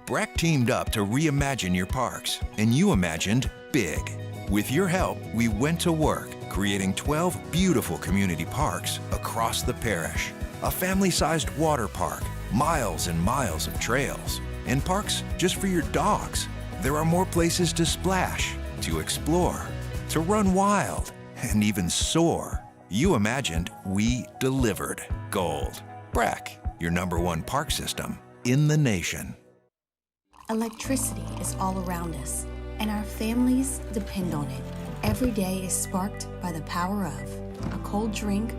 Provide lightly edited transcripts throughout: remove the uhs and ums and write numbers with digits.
Breck teamed up to reimagine your parks, and you imagined big. With your help, we went to work, creating 12 beautiful community parks across the parish. A family-sized water park, miles and miles of trails, and parks just for your dogs. There are more places to splash, to explore, to run wild, and even soar. You imagined, we delivered. Gold. Breck, your #1 park system in the nation. Electricity is all around us, and our families depend on it. Every day is sparked by the power of a cold drink.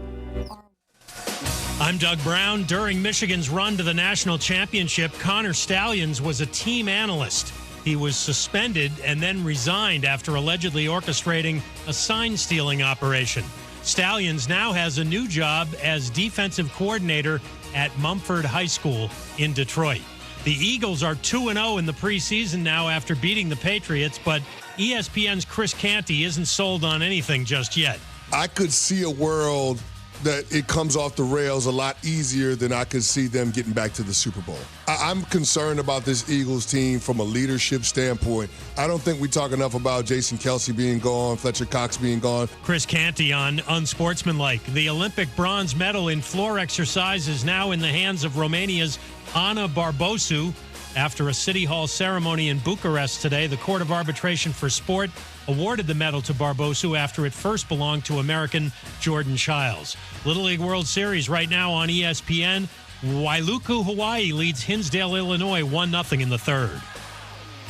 I'm Doug Brown. During Michigan's run to the national championship, Connor Stallions was a team analyst. He was suspended and then resigned after allegedly orchestrating a sign-stealing operation. Stallions now has a new job as defensive coordinator at Mumford High School in Detroit. The Eagles are 2-0 in the preseason now after beating the Patriots, but ESPN's Chris Canty isn't sold on anything just yet. I could see a world that it comes off the rails a lot easier than I could see them getting back to the Super Bowl. I'm concerned about this Eagles team from a leadership standpoint. I don't think we talk enough about Jason Kelce being gone, Fletcher Cox being gone. Chris Canty on Unsportsmanlike. The Olympic bronze medal in floor exercise is now in the hands of Romania's Ana Barbosu. After a City Hall ceremony in Bucharest today, the Court of Arbitration for Sport awarded the medal to Barbosu after it first belonged to American Jordan Childs. Little League World Series right now on ESPN. Wailuku, Hawaii leads Hinsdale, Illinois 1-0 in the third.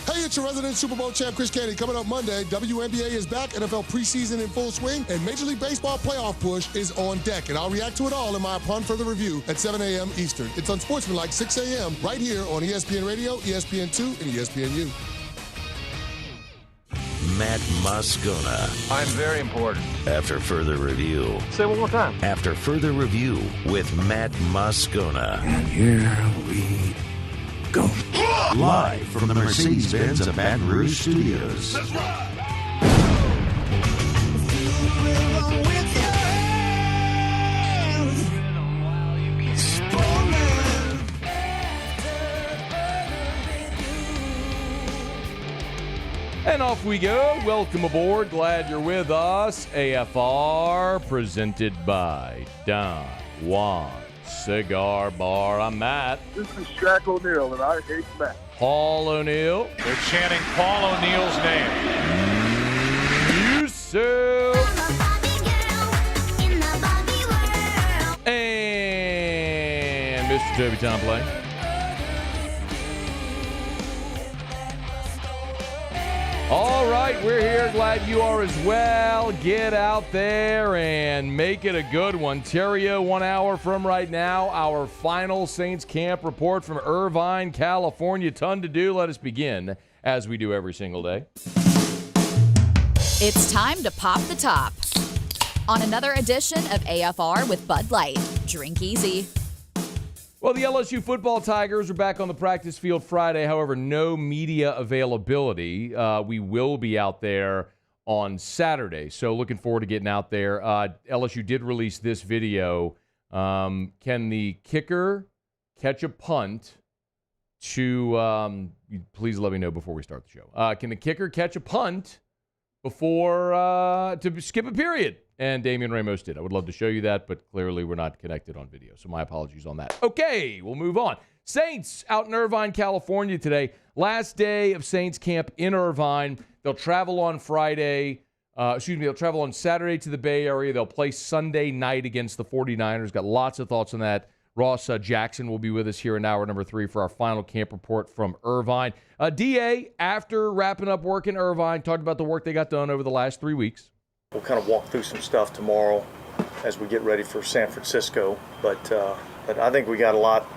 Hey, it's your resident Super Bowl champ, Chris Canty. Coming up Monday, WNBA is back, NFL preseason in full swing, and Major League Baseball playoff push is on deck. And I'll react to it all in my Upon Further Review at 7 a.m. Eastern. It's Unsportsmanlike 6 a.m. right here on ESPN Radio, ESPN2, and ESPNU. Matt Moscona. I'm very important. After Further Review. Say it one more time. After Further Review with Matt Moscona. And here we go. Live from the Mercedes-Benz of Baton Rouge Studios. Let's ride. And off we go. Welcome aboard. Glad you're with us. AFR presented by Don Juan Cigar Bar. I'm Matt. This is Shaq O'Neal, and I hate Matt. Paul O'Neal. They're chanting Paul O'Neal's name. Yusuf. And Mr. Toby Tomplay. All right, we're here. Glad you are as well. Get out there and make it a good one. Theriot, 1 hour from right now, our final Saints camp report from Irvine, California. Ton to do. Let us begin, as we do every single day. It's time to pop the top on another edition of AFR with Bud Light. Drink easy. Well, the LSU football Tigers are back on the practice field Friday. However, no media availability. We will be out there on Saturday. So looking forward to getting out there. LSU did release this video. Can the kicker catch a punt to please let me know before we start the show. Can the kicker catch a punt before to skip a period? And Damian Ramos did. I would love to show you that, but clearly we're not connected on video. So my apologies on that. Okay, we'll move on. Saints out in Irvine, California today. Last day of Saints camp in Irvine. They'll travel on they'll travel on Saturday to the Bay Area. They'll play Sunday night against the 49ers. Got lots of thoughts on that. Ross Jackson will be with us here in hour number 3 for our final camp report from Irvine. DA, after wrapping up work in Irvine, talked about the work they got done over the last 3 weeks. We'll kind of walk through some stuff tomorrow as we get ready for San Francisco. But I think we got a lot,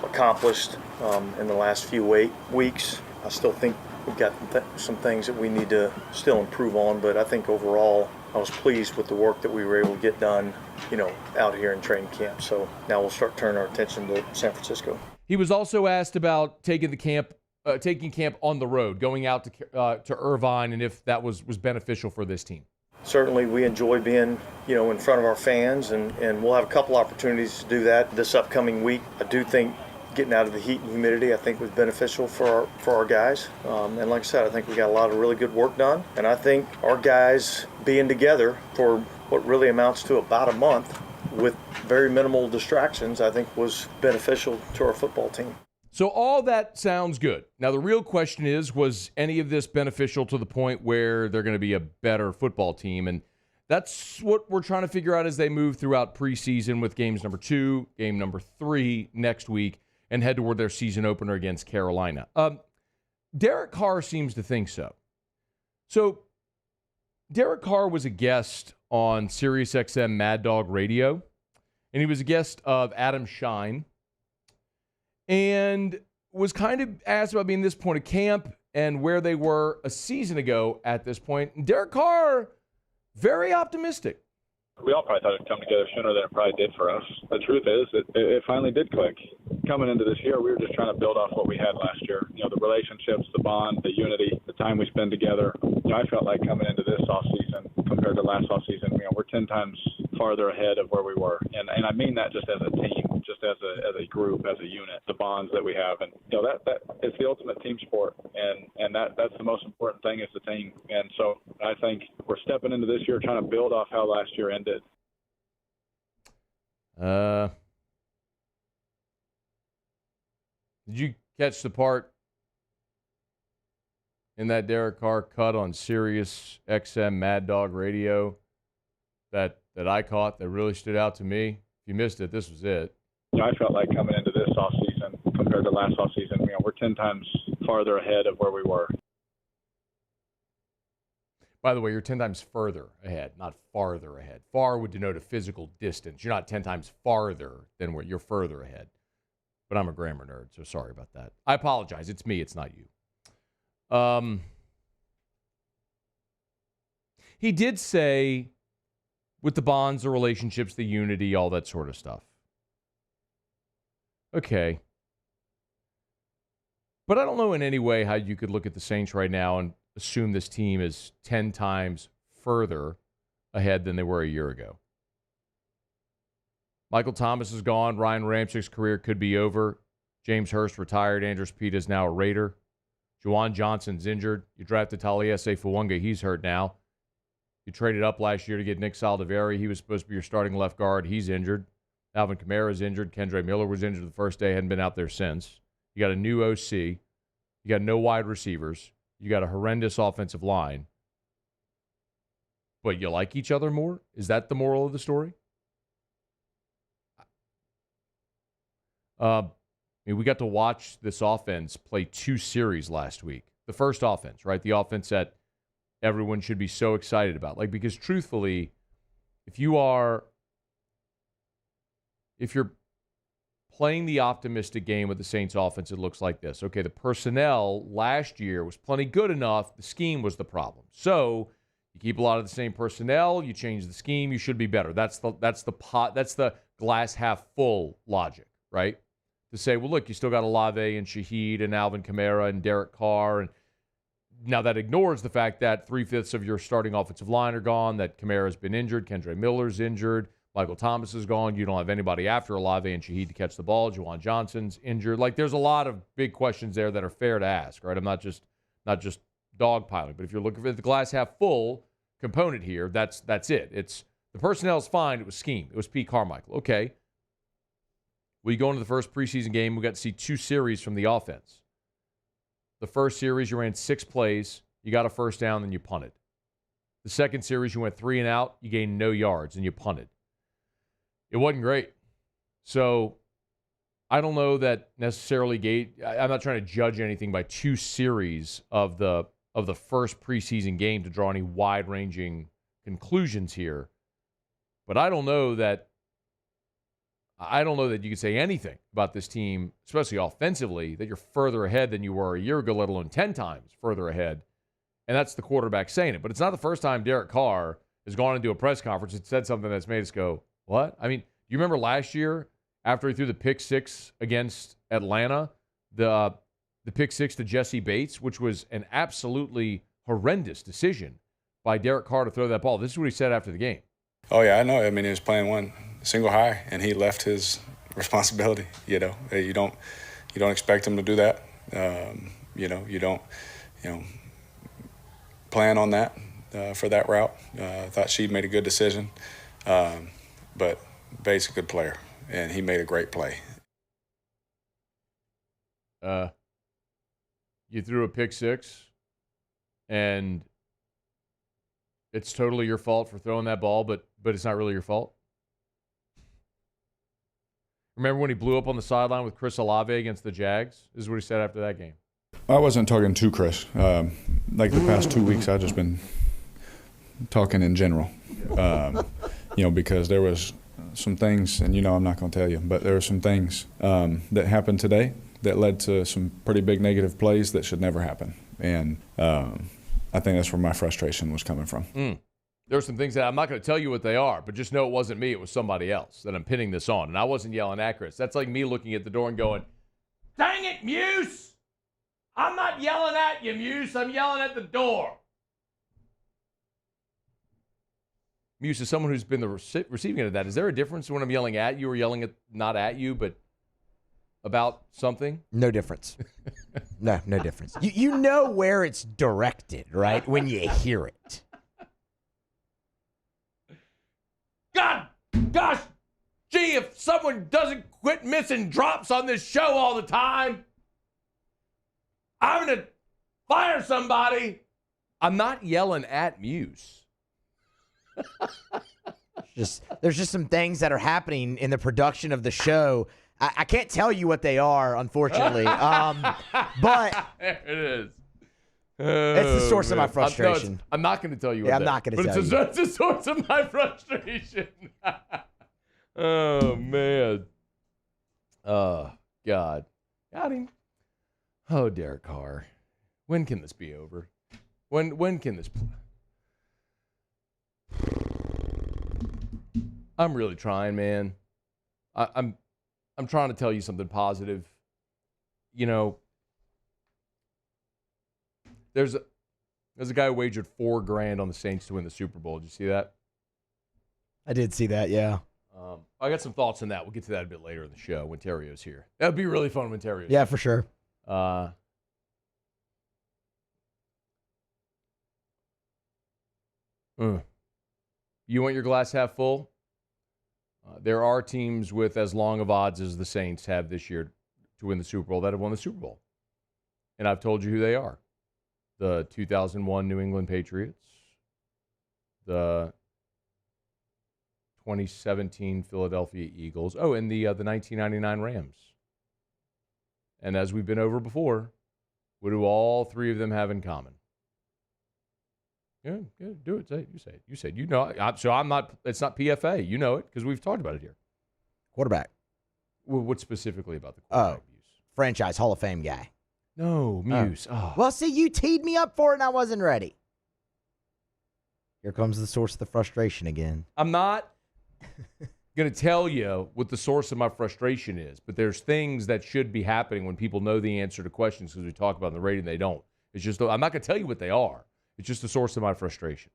accomplished in the last few weeks. I still think we've got some things that we need to still improve on. But I think overall, I was pleased with the work that we were able to get done, out here in training camp. So now we'll start turning our attention to San Francisco. He was also asked about taking camp on the road, going out to Irvine, and if that was beneficial for this team. Certainly, we enjoy being, in front of our fans, and we'll have a couple opportunities to do that this upcoming week. I do think, getting out of the heat and humidity, I think, was beneficial for our guys. And like I said, I think we got a lot of really good work done. And I think our guys being together for what really amounts to about a month with very minimal distractions, I think was beneficial to our football team. So all that sounds good. Now, the real question is, was any of this beneficial to the point where they're going to be a better football team? And that's what we're trying to figure out as they move throughout preseason with games number 2, game number 3 next week, and head toward their season opener against Carolina. Derek Carr seems to think so. So Derek Carr was a guest on SiriusXM Mad Dog Radio, and he was a guest of Adam Shine, and was kind of asked about being this point of camp and where they were a season ago at this point. And Derek Carr, very optimistic. We all probably thought it'd come together sooner than it probably did for us. The truth is, it finally did click. Coming into this year, we were just trying to build off what we had last year. You know, the relationships, the bond, the unity, the time we spend together. You know, I felt like coming into this offseason compared to last offseason, you know, we're 10 times farther ahead of where we were. And I mean that just as a team, just as a group, as a unit, the bonds that we have. And, you know, that it's the ultimate team sport. And that's the most important thing is the team. And so I think we're stepping into this year trying to build off how last year ended. Did you catch the part in that Derek Carr cut on Sirius XM Mad Dog Radio that I caught that really stood out to me? If you missed it, this was it. You know, I felt like coming into this offseason compared to last offseason, you know, we're 10 times farther ahead of where we were. By the way, you're 10 times further ahead, not farther ahead. Far would denote a physical distance. You're not 10 times farther than where you're further ahead. But I'm a grammar nerd, so sorry about that. I apologize. It's me. It's not you. He did say with the bonds, the relationships, the unity, all that sort of stuff. Okay. But I don't know in any way how you could look at the Saints right now and assume this team is 10 times further ahead than they were a year ago. Michael Thomas is gone. Ryan Ramchik's career could be over. James Hurst retired. Andres Pita is now a Raider. Juwan Johnson's injured. You drafted Taliesin Fuwanga. He's hurt now. You traded up last year to get Nick Saldiveri. He was supposed to be your starting left guard. He's injured. Alvin Kamara's injured. Kendre Miller was injured the first day. Hadn't been out there since. You got a new OC. You got no wide receivers. You got a horrendous offensive line. But you like each other more? Is that the moral of the story? We got to watch this offense play 2 series last week. The first offense, right? The offense that everyone should be so excited about. Like, because truthfully, if you're playing the optimistic game with the Saints offense, it looks like this. Okay, the personnel last year was plenty good enough. The scheme was the problem. So you keep a lot of the same personnel, you change the scheme, you should be better. That's the glass half full logic, right? To say, well, look, you still got Olave and Shaheed and Alvin Kamara and Derek Carr. And now that ignores the fact that 3/5 of your starting offensive line are gone, that Kamara's been injured, Kendre Miller's injured, Michael Thomas is gone. You don't have anybody after Olave and Shaheed to catch the ball. Juwan Johnson's injured. Like, there's a lot of big questions there that are fair to ask, right? I'm not just dogpiling. But if you're looking for the glass half full component here, that's it. It's the personnel's fine. It was scheme. It was Pete Carmichael. Okay. Well, you go into the first preseason game, we got to see 2 series from the offense. The first series, you ran 6 plays, you got a first down, then you punted. The second series, you went 3 and out, you gained no yards, and you punted. It wasn't great. So I don't know that necessarily I'm not trying to judge anything by 2 series of the first preseason game to draw any wide-ranging conclusions here. But I don't know that you could say anything about this team, especially offensively, that you're further ahead than you were a year ago, let alone 10 times further ahead. And that's the quarterback saying it. But it's not the first time Derek Carr has gone into a press conference and said something that's made us go, what? I mean, you remember last year after he threw the pick 6 against Atlanta, the pick 6 to Jesse Bates, which was an absolutely horrendous decision by Derek Carr to throw that ball. This is what he said after the game. Oh, yeah, I know. I mean, he was playing one single high, and he left his responsibility. You don't expect them to do that. You don't plan on that for that route. Thought she made a good decision, but Bates a good player, and he made a great play. You threw a pick six, and it's totally your fault for throwing that ball, but it's not really your fault. Remember when he blew up on the sideline with Chris Olave against the Jags? This is what he said after that game. I wasn't talking to Chris. Like the past 2 weeks, I've just been talking in general. Because there was some things, and I'm not going to tell you, but there were some things that happened today that led to some pretty big negative plays that should never happen. And I think that's where my frustration was coming from. There were some things that I'm not going to tell you what they are, but just know it wasn't me. It was somebody else that I'm pinning this on. And I wasn't yelling at Chris. That's like me looking at the door and going, dang it, Muse! I'm not yelling at you, Muse. I'm yelling at the door. Muse, is someone who's been the receiving end of that. Is there a difference when I'm yelling at you or yelling at, not at you, but about something? No difference. No difference. You know where it's directed, right? When you hear it. Gosh, gee, if someone doesn't quit missing drops on this show all the time, I'm going to fire somebody. I'm not yelling at Muse. There's just some things that are happening in the production of the show. I can't tell you what they are, unfortunately. But there it is. It's the source of my frustration. I'm not going to tell you what I'm not going to tell you. But it's the source of my frustration. Oh, man. Oh, God. Got him. Oh, Derek Carr. When can this be over? When can this... I'm really trying, man. I'm trying to tell you something positive. There's a guy who wagered $4,000 on the Saints to win the Super Bowl. Did you see that? I did see that, yeah. I got some thoughts on that. We'll get to that a bit later in the show when Theriot's here. That would be really fun when Theriot's here. Yeah, for sure. You want your glass half full? There are teams with as long of odds as the Saints have this year to win the Super Bowl that have won the Super Bowl. And I've told you who they are. The 2001 New England Patriots, the 2017 Philadelphia Eagles, and the 1999 Rams. And as we've been over before, what do all three of them have in common? Yeah, do it. Say it. You say it. You said you know it. So I'm not. It's not PFA. You know it because we've talked about it here. Quarterback. Well, what specifically about the quarterback Muse? Franchise Hall of Fame guy. No, Muse. Oh. Well, see, you teed me up for it and I wasn't ready. Here comes the source of the frustration again. I'm not going to tell you what the source of my frustration is, but there's things that should be happening when people know the answer to questions because we talk about in the radio and they don't. It's just, I'm not going to tell you what they are. It's just the source of my frustration.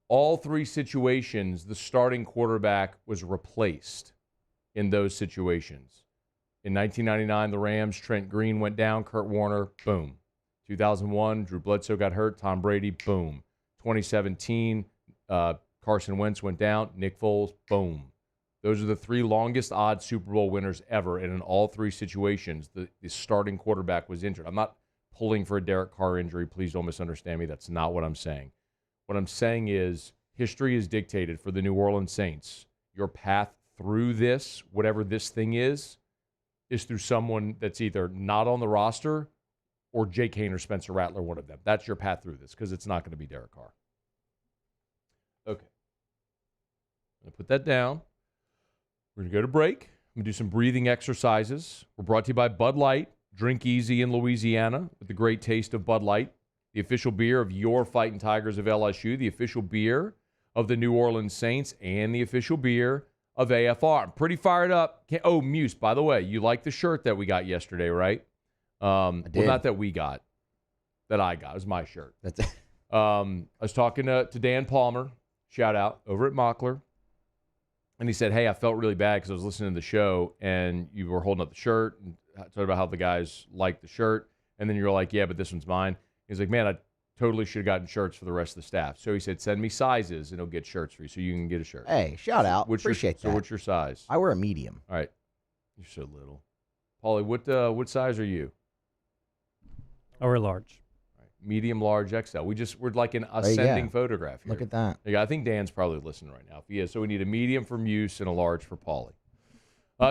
All three situations, the starting quarterback was replaced in those situations. In 1999, the Rams, Trent Green went down, Kurt Warner, boom. 2001, Drew Bledsoe got hurt, Tom Brady, boom. 2017, Carson Wentz went down, Nick Foles, boom. Those are the three longest odds Super Bowl winners ever, and in all three situations, the starting quarterback was injured. I'm not pulling for a Derek Carr injury. Please don't misunderstand me. That's not what I'm saying. What I'm saying is history is dictated for the New Orleans Saints. Your path through this, whatever this thing is through someone that's either not on the roster or Jake Hain or Spencer Rattler, one of them. That's your path through this because it's not going to be Derek Carr. Okay. I'm going to put that down. We're going to go to break. I'm going to do some breathing exercises. We're brought to you by Bud Light. Drink easy in Louisiana with the great taste of Bud Light, the official beer of your Fighting Tigers of LSU, the official beer of the New Orleans Saints, and the official beer of AFR. I'm pretty fired up. Muse, by the way, you like the shirt that we got yesterday, right? Well, not that we got, that I got. It was my shirt. That's it. I was talking to Dan Palmer, shout out, over at Mockler, And he said, hey, I felt really bad because I was listening to the show and you were holding up the shirt and talking about how the guys liked the shirt. And then you're like, yeah, but this one's mine. He's like, man, I totally should have gotten shirts for the rest of the staff. So he said, send me sizes and he'll get shirts for you so you can get a shirt. Hey, shout out. Appreciate that. So what's your size? I wear a medium. All right. You're so little. Paulie, what size are you? I wear large. All right. Medium, large, XL. We're like an ascending photograph here. Look at that. Yeah, I think Dan's probably listening right now. If he is, so we need a medium for Muse and a large for Paulie.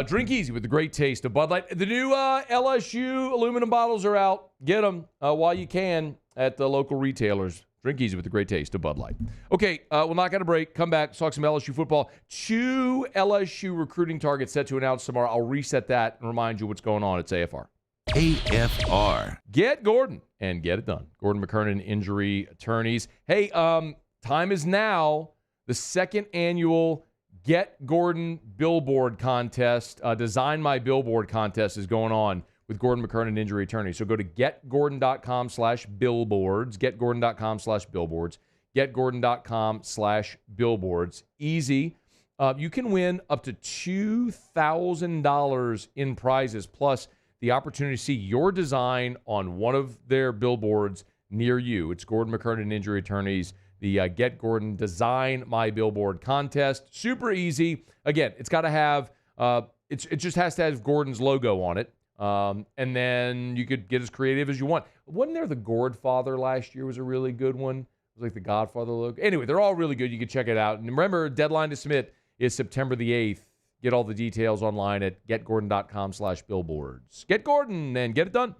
Drink easy with the great taste of Bud Light. The new LSU aluminum bottles are out. Get them while you can at the local retailers. Drink easy with the great taste of Bud Light. Okay, we'll knock out a break. Come back, talk some LSU football. 2 LSU recruiting targets set to announce tomorrow. I'll reset that and remind you what's going on. It's AFR. AFR. Get Gordon and get it done. Gordon McKernan Injury Attorneys. Hey, time is now. The second annual Get Gordon Billboard Contest, Design My Billboard Contest is going on with Gordon McKernan Injury Attorney. So go to getgordon.com/billboards, getgordon.com/billboards, getgordon.com/billboards. Easy. You can win up to $2,000 in prizes, plus the opportunity to see your design on one of their billboards near you. It's Gordon McKernan Injury Attorneys. The Get Gordon Design My Billboard Contest. Super easy. Again, it's got to have, it just has to have Gordon's logo on it. And then you could get as creative as you want. Wasn't there the Godfather last year was a really good one? It was like the Godfather logo. Anyway, they're all really good. You can check it out. And remember, deadline to submit is September the 8th. Get all the details online at getgordon.com/billboards. Get Gordon and get it done.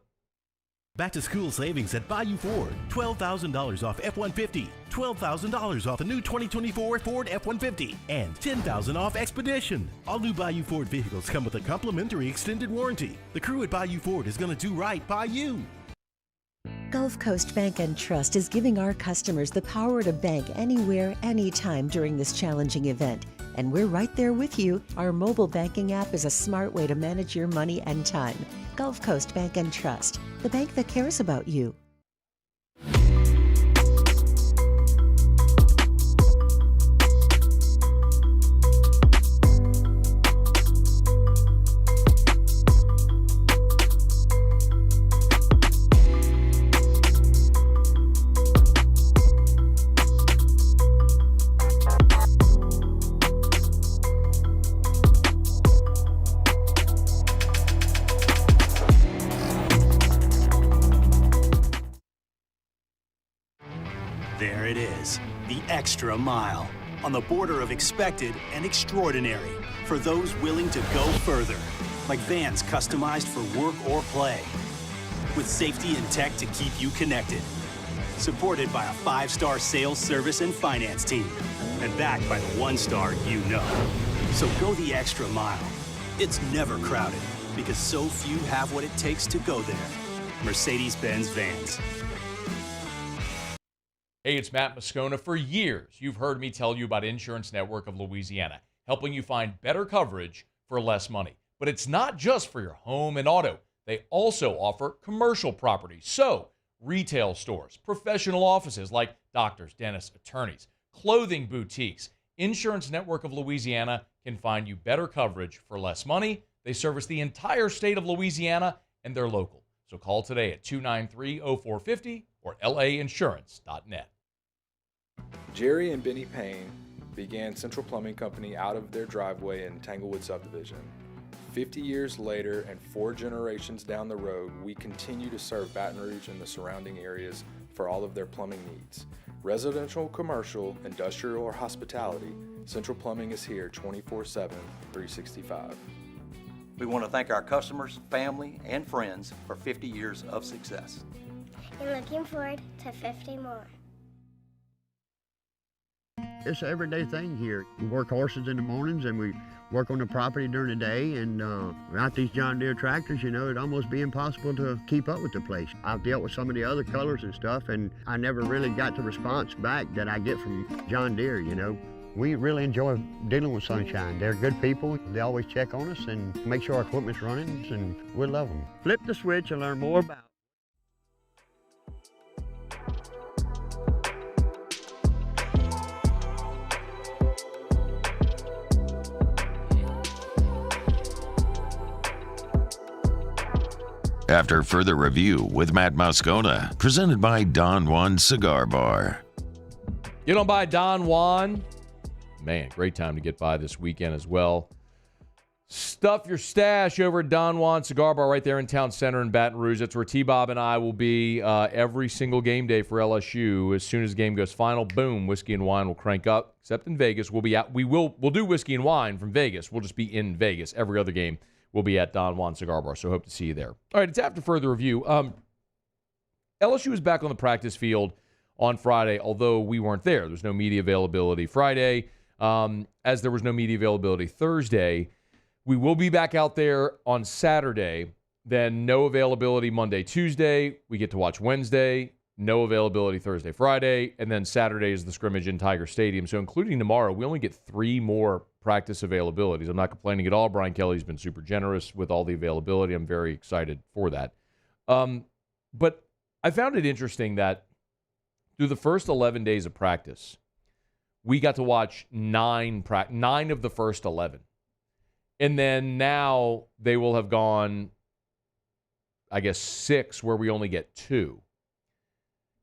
Back to school savings at Bayou Ford. $12,000 off F-150, $12,000 off the new 2024 Ford F-150, and $10,000 off Expedition. All new Bayou Ford vehicles come with a complimentary extended warranty. The crew at Bayou Ford is going to do right by you. Gulf Coast Bank and Trust is giving our customers the power to bank anywhere, anytime during this challenging event. And we're right there with you. Our mobile banking app is a smart way to manage your money and time. Gulf Coast Bank and Trust, the bank that cares about you. There it is, the extra mile, on the border of expected and extraordinary, for those willing to go further, like vans customized for work or play, with safety and tech to keep you connected, supported by a 5-star sales, service, and finance team, and backed by the 1-star you know. So go the extra mile. It's never crowded, because so few have what it takes to go there. Mercedes-Benz Vans. Hey, it's Matt Moscona. For years, you've heard me tell you about Insurance Network of Louisiana, helping you find better coverage for less money. But it's not just for your home and auto. They also offer commercial property. So, retail stores, professional offices like doctors, dentists, attorneys, clothing boutiques. Insurance Network of Louisiana can find you better coverage for less money. They service the entire state of Louisiana, and they're local. So call today at 293-0450 or lainsurance.net. Jerry and Benny Payne began Central Plumbing Company out of their driveway in Tanglewood subdivision. 50 years later and 4 generations down the road, we continue to serve Baton Rouge and the surrounding areas for all of their plumbing needs. Residential, commercial, industrial, or hospitality, Central Plumbing is here 24/7, 365. We want to thank our customers, family, and friends for 50 years of success. And looking forward to 50 more. It's an everyday thing here. We work horses in the mornings and we work on the property during the day, and without these John Deere tractors, it'd almost be impossible to keep up with the place. I've dealt with some of the other colors and stuff, and I never really got the response back that I get from John Deere, We really enjoy dealing with Sunshine. They're good people. They always check on us and make sure our equipment's running, and we love them. Flip the switch and learn more about After further review with Matt Moscona, presented by Don Juan Cigar Bar. Get on by Don Juan. Man, great time to get by this weekend as well. Stuff your stash over at Don Juan Cigar Bar right there in Town Center in Baton Rouge. That's where T-Bob and I will be every single game day for LSU. As soon as the game goes final, boom, whiskey and wine will crank up. Except in Vegas, we'll be out. We'll do whiskey and wine from Vegas. We'll just be in Vegas. Every other game will be at Don Juan Cigar Bar. So hope to see you there. All right, it's after further review. LSU is back on the practice field on Friday, although we weren't there. There's no media availability Friday, as there was no media availability Thursday. We will be back out there on Saturday, then no availability Monday, Tuesday. We get to watch Wednesday, no availability Thursday, Friday, and then Saturday is the scrimmage in Tiger Stadium. So including tomorrow, we only get 3 more practice availabilities. I'm not complaining at all. Brian Kelly's been super generous with all the availability. I'm very excited for that. But I found it interesting that through the first 11 days of practice, we got to watch 9 of the first 11. And then now they will have gone, I guess, 6 where we only get 2.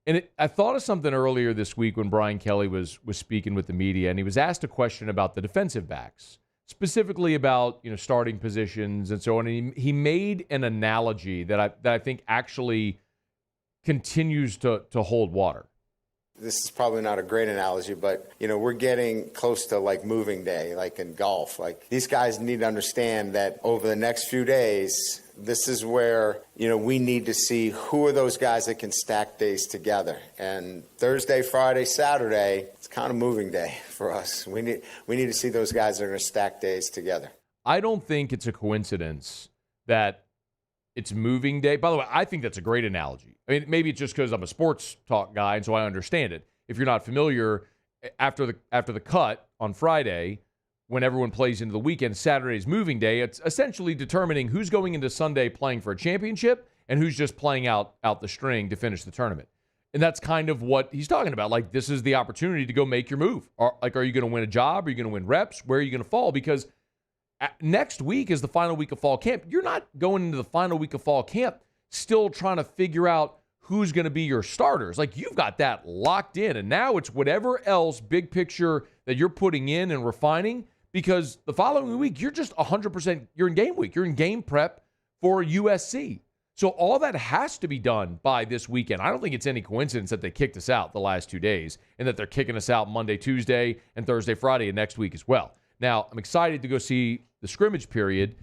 And I thought of something earlier this week when Brian Kelly was speaking with the media, and he was asked a question about the defensive backs, specifically about starting positions and so on. And he made an analogy that I think actually continues to hold water. This is probably not a great analogy, but, we're getting close to like moving day, like in golf. Like these guys need to understand that over the next few days, this is where, we need to see who are those guys that can stack days together. And Thursday, Friday, Saturday, it's kind of moving day for us. We need to see those guys that are going to stack days together. I don't think it's a coincidence that it's moving day. By the way, I think that's a great analogy. I mean, maybe it's just because I'm a sports talk guy, and so I understand it. If you're not familiar, after the cut on Friday, when everyone plays into the weekend, Saturday's moving day. It's essentially determining who's going into Sunday playing for a championship and who's just playing out the string to finish the tournament. And that's kind of what he's talking about. Like, this is the opportunity to go make your move. Are you going to win a job? Are you going to win reps? Where are you going to fall? Because next week is the final week of fall camp. You're not going into the final week of fall camp still trying to figure out who's going to be your starters. Like, you've got that locked in, and now it's whatever else big picture that you're putting in and refining, because the following week, you're just 100%, you're in game week. You're in game prep for USC. So all that has to be done by this weekend. I don't think it's any coincidence that they kicked us out the last 2 days and that they're kicking us out Monday, Tuesday, and Thursday, Friday, and next week as well. Now, I'm excited to go see the scrimmage period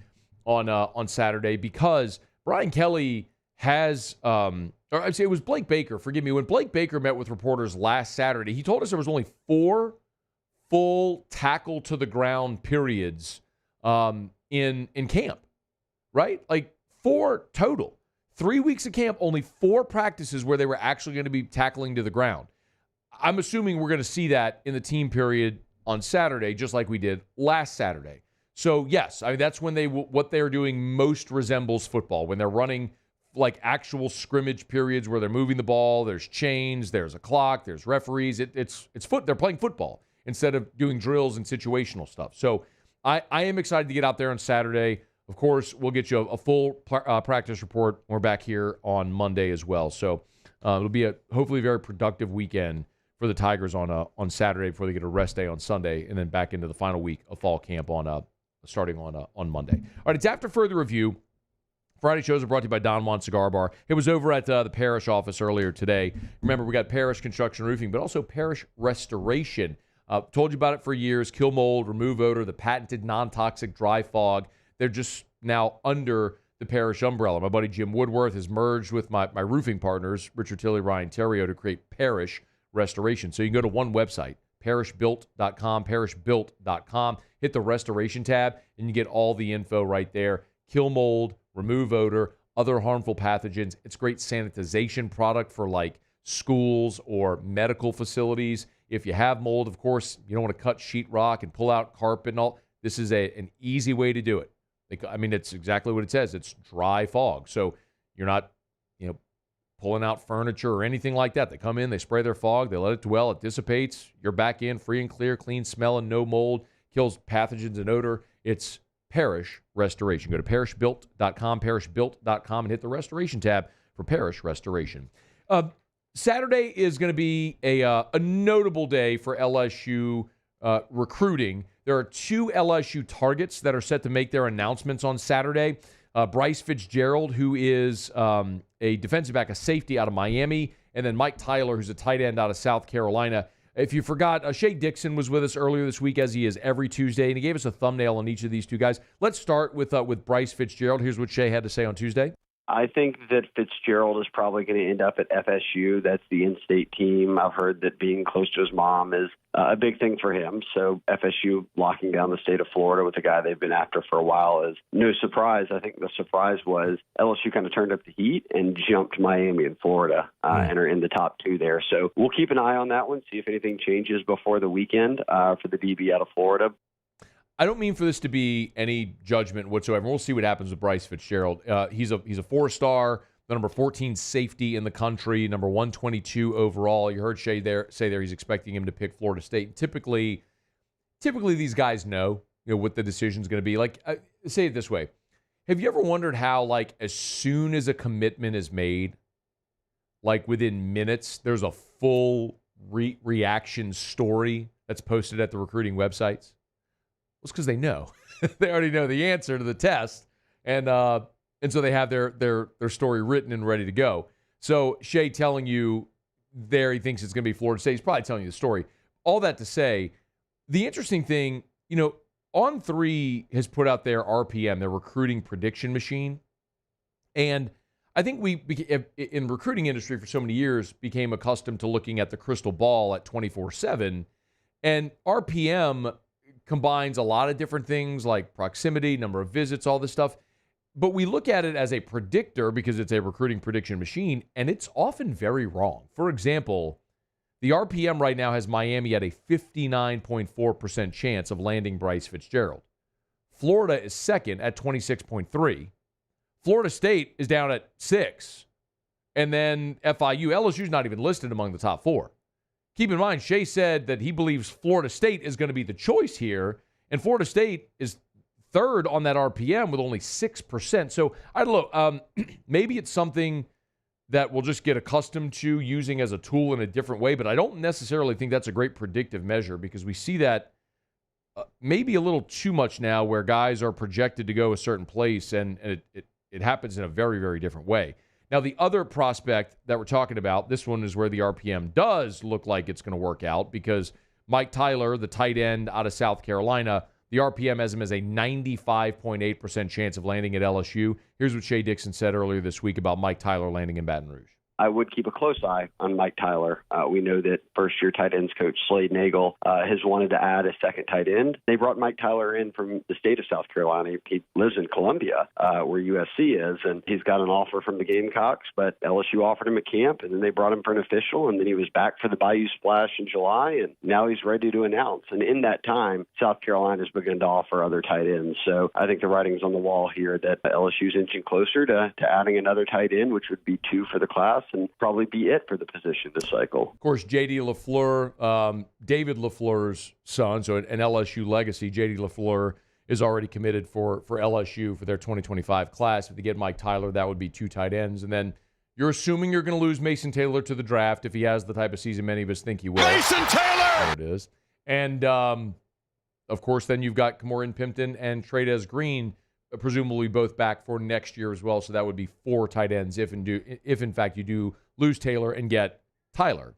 on Saturday because Brian Kelly has, or I'd say it was Blake Baker, forgive me. When Blake Baker met with reporters last Saturday, he told us there was only 4 full tackle to the ground periods in camp, right? Like 4 total. 3 weeks of camp, only 4 practices where they were actually going to be tackling to the ground. I'm assuming we're going to see that in the team period on Saturday, just like we did last Saturday. So yes, I mean, that's when what they're doing most resembles football, when they're running like actual scrimmage periods where they're moving the ball, there's chains, there's a clock, there's referees. They're playing football instead of doing drills and situational stuff. So I am excited to get out there on Saturday. Of course, we'll get you a full practice report. We're back here on Monday as well. So it'll be a hopefully very productive weekend for the Tigers on Saturday before they get a rest day on Sunday, and then back into the final week of fall camp starting on Monday. All right, it's after further review. Friday shows are brought to you by Don Juan Cigar Bar. It was over at the Parish office earlier today. Remember, we got Parish Construction Roofing, but also Parish Restoration. Told you about it for years. Kill mold, remove odor, the patented non-toxic dry fog. They're just now under the Parish umbrella. My buddy Jim Woodworth has merged with my roofing partners, Richard Tilley, Ryan Theriot, to create Parish Restoration. So you can go to one website, parishbuilt.com, hit the restoration tab, and you get all the info right there. Kill mold, remove odor, other harmful pathogens. It's great sanitization product for like schools or medical facilities. If you have mold, of course, you don't want to cut sheetrock and pull out carpet and all. This is an easy way to do it. I mean, it's exactly what it says. It's dry fog. So you're not, pulling out furniture or anything like that. They come in, they spray their fog, they let it dwell, it dissipates. You're back in free and clear, clean smell and no mold, kills pathogens and odor. It's Parish Restoration. Go to parishbuilt.com, parishbuilt.com, and hit the restoration tab for Parish Restoration. Saturday is going to be a notable day for LSU recruiting. There are 2 LSU targets that are set to make their announcements on Saturday. Bryce Fitzgerald, who is a defensive back, a safety out of Miami, and then Mike Tyler, who's a tight end out of South Carolina. If you forgot, Shea Dixon was with us earlier this week, as he is every Tuesday, and he gave us a thumbnail on each of these 2 guys. Let's start with Bryce Fitzgerald. Here's what Shea had to say on Tuesday. I think that Fitzgerald is probably going to end up at FSU. That's the in-state team. I've heard that being close to his mom is a big thing for him. So FSU locking down the state of Florida with a guy they've been after for a while is no surprise. I think the surprise was LSU kind of turned up the heat and jumped Miami and Florida and are in the top 2 there. So we'll keep an eye on that one, see if anything changes before the weekend for the DB out of Florida. I don't mean for this to be any judgment whatsoever. We'll see what happens with Bryce Fitzgerald. He's a 4-star, the number 14 safety in the country, number 122 overall. You heard Shea say he's expecting him to pick Florida State. Typically these guys know what the decision's going to be. Like, say it this way: have you ever wondered how, like, as soon as a commitment is made, like within minutes, there's a full reaction story that's posted at the recruiting websites? It's because they know. They already know the answer to the test, and so they have their story written and ready to go. So Shea telling you there he thinks it's going to be Florida State. He's probably telling you the story. All that to say, the interesting thing, On3 has put out their RPM, their recruiting prediction machine, and I think we, in recruiting industry for so many years, became accustomed to looking at the crystal ball at 24/7, and RPM combines a lot of different things like proximity, number of visits, all this stuff. But we look at it as a predictor because it's a recruiting prediction machine, and it's often very wrong. For example, the RPM right now has Miami at a 59.4% chance of landing Bryce Fitzgerald. Florida is second at 26.3%. Florida State is down at 6%. And then FIU, LSU's not even listed among the top 4. Keep in mind, Shea said that he believes Florida State is going to be the choice here, and Florida State is third on that RPM with only 6%. So, I don't know, maybe it's something that we'll just get accustomed to using as a tool in a different way, but I don't necessarily think that's a great predictive measure because we see that maybe a little too much now where guys are projected to go a certain place, and it happens in a very, very different way. Now, the other prospect that we're talking about, this one is where the RPM does look like it's going to work out because Mike Tyler, the tight end out of South Carolina, the RPM has him as a 95.8% chance of landing at LSU. Here's what Shea Dixon said earlier this week about Mike Tyler landing in Baton Rouge. I would keep a close eye on Mike Tyler. We know that first-year tight ends coach Slade Nagel has wanted to add a second tight end. They brought Mike Tyler in from the state of South Carolina. He lives in Columbia, where USC is, and he's got an offer from the Gamecocks, but LSU offered him a camp, and then they brought him for an official, and then he was back for the Bayou Splash in July, and now he's ready to announce. And in that time, South Carolina's begun to offer other tight ends. So I think the writing's on the wall here that LSU's inching closer to adding another tight end, which would be 2 for the class, and probably be it for the position this cycle. Of course, J.D. LaFleur, David LaFleur's son, so an LSU legacy, J.D. LaFleur is already committed for LSU for their 2025 class. If they get Mike Tyler, that would be 2 tight ends. And then you're assuming you're going to lose Mason Taylor to the draft if he has the type of season many of us think he will. Mason Taylor! There it is. And, of course, then you've got Camorin Pimpton and Trey'Dez Green, presumably both back for next year as well. So that would be 4 tight ends if in fact you do lose Taylor and get Tyler,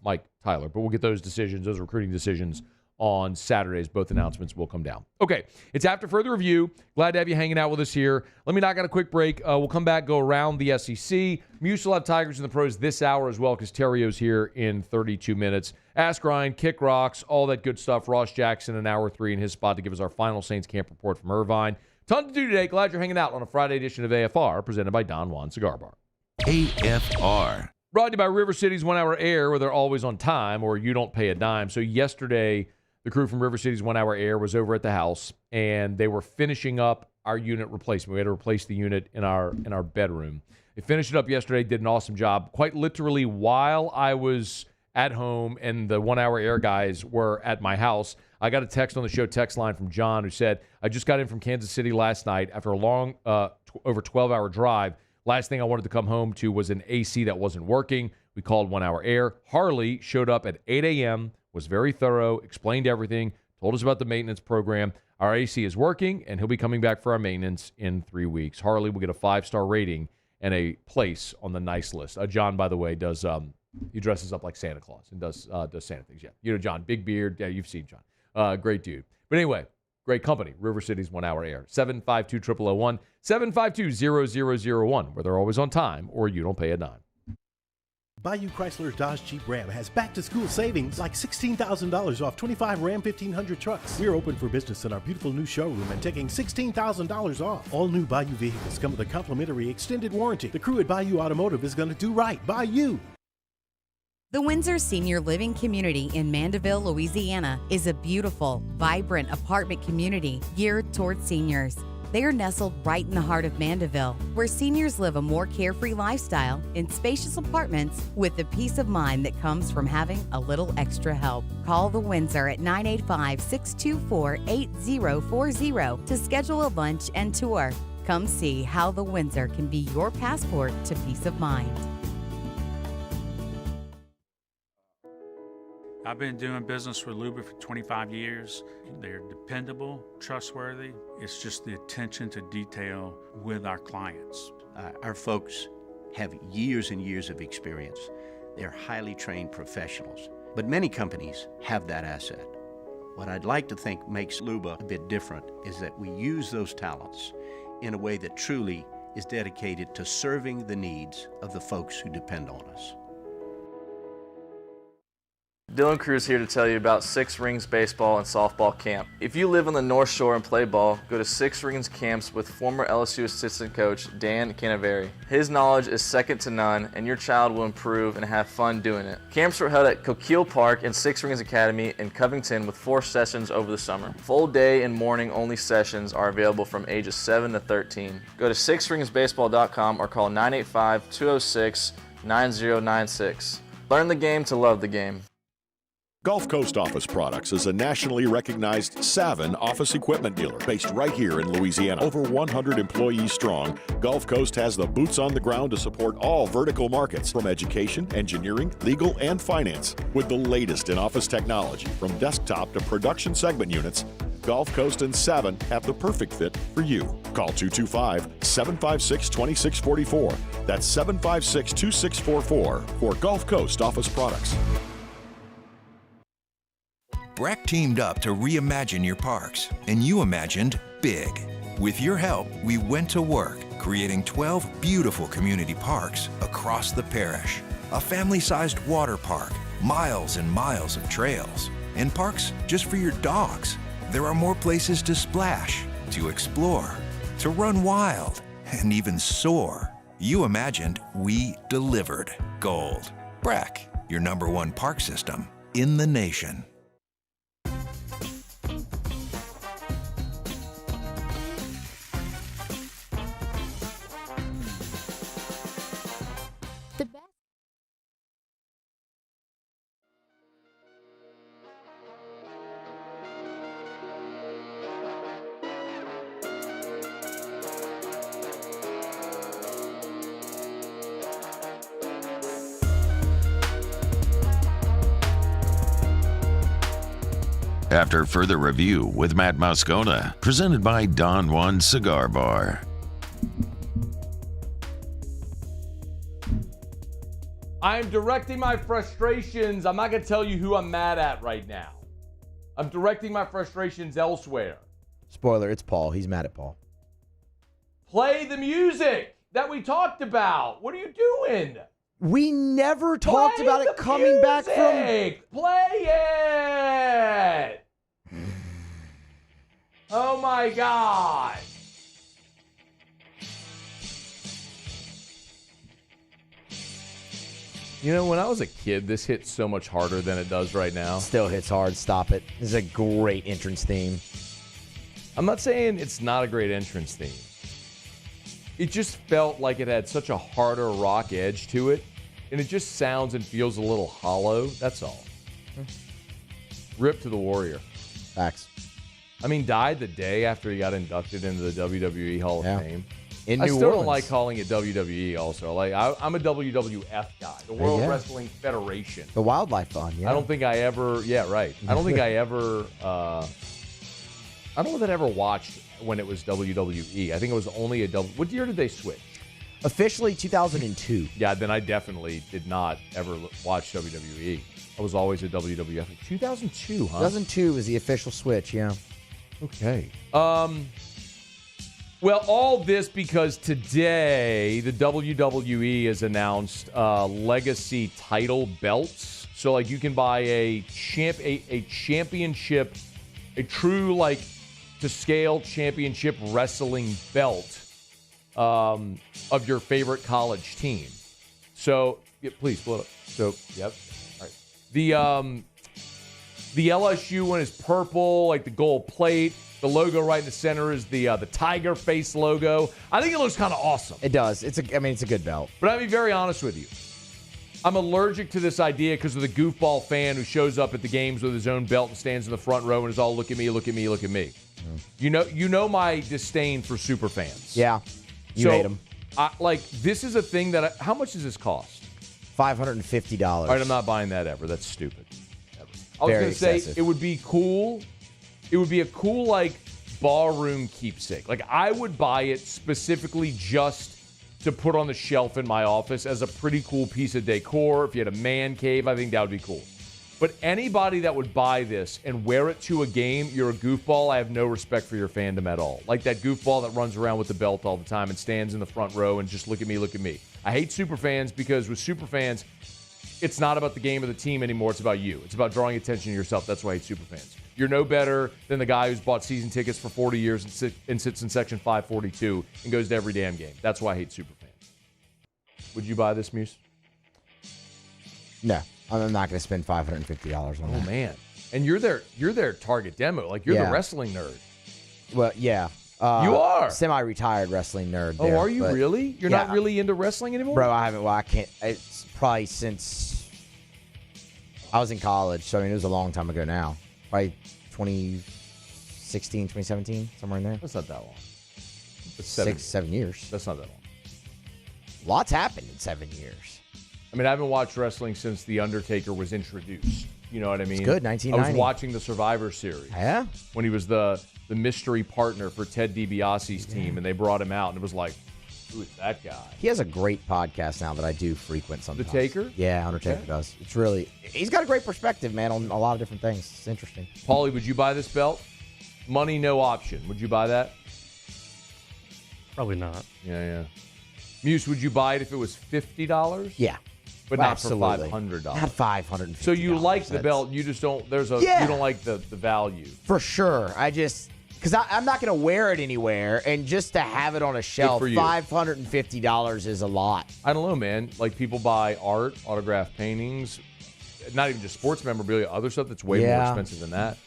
Mike Tyler. But we'll get those decisions, those recruiting decisions on Saturdays. Both announcements will come down. Okay, it's after further review. Glad to have you hanging out with us here. Let me knock out a quick break. We'll come back, go around the SEC. Muse will have Tigers in the pros this hour as well because Theriot's here in 32 minutes. Ask Ryan, Kick Rocks, all that good stuff. Ross Jackson in hour 3 in his spot to give us our final Saints camp report from Irvine. Ton to do today. Glad you're hanging out on a Friday edition of AFR presented by Don Juan Cigar Bar. AFR. Brought to you by River City's 1 Hour Air, where they're always on time or you don't pay a dime. So yesterday, the crew from River City's 1 Hour Air was over at the house, and they were finishing up our unit replacement. We had to replace the unit in our bedroom. They finished it up yesterday, did an awesome job. Quite literally, while I was at home and the 1 Hour Air guys were at my house, I got a text on the show text line from John who said, I just got in from Kansas City last night after a long, over 12-hour drive. Last thing I wanted to come home to was an AC that wasn't working. We called 1 Hour Air. Harley showed up at 8 a.m., was very thorough, explained everything, told us about the maintenance program. Our AC is working, and he'll be coming back for our maintenance in 3 weeks. Harley will get a 5-star rating and a place on the nice list. John, by the way, does he dresses up like Santa Claus and does Santa things. Yeah, you know John, big beard. Yeah, you've seen John. Great dude. But anyway, great company. River City's 1 Hour Air. 752-0001, 752-0001, where they're always on time or you don't pay a dime. Bayou Chrysler Dodge Jeep Ram has back-to-school savings like $16,000 off 25 Ram 1500 trucks. We're open for business in our beautiful new showroom and taking $16,000 off. All new Bayou vehicles come with a complimentary extended warranty. The crew at Bayou Automotive is going to do right by you. The Windsor Senior Living Community in Mandeville, Louisiana is a beautiful, vibrant apartment community geared towards seniors. They are nestled right in the heart of Mandeville, where seniors live a more carefree lifestyle in spacious apartments with the peace of mind that comes from having a little extra help. Call the Windsor at 985-624-8040 to schedule a lunch and tour. Come see how the Windsor can be your passport to peace of mind. I've been doing business with Luba for 25 years. They're dependable, trustworthy. It's just the attention to detail with our clients. Our folks have years and years of experience. They're highly trained professionals, but many companies have that asset. What I'd like to think makes Luba a bit different is that we use those talents in a way that truly is dedicated to serving the needs of the folks who depend on us. Dylan Cruz here to tell you about Six Rings Baseball and Softball Camp. If you live on the North Shore and play ball, go to Six Rings Camps with former LSU assistant coach Dan Canaveri. His knowledge is second to none, and your child will improve and have fun doing it. Camps were held at Coquille Park and Six Rings Academy in Covington with 4 sessions over the summer. Full day and morning only sessions are available from ages 7 to 13. Go to sixringsbaseball.com or call 985-206-9096. Learn the game to love the game. Gulf Coast Office Products is a nationally recognized Savin office equipment dealer based right here in Louisiana. Over 100 employees strong, Gulf Coast has the boots on the ground to support all vertical markets, from education, engineering, legal, and finance. With the latest in office technology, from desktop to production segment units, Gulf Coast and Savin have the perfect fit for you. Call 225-756-2644. That's 756-2644 for Gulf Coast Office Products. Breck teamed up to reimagine your parks, and you imagined big. With your help, we went to work, creating 12 beautiful community parks across the parish. A family-sized water park, miles and miles of trails, and parks just for your dogs. There are more places to splash, to explore, to run wild, and even soar. You imagined, we delivered. Gold. Breck, your #1 park system in the nation. After further review with Matt Moscona, presented by Don Juan Cigar Bar. I'm directing my frustrations. I'm not going to tell you who I'm mad at right now. I'm directing my frustrations elsewhere. Spoiler, it's Paul. He's mad at Paul. Play the music that we talked about. What are you doing? We never talked about it coming back from... Play it! Oh my God. You know, when I was a kid, this hit so much harder than it does right now. Still hits hard. Stop it. This is a great entrance theme. I'm not saying it's not a great entrance theme. It just felt like it had such a harder rock edge to it, and it just sounds and feels a little hollow. That's all. Rip to the Warrior. Facts. I mean, died the day after he got inducted into the WWE Hall of Fame. In I New still Orleans. don't like calling it WWE also. Like, I'm a WWF guy, the World Yeah. Wrestling Federation. The Wildlife Fund, yeah. I don't think I ever, I don't think I ever, I don't know that I ever watched when it was WWE. I think it was only what year did they switch? Officially 2002. Yeah, then I definitely did not ever watch WWE. I was always a WWF. 2002, huh? 2002 was the official switch, yeah. Okay. Well, all this because today the WWE has announced legacy title belts. So, like, you can buy a championship, a true, like, to scale championship wrestling belt of your favorite college team. So, yeah, please, blow it up. So, yep. All right. The LSU one is purple, like the gold plate. The logo right in the center is the tiger face logo. I think it looks kind of awesome. It does. It's a good belt. But I'll be very honest with you. I'm allergic to this idea because of the goofball fan who shows up at the games with his own belt and stands in the front row and is all, look at me, look at me, look at me. Mm. You know my disdain for super fans. Yeah, you hate them. This is a thing that how much does this cost? $550. All right, I'm not buying that ever. That's stupid. I was Very going to say excessive. it would be cool. It would be a cool, like, ballroom keepsake. Like, I would buy it specifically just to put on the shelf in my office as a pretty cool piece of decor. If you had a man cave, I think that would be cool. But anybody that would buy this and wear it to a game, you're a goofball. I have no respect for your fandom at all. Like that goofball that runs around with the belt all the time and stands in the front row and just look at me, look at me. I hate super fans because with super fans, it's not about the game or the team anymore. It's about you. It's about drawing attention to yourself. That's why I hate super fans. You're no better than the guy who's bought season tickets for 40 years and sits in section 542 and goes to every damn game. That's why I hate super fans. Would you buy this, Muse? No, I'm not going to spend $550 on that. Oh man! And you're their target demo. Like you're the wrestling nerd. Well, yeah. You are semi-retired wrestling nerd. Oh, there, are you really? You're not really into wrestling anymore, bro. I haven't. Well, I can't. It's probably since I was in college. So I mean, it was a long time ago now. Probably 2016, 2017, somewhere in there. That's not that long. It's 7 years. That's not that long. Lots happened in 7 years. I mean, I haven't watched wrestling since The Undertaker was introduced. You know what I mean? It's good, 1990. I was watching the Survivor Series. Yeah? When he was the mystery partner for Ted DiBiase's team, and they brought him out, and it was like, who is that guy? He has a great podcast now that I do frequent sometimes. The Taker? Yeah, Undertaker does. It's really, he's got a great perspective, man, on a lot of different things. It's interesting. Paulie, would you buy this belt? Money, no option. Would you buy that? Probably not. Yeah. Muse, would you buy it if it was $50? Yeah. But absolutely. Not for $500. Not $550. So you like the belt, you just don't, you don't like the value. For sure. Because I'm not going to wear it anywhere, and just to have it on a shelf, for you. $550 is a lot. I don't know, man. Like, people buy art, autographed paintings, not even just sports memorabilia, other stuff that's way more expensive than that.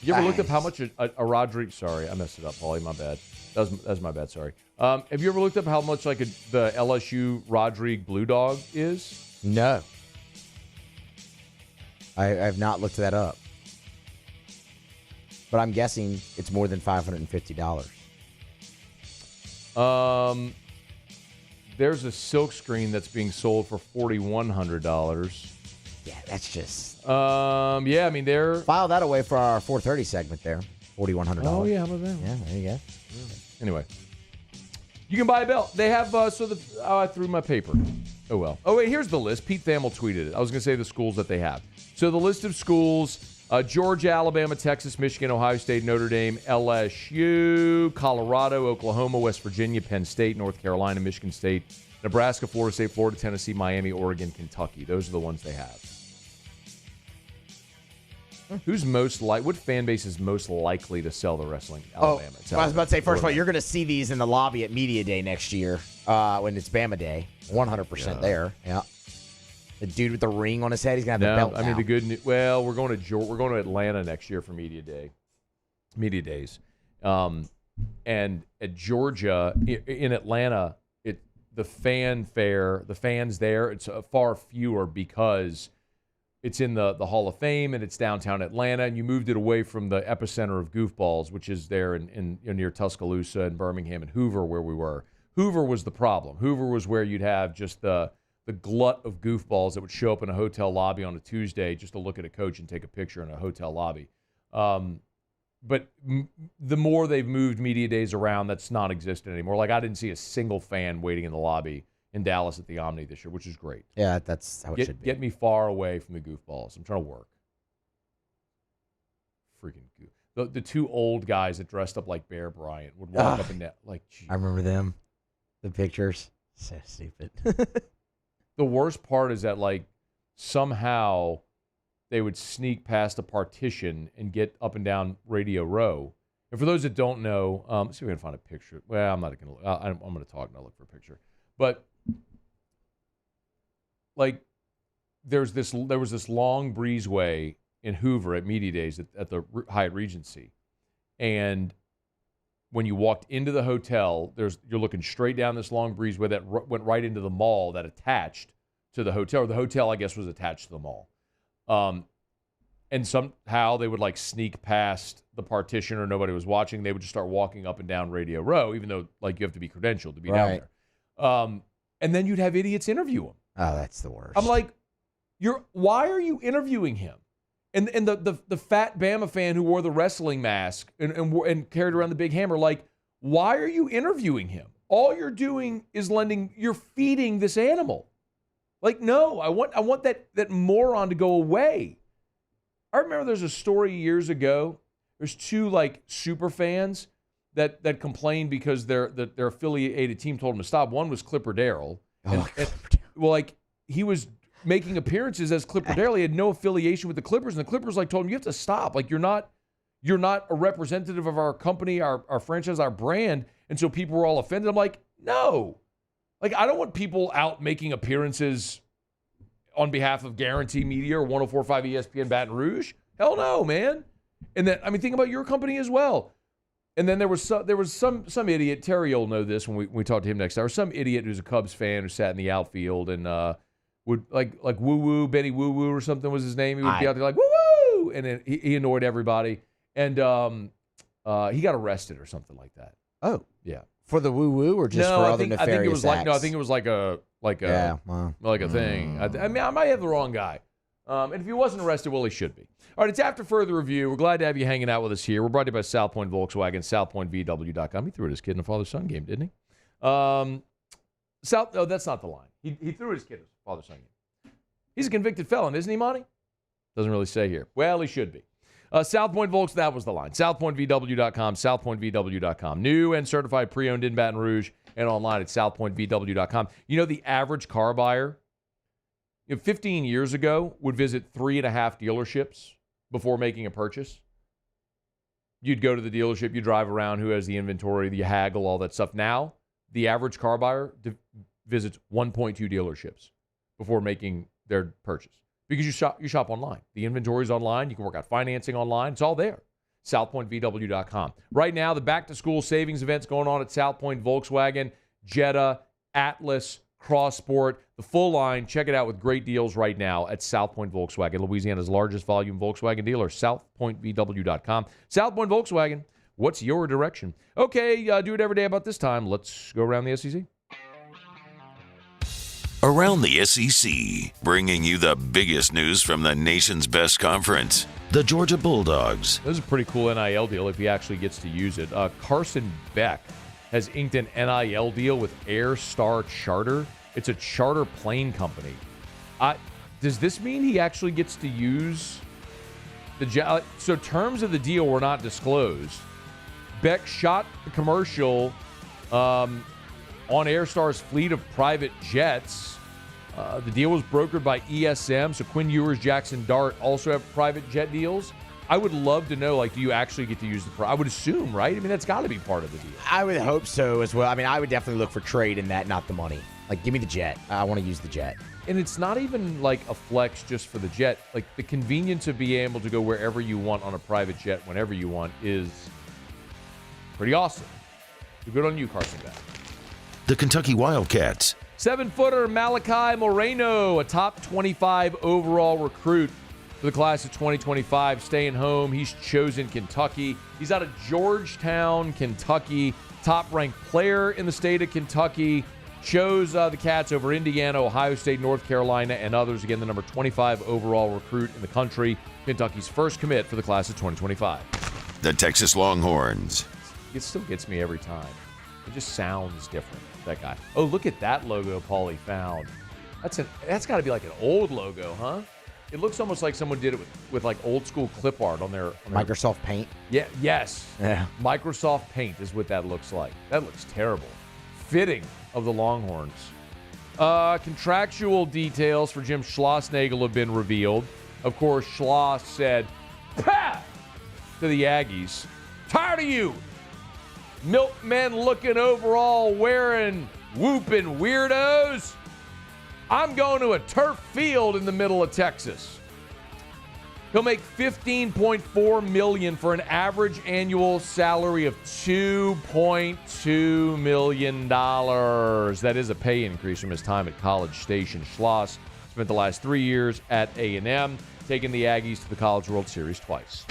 You ever looked up how much a Rodrigue... Sorry, I messed it up, Paulie. My bad. That's my bad, sorry. Have you ever looked up how much like the LSU Rodrigue Blue Dog is? No. I have not looked that up. But I'm guessing it's more than $550. There's a silk screen that's being sold for $4,100. Yeah, that's just... yeah, I mean, they're... File that away for our 430 segment there. $4,100. Oh, yeah, how about that? Yeah, there you go. Yeah. Anyway. You can buy a belt. They have, I threw my paper. Oh, well. Oh, wait, here's the list. Pete Thamel tweeted it. I was going to say the schools that they have. So the list of schools, Georgia, Alabama, Texas, Michigan, Ohio State, Notre Dame, LSU, Colorado, Oklahoma, West Virginia, Penn State, North Carolina, Michigan State, Nebraska, Florida State, Florida, Tennessee, Miami, Oregon, Kentucky. Those are the ones they have. What fan base is most likely to sell the wrestling? Alabama. I was about to say, first of all, you're going to see these in the lobby at Media Day next year when it's Bama Day. 100% there. Yeah. The dude with the ring on his head, he's going to have the belt now. I mean, the good news, well, we're going to Atlanta next year for Media Days. And at Georgia, in Atlanta, the fans there, it's far fewer because it's in the Hall of Fame, and it's downtown Atlanta, and you moved it away from the epicenter of goofballs, which is there in near Tuscaloosa and Birmingham and Hoover, where we were. Hoover was the problem. Hoover was where you'd have just the glut of goofballs that would show up in a hotel lobby on a Tuesday just to look at a coach and take a picture in a hotel lobby. But the more they've moved media days around, that's non-existent anymore. Like, I didn't see a single fan waiting in the lobby in Dallas at the Omni this year, which is great. Yeah, that's how it should be. Get me far away from the goofballs. I'm trying to work. Freaking goof. The two old guys that dressed up like Bear Bryant would walk up and down. Like, geez. I remember them. The pictures. So stupid. The worst part is that, like, somehow they would sneak past a partition and get up and down Radio Row. And for those that don't know, let's see if we can find a picture. Well, I'm not going to. I'm going to talk and I'll look for a picture. But like, there was this long breezeway in Hoover at media days at the Hyatt Regency, and when you walked into the hotel, you're looking straight down this long breezeway that went right into the mall that attached to the hotel. Or the hotel, I guess, was attached to the mall. And somehow they would like sneak past the partition, or nobody was watching. They would just start walking up and down Radio Row, even though like you have to be credentialed to be down there. And then you'd have idiots interview him. Oh, that's the worst. I'm like, why are you interviewing him? And the fat Bama fan who wore the wrestling mask and carried around the big hammer, like, why are you interviewing him? All you're doing is you're feeding this animal. Like, no, I want that moron to go away. I remember there's a story years ago. There's two like super fans that complained because their affiliated team told them to stop. One was Clipper Darrell. Well, like, he was making appearances as Clipper Darrell. He had no affiliation with the Clippers, and the Clippers like told him, you have to stop. Like, you're not a representative of our company, our franchise, our brand. And so people were all offended. I'm like, no. Like, I don't want people out making appearances on behalf of Guarantee Media or 104.5 ESPN Baton Rouge. Hell no, man. And then, I mean, think about your company as well. And then there was some idiot, Theriot will know this when we talk to him next hour, some idiot who's a Cubs fan who sat in the outfield and would like Woo Woo, Benny Woo Woo or something was his name. He would be out there like, Woo Woo! And then he annoyed everybody. And he got arrested or something like that. Oh. Yeah. For the Woo Woo or just for other nefarious acts? I think it was like a thing. I mean, I might have the wrong guy. And if he wasn't arrested, well, he should be. All right, it's after further review. We're glad to have you hanging out with us here. We're brought to you by South Point Volkswagen, southpointvw.com. He threw at his kid in a father-son game, didn't he? No, that's not the line. He threw at his kid in a father-son game. He's a convicted felon, isn't he, Monty? Doesn't really say here. Well, he should be. South Point Volks, that was the line. southpointvw.com, southpointvw.com. New and certified pre-owned in Baton Rouge and online at southpointvw.com. You know, the average car buyer, 15 years ago, would visit 3.5 dealerships before making a purchase. You'd go to the dealership, you drive around, who has the inventory, you haggle, all that stuff. Now, the average car buyer visits 1.2 dealerships before making their purchase. Because you shop online. The inventory's online. You can work out financing online. It's all there. SouthPointVW.com. Right now, the back-to-school savings event's going on at South Point Volkswagen, Jetta, Atlas, Crossport, the full line. Check it out with great deals right now at South Point Volkswagen, Louisiana's largest volume Volkswagen dealer, SouthPointVW.com. South Point Volkswagen, what's your direction? Okay, do it every day about this time. Let's go around the SEC. Around the SEC, bringing you the biggest news from the nation's best conference, the Georgia Bulldogs. This is a pretty cool NIL deal if he actually gets to use it. Carson Beck has inked an NIL deal with Air Star Charter. It's a charter plane company. Does this mean he actually gets to use the jet? So terms of the deal were not disclosed. Beck shot the commercial on Airstar's fleet of private jets. The deal was brokered by ESM, so Quinn Ewers, Jackson Dart also have private jet deals. I would love to know, like, do you actually get to use the I would assume, right? I mean, that's got to be part of the deal. I would hope so as well. I mean, I would definitely look for trade in that, not the money. Like, give me the jet. I want to use the jet. And it's not even like a flex just for the jet. Like, the convenience of being able to go wherever you want on a private jet whenever you want is pretty awesome. Good on you, Carson Beck. The Kentucky Wildcats 7-footer Malachi Moreno, a top 25 overall recruit for the class of 2025, staying home. He's chosen Kentucky. He's out of Georgetown, Kentucky, top-ranked player in the state of Kentucky. Chose the Cats over Indiana, Ohio State, North Carolina, and others. Again, the number 25 overall recruit in the country. Kentucky's first commit for the class of 2025. The Texas Longhorns. It still gets me every time. It just sounds different, that guy. Oh, look at that logo Paulie found. That's got to be like an old logo, huh? It looks almost like someone did it with like old school clip art on their Microsoft Paint. Yeah, yes. Yeah. Microsoft Paint is what that looks like. That looks terrible. Fitting of the Longhorns. Contractual details for Jim Schlossnagle have been revealed. Of course, Schloss said, "Pah!" to the Aggies. Tired of you milkmen looking overall wearing whooping weirdos. I'm going to a turf field in the middle of Texas. He'll make $15.4 million for an average annual salary of $2.2 million. That is a pay increase from his time at College Station. Schloss spent the last 3 years at A&M, taking the Aggies to the College World Series twice.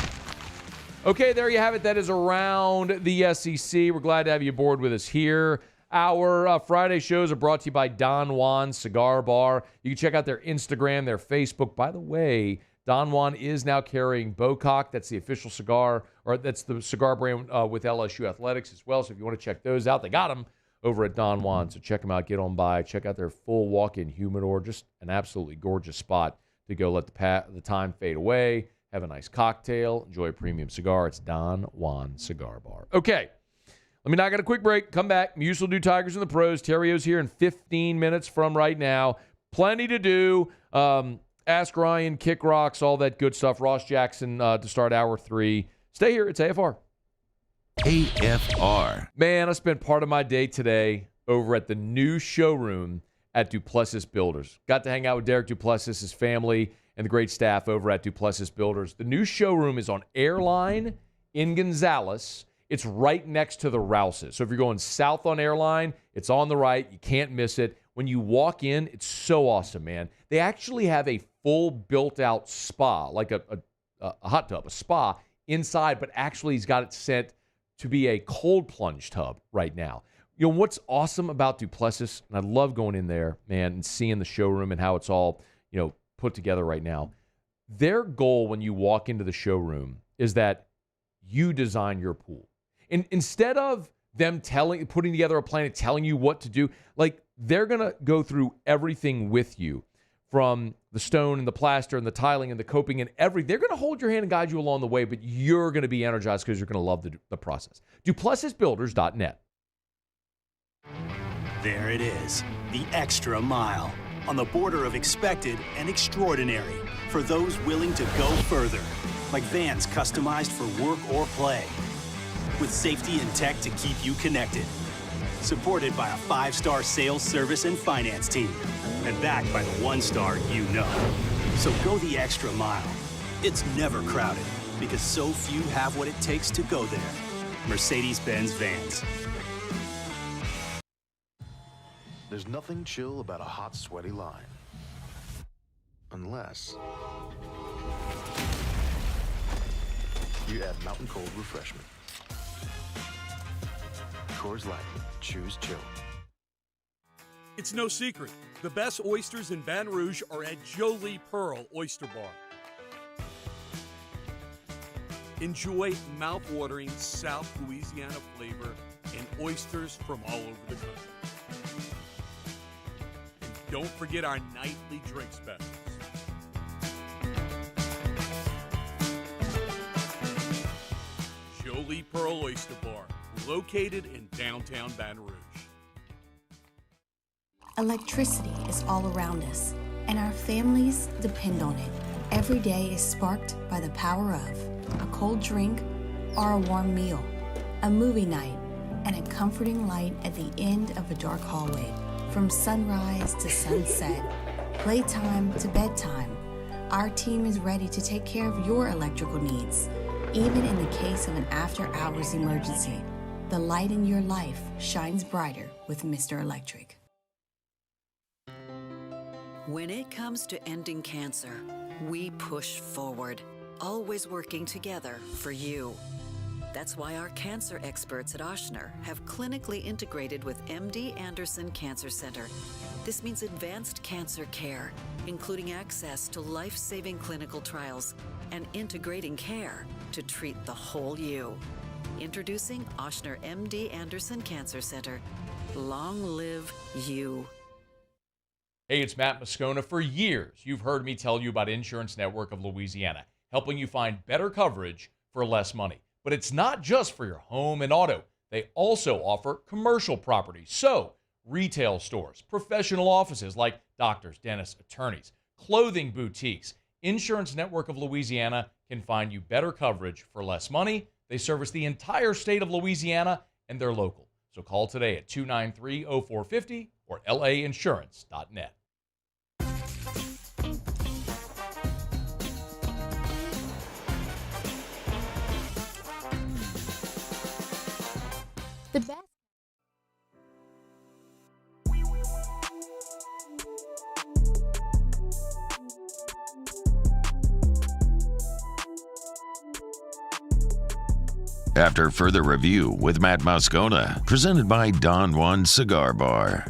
Okay, there you have it. That is around the SEC. We're glad to have you aboard with us here. Our Friday shows are brought to you by Don Juan Cigar Bar. You can check out their Instagram, their Facebook. By the way, Don Juan is now carrying Bocock. That's the official cigar, or that's the cigar brand with LSU Athletics as well. So if you want to check those out, they got them over at Don Juan. So check them out, get on by. Check out their full walk-in humidor. Just an absolutely gorgeous spot to go let the time fade away. Have a nice cocktail. Enjoy a premium cigar. It's Don Juan Cigar Bar. Okay. Let me knock out a quick break. Come back. Muse will do Tigers and the Pros. Theriot's here in 15 minutes from right now. Plenty to do. Ask Ryan, Kick Rocks, all that good stuff. Ross Jackson to start hour 3. Stay here. It's AFR. AFR. Man, I spent part of my day today over at the new showroom at Duplessis Builders. Got to hang out with Derek Duplessis, his family, and the great staff over at Duplessis Builders. The new showroom is on Airline in Gonzales. It's right next to the Rouses. So if you're going south on Airline, it's on the right. You can't miss it. When you walk in, it's so awesome, man. They actually have a full built-out spa, like a hot tub, a spa inside, but actually he's got it set to be a cold plunge tub right now. You know, what's awesome about Duplessis, and I love going in there, man, and seeing the showroom and how it's all, put together right now. Their goal when you walk into the showroom is that you design your pool. And instead of them putting together a plan and telling you what to do, like they're going to go through everything with you, from the stone and the plaster and the tiling and the coping and everything. They're going to hold your hand and guide you along the way, but you're going to be energized because you're going to love the process. DuplessisBuilders.net. There it is, the extra mile, on the border of expected and extraordinary, for those willing to go further, like vans customized for work or play, with safety and tech to keep you connected, supported by a 5-star sales, service, and finance team, and backed by the 1-star you know. So go the extra mile. It's never crowded, because so few have what it takes to go there. Mercedes-Benz Vans. There's nothing chill about a hot, sweaty line. Unless you add mountain cold refreshment. Coors Light. Choose chill. It's no secret. The best oysters in Baton Rouge are at Jolie Pearl Oyster Bar. Enjoy mouth-watering South Louisiana flavor and oysters from all over the country. And don't forget our nightly drink specials. Jolie Pearl Oyster Bar, located in downtown Baton Rouge. Electricity is all around us, and our families depend on it. Every day is sparked by the power of a cold drink or a warm meal, a movie night, and a comforting light at the end of a dark hallway. From sunrise to sunset, playtime to bedtime, our team is ready to take care of your electrical needs, even in the case of an after-hours emergency. The light in your life shines brighter with Mr. Electric. When it comes to ending cancer, we push forward, always working together for you. That's why our cancer experts at Ochsner have clinically integrated with MD Anderson Cancer Center. This means advanced cancer care, including access to life-saving clinical trials and integrating care to treat the whole you. Introducing Ochsner MD Anderson Cancer Center. Long live you. Hey, it's Matt Moscona. For years, you've heard me tell you about Insurance Network of Louisiana, helping you find better coverage for less money. But it's not just for your home and auto. They also offer commercial property. So, retail stores, professional offices like doctors, dentists, attorneys, clothing boutiques. Insurance Network of Louisiana can find you better coverage for less money. They service the entire state of Louisiana, and they're local. So call today at 293-0450 or lainsurance.net. The best. After further review with Matt Moscona, presented by Don Juan Cigar Bar.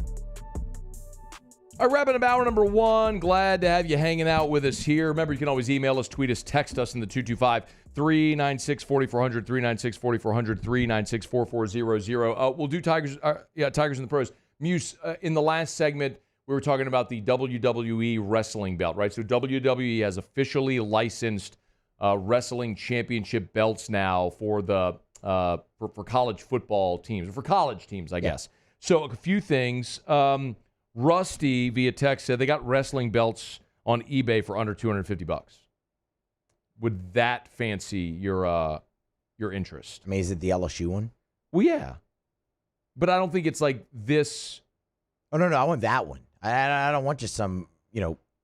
All right, wrapping up hour number one. Glad to have you hanging out with us here. Remember, you can always email us, tweet us, text us in the 225-396-4400, 396-4400, 396-4400. We'll do Tigers in the Pros. Muse, in the last segment, we were talking about the WWE wrestling belt, right? So WWE has officially licensed wrestling championship belts now for the for college football teams, or for college teams, I guess. So a few things. Rusty via text said they got wrestling belts on eBay for under $250. Would that fancy your interest? I mean, is it the LSU one? Well, yeah, but I don't think it's like this. Oh no, I want that one. I don't want just some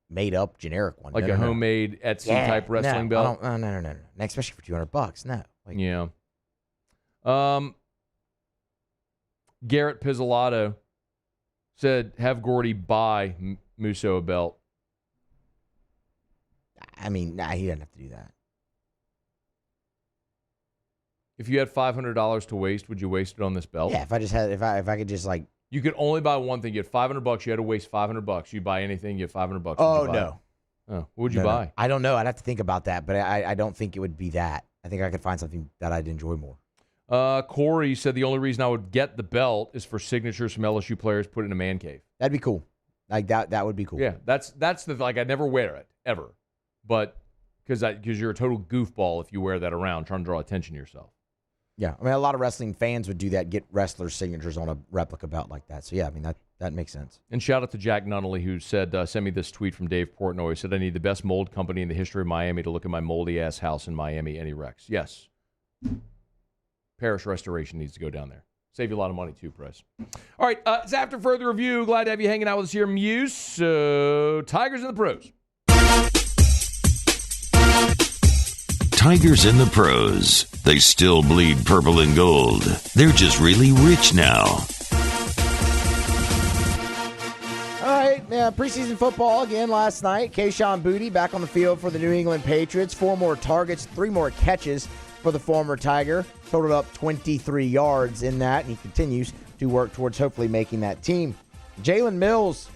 made up generic one, like homemade Etsy type wrestling belt. No. Especially for $200. No. Yeah. Garrett Pizzolatto said, have Gordy buy Musso a belt. I mean, he doesn't have to do that. If you had $500 to waste, would you waste it on this belt? Yeah, if I could just like. You could only buy one thing. You had $500. You had to waste $500. You buy anything, you have $500. Oh, no. Oh, what would you buy? I don't know. I'd have to think about that, but I don't think it would be that. I think I could find something that I'd enjoy more. Corey said the only reason I would get the belt is for signatures from LSU players put in a man cave. That'd be cool. Like that would be cool. Yeah, that's the I'd never wear it ever, but because you're a total goofball if you wear that around trying to draw attention to yourself. Yeah, I mean a lot of wrestling fans would do that, get wrestlers' signatures on a replica belt like that. So yeah, I mean that makes sense. And shout out to Jack Nunnally who said send me this tweet from Dave Portnoy. He said I need the best mold company in the history of Miami to look at my moldy ass house in Miami, any Rex. Yes. Parish Restoration needs to go down there. Save you a lot of money, too, Press. All right, it's after further review. Glad to have you hanging out with us here, Muse. So, Tigers in the Pros. Tigers in the Pros. They still bleed purple and gold. They're just really rich now. All right, preseason football again last night. Kayshon Boutte back on the field for the New England Patriots. 4 more targets, 3 more catches for the former Tiger. Totaled up 23 yards in that, and he continues to work towards hopefully making that team. Jalen Mills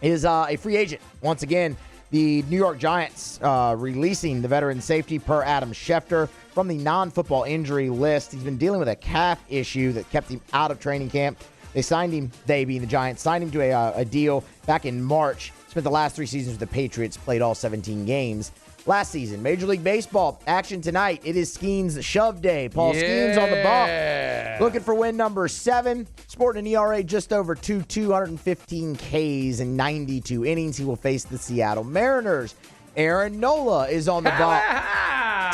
is a free agent. Once again, the New York Giants releasing the veteran safety per Adam Schefter from the non-football injury list. He's been dealing with a calf issue that kept him out of training camp. They signed him, they being the Giants, signed him to a deal back in March. Spent the last 3 seasons with the Patriots, played all 17 games. Last season, Major League Baseball, action tonight. It is Skeen's shove day. Paul Skeen's on the bump. Looking for win number 7. Sporting an ERA just over 215 Ks in 92 innings. He will face the Seattle Mariners. Aaron Nola is on the bump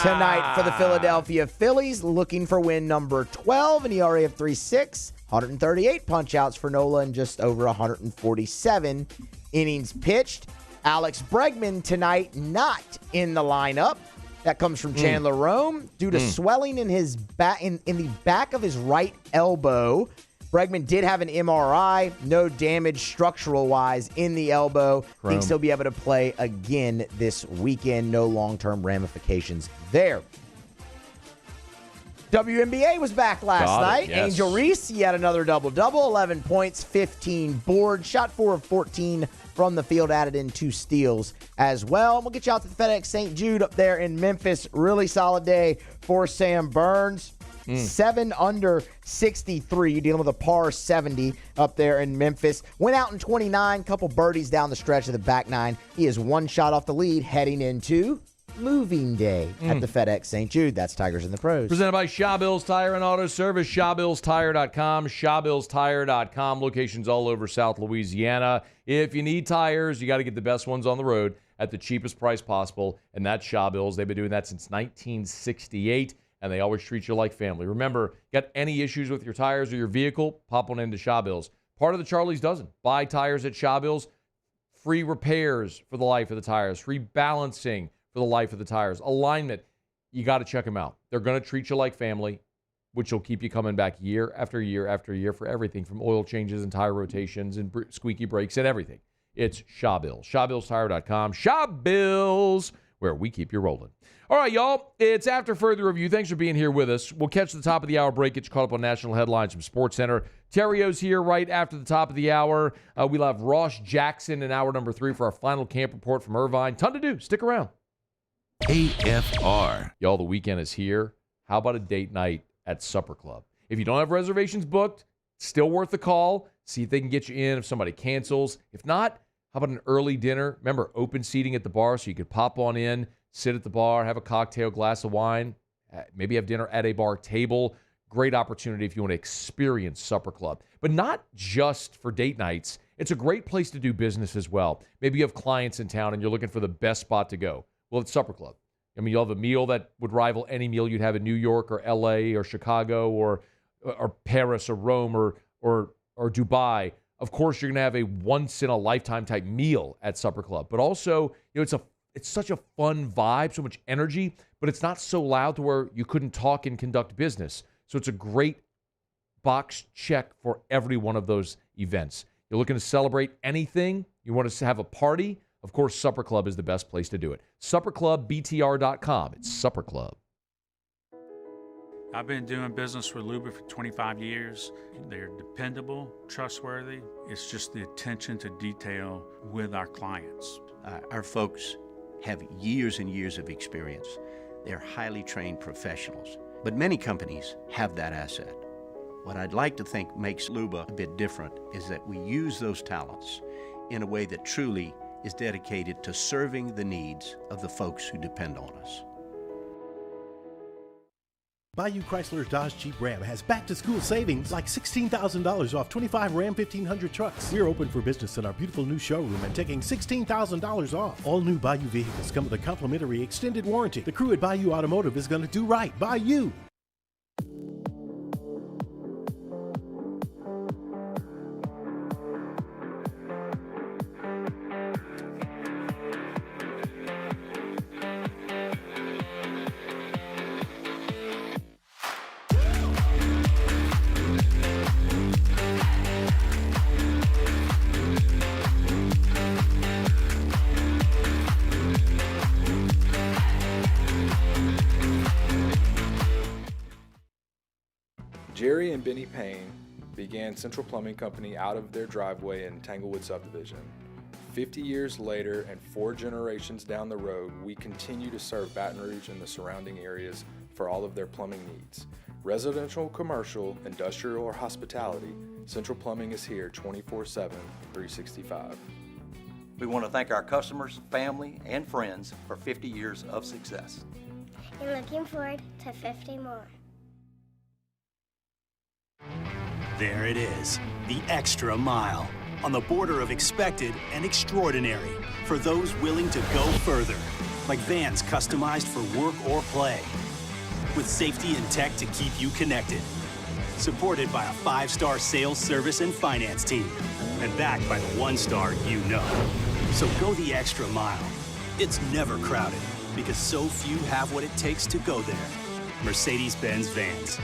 tonight for the Philadelphia Phillies. Looking for win number 12, an ERA of 3.6. 138 punch-outs for Nola in just over 147 innings pitched. Alex Bregman tonight not in the lineup. That comes from Chandler Rome due to swelling in his back in the back of his right elbow. Bregman did have an MRI, no damage structural-wise in the elbow. Thinks he'll be able to play again this weekend. No long-term ramifications there. WNBA was back last night. Yes. Angel Reese, he had another double-double, 11 points, 15 boards, shot 4 of 14 from the field, added in 2 steals as well. We'll get you out to the FedEx St. Jude up there in Memphis. Really solid day for Sam Burns. 7 under 63. You're dealing with a par 70 up there in Memphis. Went out in 29, couple birdies down the stretch of the back 9. He is 1 shot off the lead heading into moving day at the FedEx St. Jude. That's Tigers in the Pros. Presented by Shaw Bills Tire and Auto Service. ShawBillsTire.com. ShawBillsTire.com. Locations all over South Louisiana. If you need tires, you got to get the best ones on the road at the cheapest price possible, and that's Shaw Bills. They've been doing that since 1968, and they always treat you like family. Remember, got any issues with your tires or your vehicle, pop one into Shaw Bills. Part of the Charlie's Dozen. Buy tires at Shaw Bills. Free repairs for the life of the tires. Free balancing for the life of the tires. Alignment, you got to check them out. They're going to treat you like family, which will keep you coming back year after year after year for everything from oil changes and tire rotations and squeaky brakes and everything. It's Shaw Bills. ShawBillsTire.com. Shaw Bills, where we keep you rolling. All right, y'all. It's After Further Review. Thanks for being here with us. We'll catch the top of the hour break. Get you caught up on national headlines from SportsCenter. Theriot's here right after the top of the hour. We'll have Ross Jackson in hour number 3 for our final camp report from Irvine. Ton to do. Stick around. AFR. Y'all, the weekend is here. How about a date night at Supper Club? If you don't have reservations booked, still worth the call. See if they can get you in if somebody cancels. If not, how about an early dinner? Remember, open seating at the bar so you could pop on in, sit at the bar, have a cocktail, glass of wine, maybe have dinner at a bar table. Great opportunity if you want to experience Supper Club. But not just for date nights. It's a great place to do business as well. Maybe you have clients in town and you're looking for the best spot to go. Well, it's Supper Club. I mean, you'll have a meal that would rival any meal you'd have in New York or L.A. or Chicago or Paris or Rome or Dubai. Of course, you're going to have a once-in-a-lifetime type meal at Supper Club. But also, it's such a fun vibe, so much energy, but it's not so loud to where you couldn't talk and conduct business. So it's a great box check for every one of those events. You're looking to celebrate anything, you want to have a party, of course, Supper Club is the best place to do it. SupperClubBTR.com. It's Supper Club. I've been doing business with Luba for 25 years. They're dependable, trustworthy. It's just the attention to detail with our clients. Our folks have years and years of experience. They're highly trained professionals. But many companies have that asset. What I'd like to think makes Luba a bit different is that we use those talents in a way that truly is dedicated to serving the needs of the folks who depend on us. Bayou Chrysler Dodge Jeep Ram has back-to-school savings like $16,000 off 25 Ram 1500 trucks. We're open for business in our beautiful new showroom and taking $16,000 off. All new Bayou vehicles come with a complimentary extended warranty. The crew at Bayou Automotive is going to do right by you. Jerry and Benny Payne began Central Plumbing Company out of their driveway in Tanglewood Subdivision. 50 years later and 4 generations down the road, we continue to serve Baton Rouge and the surrounding areas for all of their plumbing needs. Residential, commercial, industrial, or hospitality, Central Plumbing is here 24/7, 365. We want to thank our customers, family, and friends for 50 years of success. And looking forward to 50 more. There it is, the extra mile, on the border of expected and extraordinary, for those willing to go further, like vans customized for work or play, with safety and tech to keep you connected, supported by a 5-star sales, service, and finance team, and backed by the 1-star you know. So go the extra mile. It's never crowded, because so few have what it takes to go there. Mercedes-Benz Vans.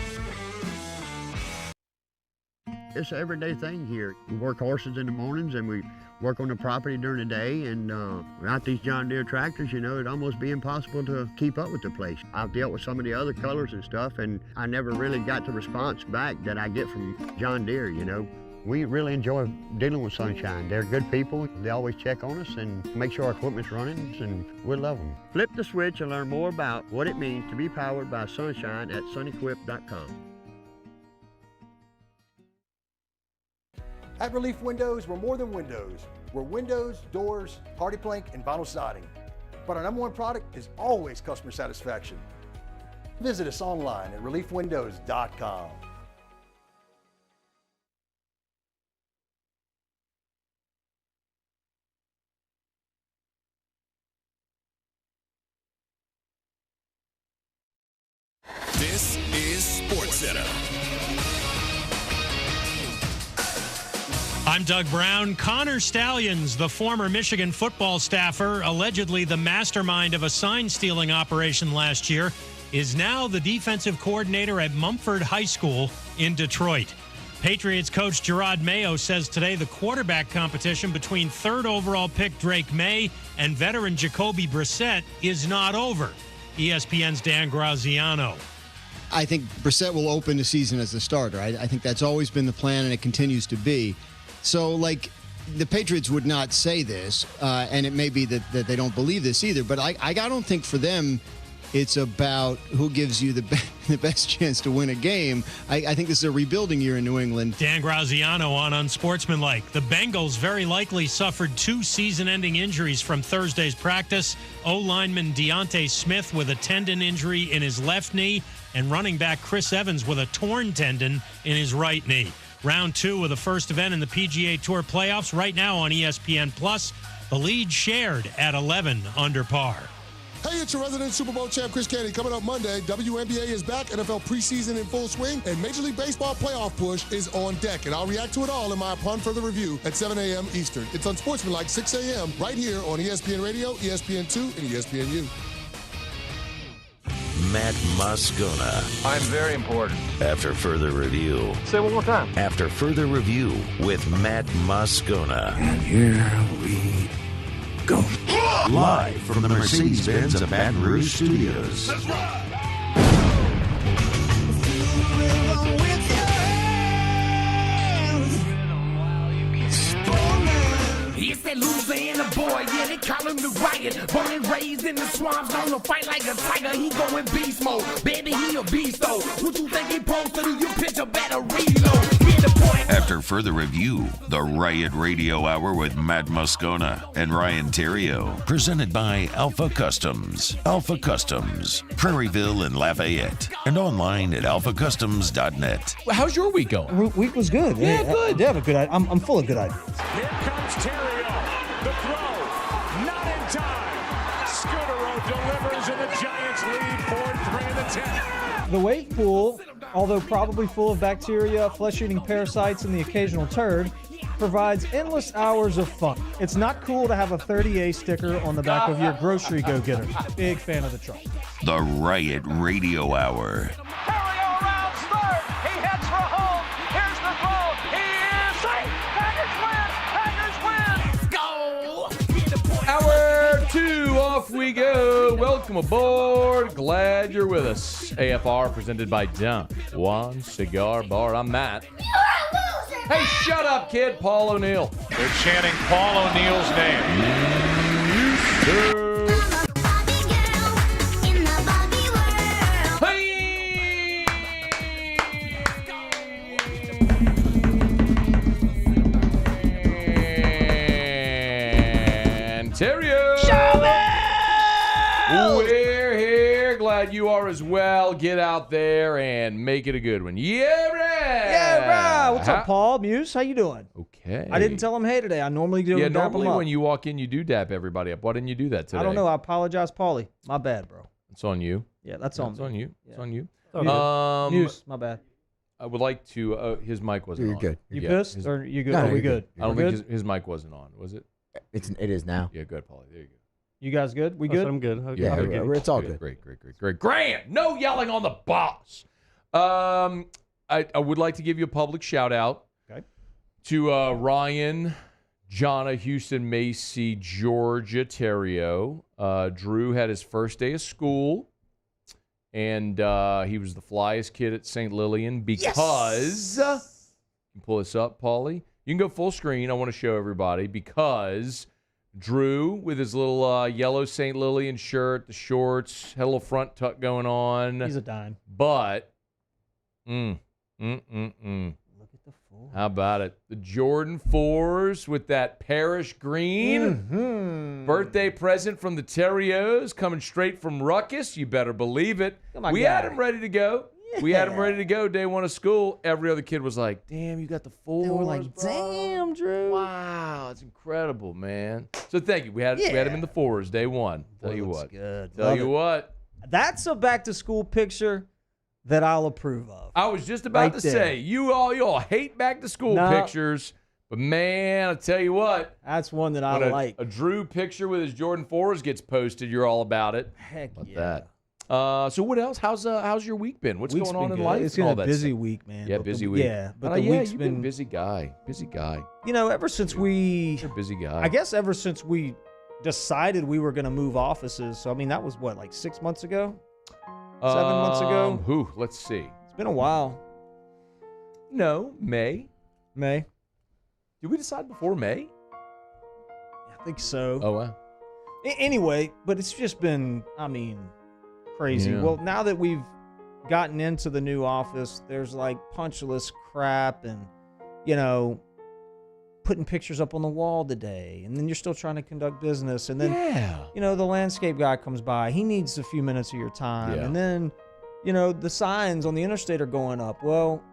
It's an everyday thing here. We work horses in the mornings and we work on the property during the day, and without these John Deere tractors, it'd almost be impossible to keep up with the place. I've dealt with some of the other colors and stuff, and I never really got the response back that I get from John Deere, We really enjoy dealing with Sunshine. They're good people. They always check on us and make sure our equipment's running, and we love them. Flip the switch and learn more about what it means to be powered by Sunshine at sunequip.com. At Relief Windows, we're more than windows. We're windows, doors, hardy plank, and vinyl siding. But our number one product is always customer satisfaction. Visit us online at reliefwindows.com. This is SportsCenter. I'm Doug Brown. Connor Stallions, the former Michigan football staffer, allegedly the mastermind of a sign-stealing operation last year, is now the defensive coordinator at Mumford High School in Detroit. Patriots coach Gerard Mayo says today the quarterback competition between third overall pick Drake May and veteran Jacoby Brissett is not over. ESPN's Dan Graziano. I think Brissett will open the season as the starter. I think that's always been the plan, and it continues to be. So, the Patriots would not say this, and it may be that they don't believe this either, but I don't think for them it's about who gives you the best chance to win a game. I think this is a rebuilding year in New England. Dan Graziano on Unsportsmanlike. The Bengals very likely suffered 2 season-ending injuries from Thursday's practice. O-lineman Deontay Smith with a tendon injury in his left knee, and running back Chris Evans with a torn tendon in his right knee. Round 2 of the first event in the PGA Tour playoffs right now on ESPN+. The lead shared at 11 under par. Hey, it's your resident Super Bowl champ, Chris Canty. Coming up Monday, WNBA is back, NFL preseason in full swing, and Major League Baseball playoff push is on deck. And I'll react to it all in my Upon Further Review at 7 a.m. Eastern. It's on Sportsmanlike 6 a.m. right here on ESPN Radio, ESPN2, and ESPNU. Matt Moscona. I'm very important. After further review. Say it one more time. After further review with Matt Moscona. And here we go. Live from the Mercedes-Benz of Baton Rouge Studios. That's right. It's that Louisiana boy, yeah, they call him the Riot. Born and raised in the swamps, on the fight like a tiger. He going beast mode, baby, he a beast though. What you think he supposed to do? You picture better reload. After further review, the Riot Radio Hour with Matt Moscona and Ryan Theriot. Presented by Alpha Customs. Alpha Customs, Prairieville and Lafayette. And online at alphacustoms.net. How's your week going? Week was good. Yeah, good. I have a good idea. I'm full of good ideas. Here comes Theriot. The throw. Not in time. Scudero delivers and the Giants lead 4-3 in the 10th. The wake pool, although probably full of bacteria, flesh-eating parasites, and the occasional turd, provides endless hours of fun. It's not cool to have a 30A sticker on the back of your grocery go-getter. Big fan of the truck. The Riot Radio Hour. Theriot around third. He heads for home. Here's the throw. He is safe. Packers win. Packers win. Let's go. Hour 2, off we go. Welcome aboard. Glad you're with us. AFR presented by Don Juan Cigar Bar. I'm Matt. Hey, shut up, kid. Paul O'Neill. They're chanting Paul O'Neill's name. Theriot. We're here. Glad you are as well. Get out there and make it a good one. Yeah, right. Yeah, right. What's up, Paul? Muse, how you doing? Okay. I didn't tell him hey today. I normally do. Yeah, dap normally him up. when you walk in, you do dap everybody up. Why didn't you do that today? I don't know. I apologize, Paulie. My bad, bro. It's on you. Yeah, that's on me. It's on you. Yeah. It's on you. Muse, my bad. I would like to. His mic wasn't on. You're good. You pissed or you good? No, Are we good? I don't We're think his mic wasn't on. Was it? It is now. Yeah, good, Paulie. There you go. You guys good? We good? I'm good. Okay. Yeah, it's all good. Great. Grant, no yelling on the boss. I would like to give you a public shout out. To Ryan, Jonna, Houston, Macy, Georgia, Theriot. Drew had his first day of school, and he was the flyest kid at St. Lillian because, you can pull this up, Paulie. You can go full screen. I want to show everybody because Drew, with his little yellow St. Lillian shirt, the shorts, had a little front tuck going on. He's a dime. But, Look at the 4. How about it? The Jordan 4s with that Parish green. Mm-hmm. Birthday present from the Terrios coming straight from Ruckus. You better believe it. We had him ready to go. We had him ready to go day one of school. Every other kid was like, damn, you got the 4s. They were like, damn, Drew. Wow, it's incredible, man. So thank you. We had him in the 4s day one. Tell you what. Good. Tell you what. That's a back-to-school picture that I'll approve of. I was just about to say, you all hate back-to-school pictures, but man, I tell you what. That's one that I like. A Drew picture with his Jordan 4s gets posted, you're all about it. Heck about yeah. that. So what else? How's your week been? What's Week's going on been in good. life? It's been a busy stuff? week, man. Yeah, But busy the- week. yeah, but the yeah, week's you've been- been busy guy. Busy guy. You know, ever since You're a busy guy. I guess ever since we decided we were going to move offices. So, I mean, that was what, like 6 months ago? 7 months ago? Let's see. It's been a while. No, May. May. Did we decide before May? I think so. Oh, wow. Anyway, but it's just been, I mean, crazy. Yeah. Well, now that we've gotten into the new office, there's like punch list crap and, you know, putting pictures up on the wall today. And then you're still trying to conduct business. And then, you know, the landscape guy comes by. He needs a few minutes of your time. Yeah. And then, you know, the signs on the interstate are going up. Well,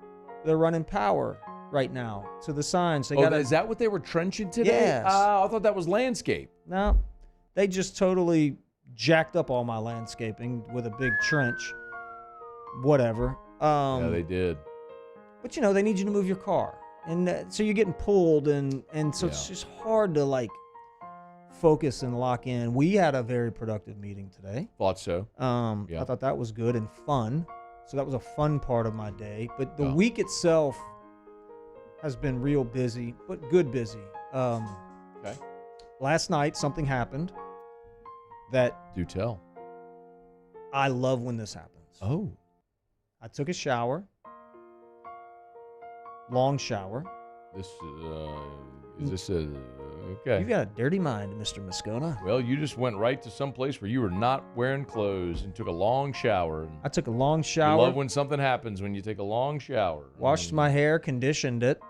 they're running power right now to the signs. They Is that what they were trenching today? Yes. I thought that was landscape. No, they just totally jacked up all my landscaping with a big trench. Whatever. Yeah, they did. But you know, they need you to move your car, and so you're getting pulled, and so it's just hard to like focus and lock in. We had a very productive meeting today. Thought so. I thought that was good and fun. So that was a fun part of my day. But the week itself has been real busy, but good busy. Okay. Last night, something happened that... Do tell. I love when this happens. Oh. I took a shower. Long shower. This is this a... Okay. You've got a dirty mind, Mr. Moscona. Well, you just went right to some place where you were not wearing clothes and took a long shower. I took a long shower. I love when something happens when you take a long shower. Washed my hair, conditioned it.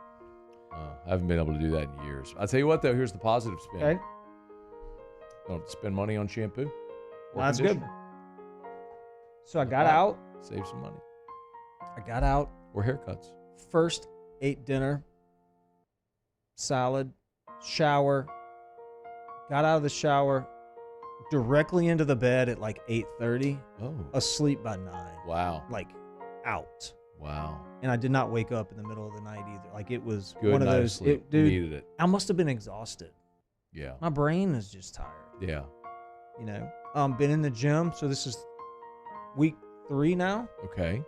I haven't been able to do that in years. I'll tell you what, though. Here's the positive spin. Okay. Don't spend money on shampoo. Or That's good. conditioner. So I got out. Save some money. I got out. Or haircuts. First, ate dinner, salad, shower. Got out of the shower, directly into the bed at like 8:30. Oh. Asleep by 9. Wow. Like out. Wow. And I did not wake up in the middle of the night either. Like it was Good one of night of those. sleep. Dude, You needed it. I must have been exhausted. Yeah. My brain is just tired. Yeah. You know, been in the gym. So this is week 3 now. Okay.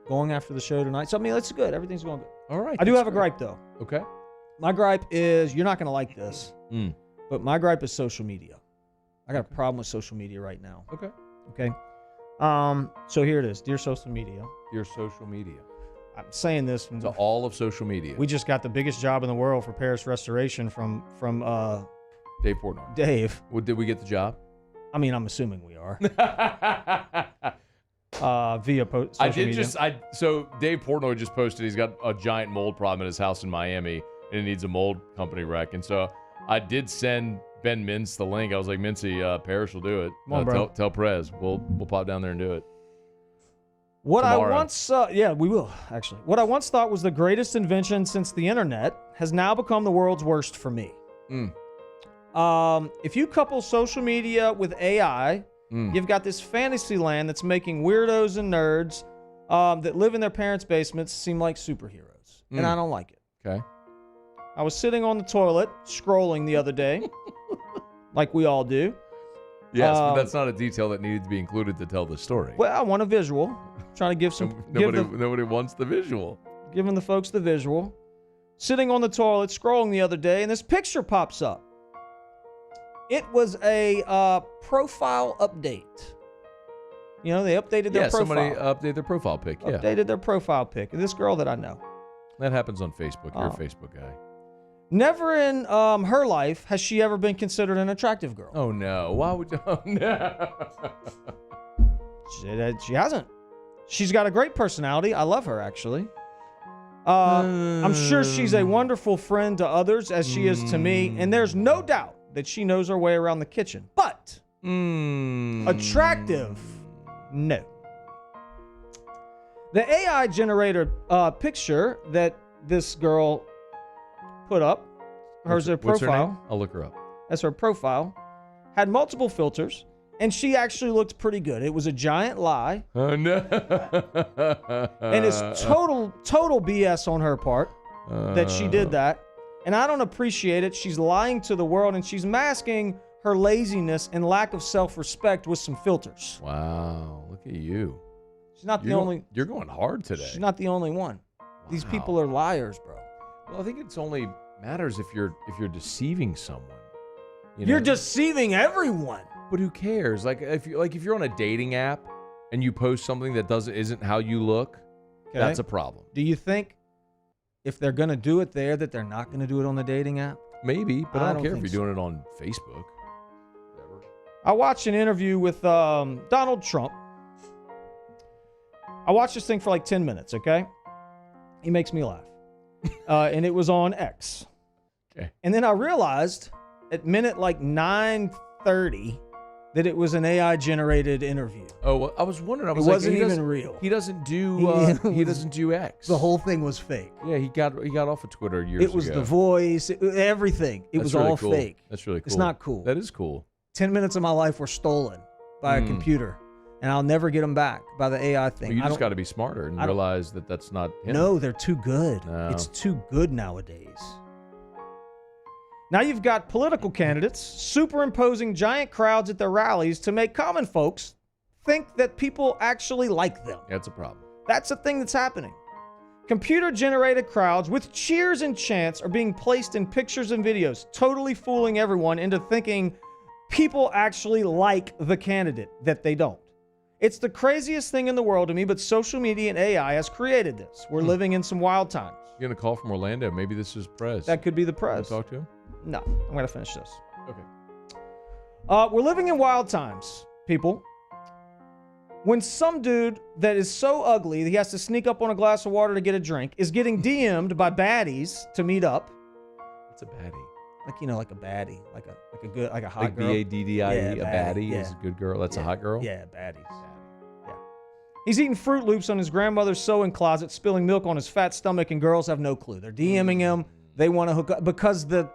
Going after the show tonight. So I mean, it's good. Everything's going good. All right. I do that's have a great. gripe though. Okay. My gripe is, you're not going to like this, Mm. but my gripe is social media. I got a problem with social media right now. Okay. Okay. So here it is. Dear social media. Your social media. I'm saying this To all of social media. We just got the biggest job in the world for Parish restoration from Dave Portnoy. Dave. Well, did we get the job? I mean, I'm assuming we are. Via social media. So Dave Portnoy just posted he's got a giant mold problem in his house in Miami and he needs a mold company rec. And so I did send Ben Mintz the link. I was like, Mincy, Parish will do it. Come on, bro. Tell Prez. We'll pop down there and do it. What tomorrow. I once, we will actually. What I once thought was the greatest invention since the internet has now become the world's worst for me. If you couple social media with AI, you've got this fantasy land that's making weirdos and nerds that live in their parents' basements seem like superheroes, and I don't like it. Okay. I was sitting on the toilet scrolling the other day, like we all do. Yes, but that's not a detail that needed to be included to tell the story. Well, I want a visual. Trying to give some. Nobody wants the visual. Giving the folks the visual. sitting on the toilet scrolling the other day, and this picture pops up. It was a profile update. You know, they updated their profile. Somebody updated their profile pic. Yeah, updated their profile pic. This girl that I know. That happens on Facebook. You're a Facebook guy. Never in her life has she ever been considered an attractive girl. Oh no! Why would you? Oh no! She hasn't. She's got a great personality. I love her, actually. I'm sure she's a wonderful friend to others, as she is to me, and there's no doubt that she knows her way around the kitchen. But attractive, no. The AI generated picture that this girl put up, hers her What's her profile. name? I'll look her up. As her profile, had multiple filters, and she actually looked pretty good. It was a giant lie. Oh no! And it's total BS on her part that she did that. And I don't appreciate it. She's lying to the world, and she's masking her laziness and lack of self-respect with some filters. Wow, look at you. She's not the only. You're going hard today. She's not the only one. These people are liars, bro. Well, I think it's only matters if you're deceiving someone. You're deceiving everyone. But who cares? Like if you're on a dating app and you post something that isn't how you look, that's a problem. Do you think if they're gonna do it there that they're not gonna do it on the dating app? Maybe, but I don't care if you're so. doing it on Facebook. Whatever. I watched an interview with Donald Trump. I watched this thing for like 10 minutes, okay? He makes me laugh. And it was on X. Okay. And then I realized at minute like 9:30 that it was an AI-generated interview. Oh, well, I was wondering. It wasn't even real. He doesn't do. He doesn't do X. The whole thing was fake. Yeah, he got off of Twitter years ago. It was the voice, everything. It was really all cool. fake. That's really cool. It's not cool. That is cool. 10 minutes of my life were stolen by a computer, and I'll never get them back by the AI thing. Well, you just got to be smarter and realize that that's not him. No, they're too good. No. It's too good nowadays. Now you've got political candidates superimposing giant crowds at their rallies to make common folks think that people actually like them. That's a problem. That's a thing that's happening. Computer-generated crowds with cheers and chants are being placed in pictures and videos, totally fooling everyone into thinking people actually like the candidate that they don't. It's the craziest thing in the world to me, but social media and AI has created this. We're living in some wild times. You're going to call from Orlando. Maybe this is Prez. That could be the Prez. Talk to him? No, I'm going to finish this. Okay. We're living in wild times, people. When some dude that is so ugly that he has to sneak up on a glass of water to get a drink is getting DM'd by baddies to meet up. What's a baddie? Like, you know, like a baddie, like a good, like a hot girl. Like BADDIE, Yeah, a baddie yeah. is a good girl. That's a hot girl? Yeah, baddies. Yeah. He's eating Fruit Loops on his grandmother's sewing closet, spilling milk on his fat stomach, and girls have no clue. They're DMing him. They want to hook up because the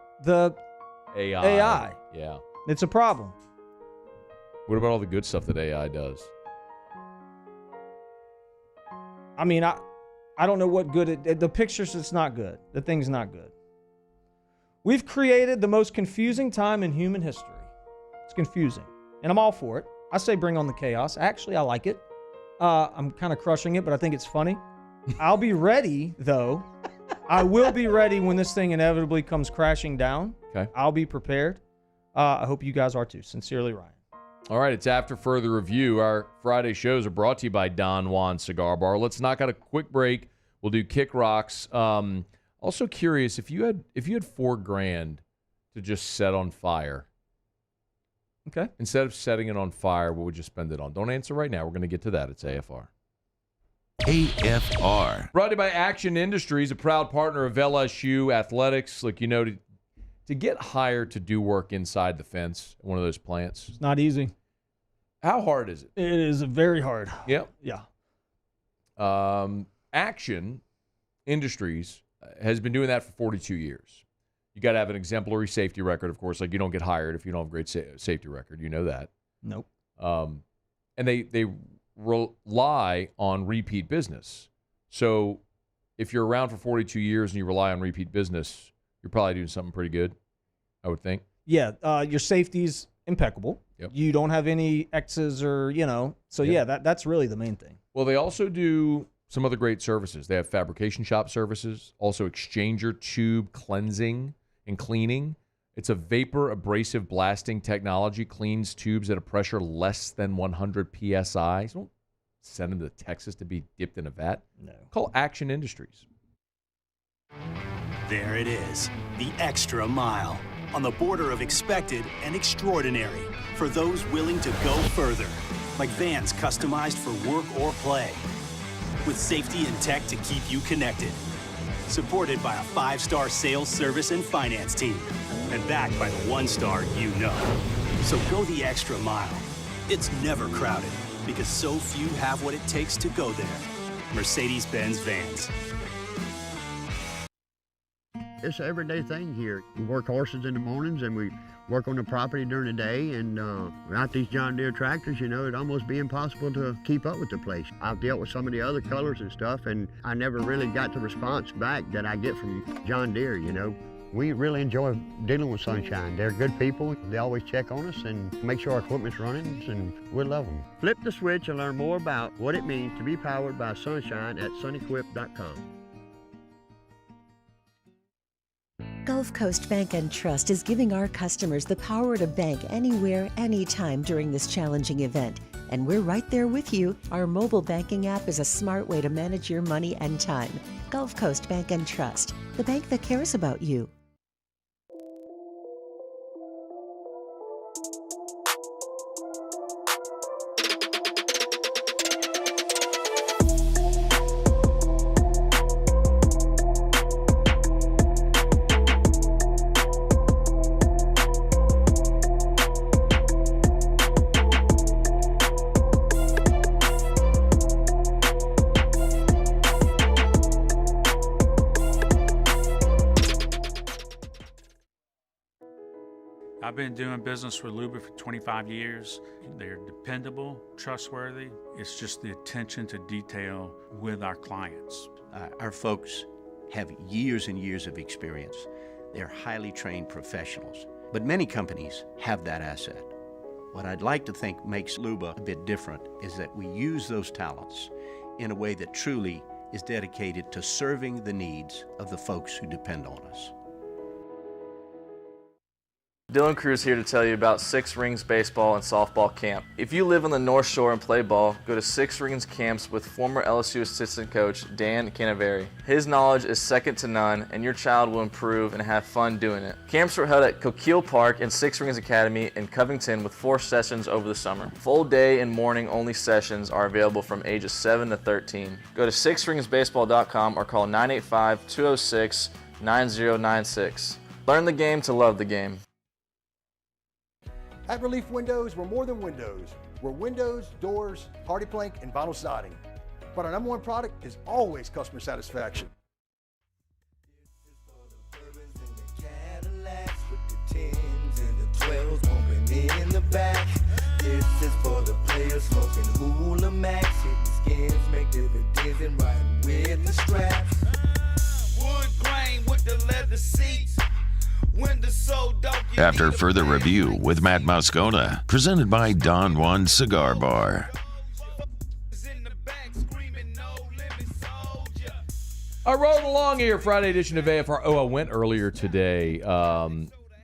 AI. Yeah. It's a problem. What about all the good stuff that AI does? I mean, I don't know what good the pictures. It's not good. The thing's not good. We've created the most confusing time in human history. It's confusing, and I'm all for it. I say bring on the chaos. Actually, I like it. I'm kind of crushing it, but I think it's funny. I'll be ready, though. I will be ready when this thing inevitably comes crashing down. Okay. I'll be prepared. I hope you guys are too. Sincerely, Ryan. All right, it's After Further Review. Our Friday shows are brought to you by Don Juan Cigar Bar. Let's knock out a quick break. We'll do Kick Rocks. Also curious, if you had $4,000 to just set on fire. Okay. Instead of setting it on fire, what would you spend it on? Don't answer right now. We're going to get to that. It's AFR. AFR. Brought to you by Action Industries, a proud partner of LSU Athletics. Look, you know, to get hired to do work inside the fence at one of those plants. It's not easy. How hard is it? It is very hard. Yep. Yeah. Action Industries has been doing that for 42 years. You got to have an exemplary safety record, of course. Like, you don't get hired if you don't have a great safety record. You know that. Nope. And they rely on repeat business. So if you're around for 42 years and you rely on repeat business, you're probably doing something pretty good, I would think. Yeah, your safety's impeccable. Yep. You don't have any X's or, so yeah, that's really the main thing. Well, they also do some other great services. They have fabrication shop services, also exchanger tube cleansing and cleaning. It's a vapor abrasive blasting technology, cleans tubes at a pressure less than 100 psi. So don't send them to Texas to be dipped in a vat. No. Call Action Industries. There it is, the extra mile, on the border of expected and extraordinary, for those willing to go further, like vans customized for work or play, with safety and tech to keep you connected, supported by a 5-star sales, service, and finance team, and backed by the 1-star you know. So go the extra mile. It's never crowded, because so few have what it takes to go there. Mercedes-Benz Vans. It's an everyday thing here. We work horses in the mornings and we work on the property during the day, and without these John Deere tractors, it'd almost be impossible to keep up with the place. I've dealt with some of the other colors and stuff, and I never really got the response back that I get from John Deere, We really enjoy dealing with Sunshine. They're good people. They always check on us and make sure our equipment's running, and we love them. Flip the switch and learn more about what it means to be powered by Sunshine at sunequip.com. Gulf Coast Bank and Trust is giving our customers the power to bank anywhere, anytime during this challenging event. And we're right there with you. Our mobile banking app is a smart way to manage your money and time. Gulf Coast Bank and Trust, the bank that cares about you. I've been doing business with Luba for 25 years. They're dependable, trustworthy. It's just the attention to detail with our clients. Our folks have years and years of experience. They're highly trained professionals. But many companies have that asset. What I'd like to think makes Luba a bit different is that we use those talents in a way that truly is dedicated to serving the needs of the folks who depend on us. Dylan Cruz here to tell you about Six Rings Baseball and Softball Camp. If you live on the North Shore and play ball, go to Six Rings Camps with former LSU assistant coach Dan Canaveri. His knowledge is second to none, and your child will improve and have fun doing it. Camps were held at Coquille Park and Six Rings Academy in Covington with 4 sessions over the summer. Full day and morning only sessions are available from ages 7 to 13. Go to sixringsbaseball.com or call 985-206-9096. Learn the game to love the game. At Relief Windows, we're more than windows. We're windows, doors, party plank, and vinyl siding. But our number one product is always customer satisfaction. This is for the players smoking Hula Max, hitting skins, make dividends and riding with the straps. Wood grain with the leather seats. After further review with Matt Moscona, presented by Don Juan Cigar Bar. I rode along here, Friday edition of AFR. Oh, I went earlier today.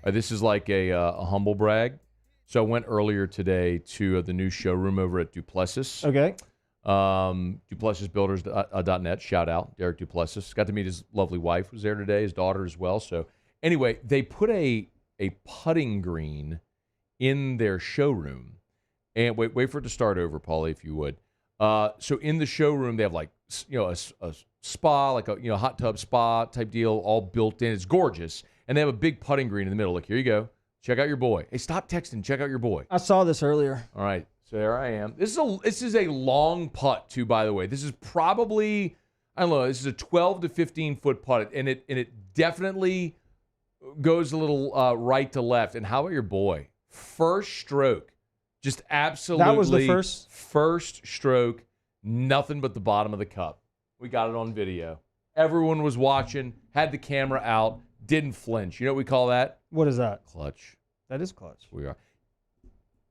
This is like a humble brag. So I went earlier today to the new showroom over at Duplessis. Okay. DuplessisBuilders.net. Shout out, Derek Duplessis. Got to meet his lovely wife, who's there today, his daughter as well. So anyway, they put a putting green in their showroom. And wait for it to start over, Paulie, if you would. So in the showroom, they have like, a spa, like a hot tub spa type deal, all built in. It's gorgeous. And they have a big putting green in the middle. Look, here you go. Check out your boy. Hey, stop texting. Check out your boy. I saw this earlier. All right. So there I am. This is a long putt too, by the way. This is probably, I don't know, this is a 12 to 15 foot putt. And it definitely goes a little right to left. And how about your boy? First stroke. Just absolutely. That was the first stroke. Nothing but the bottom of the cup. We got it on video. Everyone was watching, had the camera out, didn't flinch. You know what we call that? What is that? Clutch. That is clutch. We are.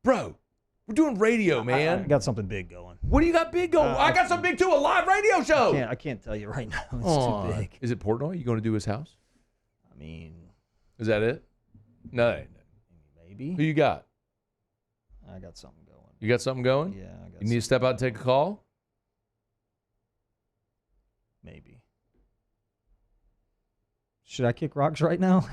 Bro, We're doing radio, man. I got something big going. What do you got big going? I got something big too, a live radio show. I can't tell you right now. It's too big. Is it Portnoy? You going to do his house? I mean, is that it? No. Maybe. Who you got? I got something going. You got something going? Yeah, I got You need to step out and take a call? Maybe. Should I kick rocks right now?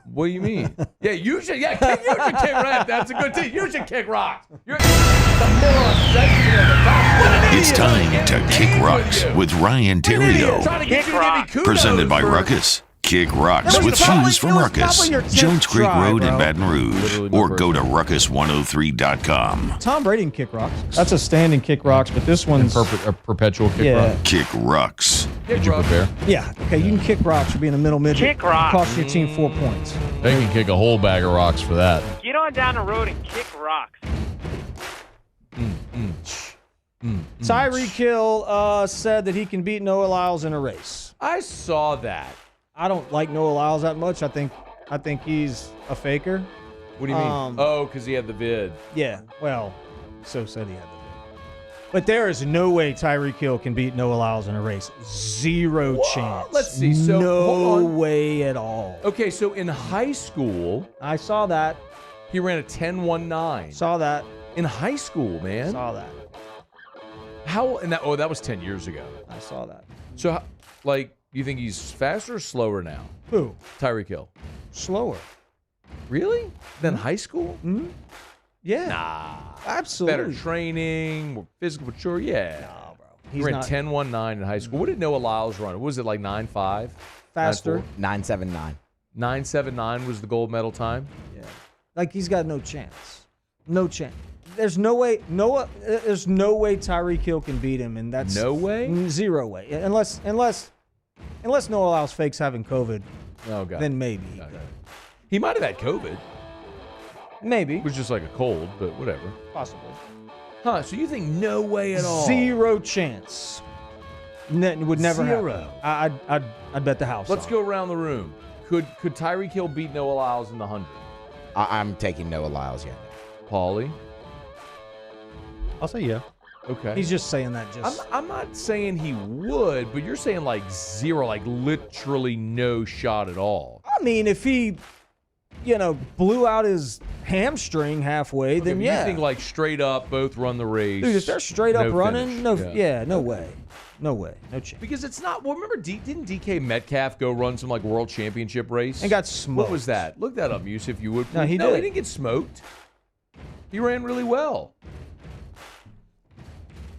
What do you mean? Yeah, you should. Yeah, you should kick rocks. That's a good team. You should kick rocks. You're the moral section of the top. It's time to Kick Rocks with Ryan Theriot. Presented by Ruckus. Kick Rocks with shoes from Ruckus. Jones Creek Road in Baton Rouge. Or go to ruckus103.com. Tom Brady can kick rocks. That's a standing kick rocks, but this one's a perpetual kick rock. Kick Rocks. Did you prepare? Yeah. Okay, you can kick rocks for being a middle midget. Kick rocks. Cost your team 4 points. They can kick a whole bag of rocks for that. Get on down the road and kick rocks. Tyreek Hill said that he can beat Noah Lyles in a race. I saw that. I don't like Noah Lyles that much. I think he's a faker. What do you mean? Because he had the vid. Yeah. Well, so said he had the vid. But there is no way Tyreek Hill can beat Noah Lyles in a race. Zero chance. Let's see. So no way at all. Okay, so in high school, I saw that. He ran a 10.19. Saw that. In high school, man. Saw that. How? And that was 10 years ago. I saw that. So, you think he's faster or slower now? Who? Tyreek Hill. Slower. Really? Than high school? Mm-hmm. Yeah. Nah. Absolutely. Better training, more physical mature. Yeah. No, bro. He ran 10.19 in high school. What did Noah Lyles run? What was it, like 9.5? Faster. 9.79. 9.79 was the gold medal time? Yeah. Like, he's got no chance. No chance. There's no way Tyreek Hill can beat him, and that's no way? Zero way. Unless Noah Lyles fakes having COVID. Oh, God. Then maybe. Okay. He might have had COVID. Maybe. It was just like a cold, but whatever. Possibly. Huh, so you think no way at all? Zero chance. Would never Zero. happen. I'd bet the house. Let's go around the room. Could Tyreek Hill beat Noah Lyles in the 100? I'm taking Noah Lyles, yeah. Paulie? I'll say yeah. Okay. He's just saying that just... I'm not saying he would, but you're saying like zero, like literally no shot at all. I mean, if he, blew out his hamstring halfway, then yeah. You think like straight up, both run the race. Dude, if they're straight up running, finish. no way. No way. No chance. Because it's not, well, remember, didn't DK Metcalf go run some like world championship race? And got smoked. What was that? Look that up, Yusuf, if you would. No, he did. He didn't get smoked. He ran really well.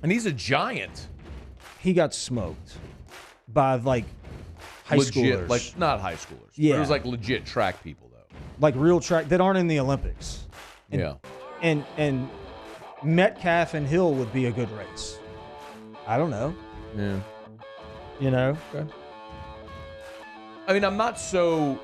And he's a giant. He got smoked by high legit, schoolers. Not high schoolers. Yeah. But it was like legit track people, though. Like real track that aren't in the Olympics. Yeah. And Metcalf and Hill would be a good race. I don't know. Yeah. Okay. I mean, I'm not so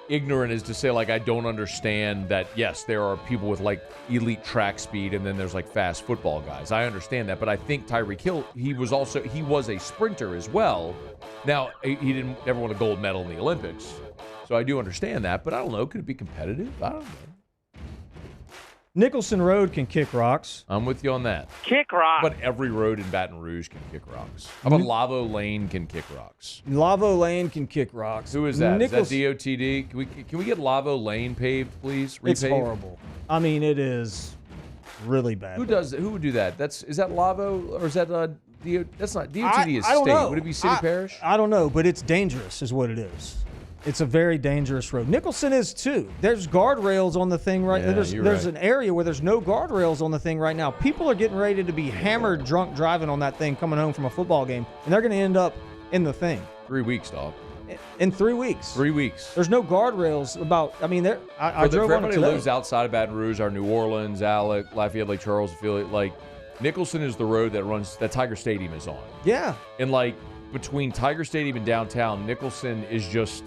ignorant as to say I don't understand that. Yes, there are people with elite track speed, and then there's fast football guys. I understand that, but I think Tyreek Hill, he was a sprinter as well. Now he didn't ever win a gold medal in the Olympics, so I do understand that. But I don't know. Could it be competitive? I don't know. Nicholson Road can kick rocks. I'm with you on that. Kick rocks. But every road in Baton Rouge can kick rocks. How about Lavo Lane can kick rocks? Lavo Lane can kick rocks. Who is that? Is that DOTD? Can we get Lavo Lane paved, please? Repaved? It's horrible. I mean, it is really bad. Who would do that? Is that Lavo or is that that's not DOTD is I don't state. know. Would it be city parish? I don't know, but it's dangerous is what it is. It's a very dangerous road. Nicholson is too. There's guardrails on the thing right now. There's an area where there's no guardrails on the thing right now. People are getting ready to be hammered drunk driving on that thing coming home from a football game, and they're going to end up in the thing. 3 weeks, dog. In 3 weeks. 3 weeks. There's no guardrails about. I mean, I drove for on it everybody today. who lives outside of Baton Rouge, our New Orleans, Alec, Lafayette, Lake Charles affiliate, Nicholson is the road that Tiger Stadium is on. Yeah. And between Tiger Stadium and downtown, Nicholson is just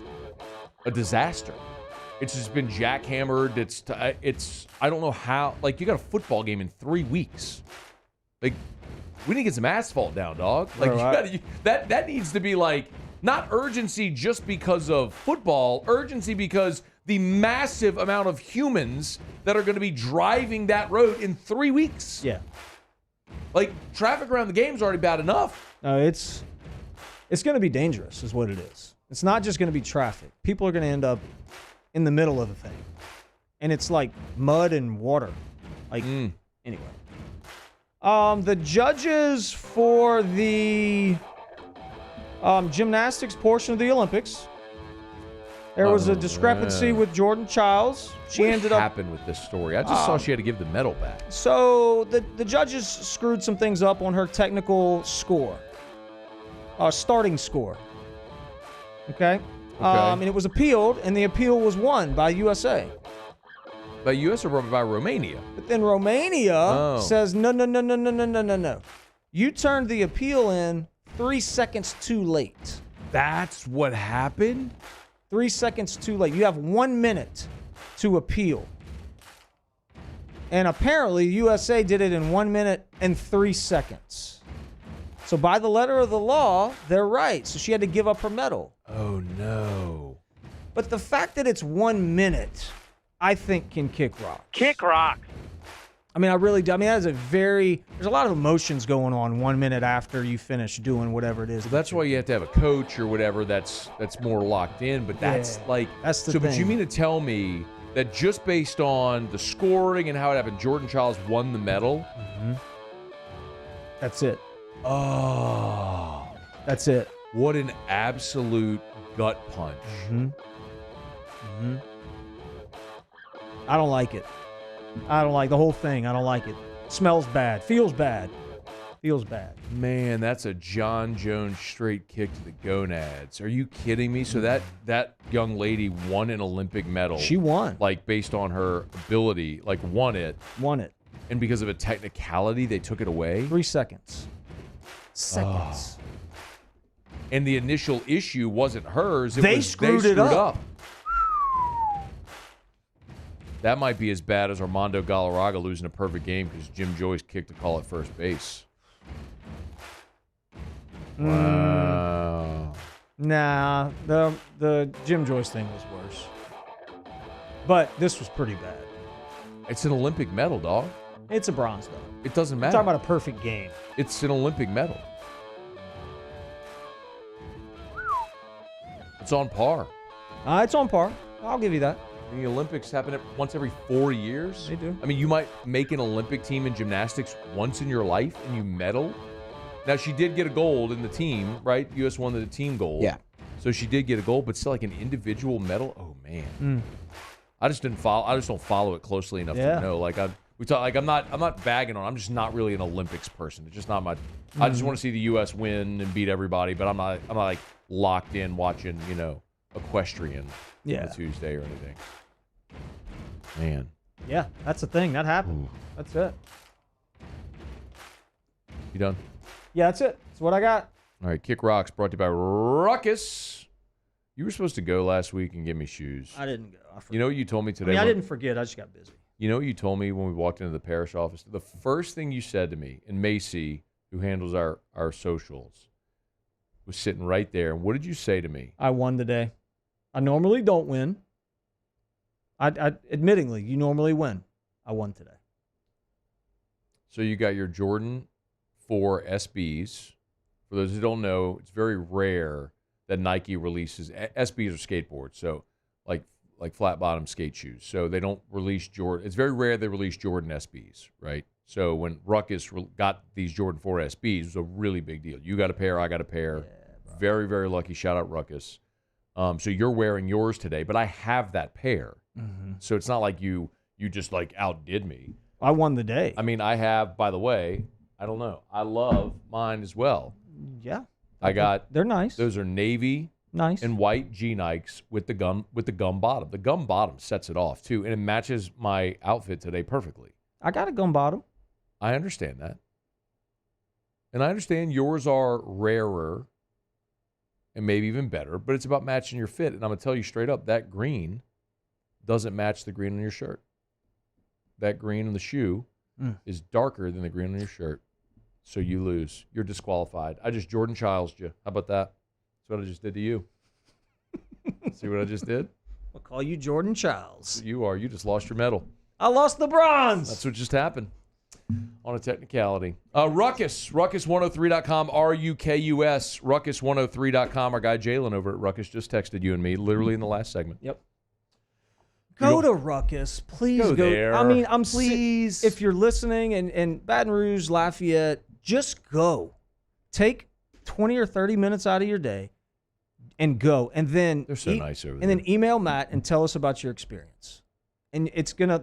a disaster. It's just been jackhammered. It's I don't know how. You got a football game in 3 weeks. We need to get some asphalt down, dog. That needs to be not urgency just because of football. Urgency because the massive amount of humans that are going to be driving that road in 3 weeks. Yeah. Like, traffic around the game's already bad enough. No, it's going to be dangerous is what it is. It's not just going to be traffic. People are going to end up in the middle of the thing. And it's like mud and water. Like, anyway. The judges for the gymnastics portion of the Olympics, there was a discrepancy with Jordan Childs. What happened with this story? I just saw she had to give the medal back. So the judges screwed some things up on her technical score, starting score. Okay. And it was appealed, and the appeal was won by USA. By US or by Romania? But then Romania says, no. You turned the appeal in 3 seconds too late. That's what happened? 3 seconds too late. You have 1 minute to appeal. And apparently USA did it in 1 minute and 3 seconds. So by the letter of the law, they're right. So she had to give up her medal. Oh, no. But the fact that it's 1 minute, I think, can kick rocks. Kick rocks. I mean, I really do. I mean, there's a lot of emotions going on 1 minute after you finish doing whatever it is. Well, that's why you have to have a coach or whatever that's more locked in. But that's that's the so. thing. But you mean to tell me that just based on the scoring and how it happened, Jordan Childs won the medal? Mm-hmm. That's it. Oh, that's it. What an absolute gut punch. I don't like it. I don't like the whole thing. I don't like it. Smells bad. Feels bad. Feels bad. Man, that's a John Jones straight kick to the gonads. Are you kidding me? So that young lady won an Olympic medal. She won. Like, based on her ability, like, won it. Won it. And because of a technicality, they took it away? 3 seconds. Seconds. And the initial issue wasn't hers. They screwed it up. That might be as bad as Armando Galarraga losing a perfect game because Jim Joyce kicked the call at first base. Wow. Nah, the Jim Joyce thing was worse. But this was pretty bad. It's an Olympic medal, dog. It's a bronze, though. It doesn't We're matter. talking about a perfect game. It's an Olympic medal. It's on par. It's on par. I'll give you that. The Olympics happen once every 4 years. They do. I mean, you might make an Olympic team in gymnastics once in your life and you medal. Now, she did get a gold in the team, right? U.S. won the team gold. Yeah. So she did get a gold, but still like an individual medal. Oh, man. I just don't follow it closely enough to know. Like, I'm not bagging on. I'm just not really an Olympics person. It's just not my. I just want to see the U.S. win and beat everybody, but I'm not like locked in watching, equestrian on a Tuesday or anything. Man. Yeah, that's the thing. That happened. That's it. You done? Yeah, that's it. That's what I got. All right, Kick Rocks brought to you by Ruckus. You were supposed to go last week and get me shoes. I didn't go. You know what you told me today? I didn't forget. I just got busy. You know what you told me when we walked into the Parish office? The first thing you said to me, and Macy, who handles our socials, was sitting right there. And what did you say to me? I won today. I normally don't win. I admittingly, you normally win. I won today. So you got your Jordan 4 SBs. For those who don't know, it's very rare that Nike releases SBs or skateboards. So like flat bottom skate shoes. So they don't release Jordan. It's very rare they release Jordan SBs, right? So when Ruckus got these Jordan 4 SBs, it was a really big deal. You got a pair, I got a pair. Yeah, very, very lucky. Shout out Ruckus. So you're wearing yours today, but I have that pair. So it's not like you just like outdid me. I won the day. I mean, I have, by the way, I don't know. I love mine as well. Yeah. I got. They're nice. Those are navy and white G Nikes with the gum bottom. The gum bottom sets it off too, and it matches my outfit today perfectly. I got a gum bottom. I understand that. And I understand yours are rarer and maybe even better, but it's about matching your fit. And I'm going to tell you straight up, that green doesn't match the green on your shirt. That green on the shoe is darker than the green on your shirt. So you lose. You're disqualified. I just Jordan Childs you. How about that? That's what I just did to you. See what I just did? I'll call you Jordan Childs. You are. You just lost your medal. I lost the bronze. That's what just happened on a technicality. Ruckus, ruckus103.com, RUKUS, ruckus103.com. Our guy Jalen over at Ruckus just texted you and me literally in the last segment. Yep. Go to Ruckus. Please go. There. I mean, please. If you're listening in Baton Rouge, Lafayette, just go. Take 20 or 30 minutes out of your day and go. And then they're so nice over there. And then email Matt and tell us about your experience. And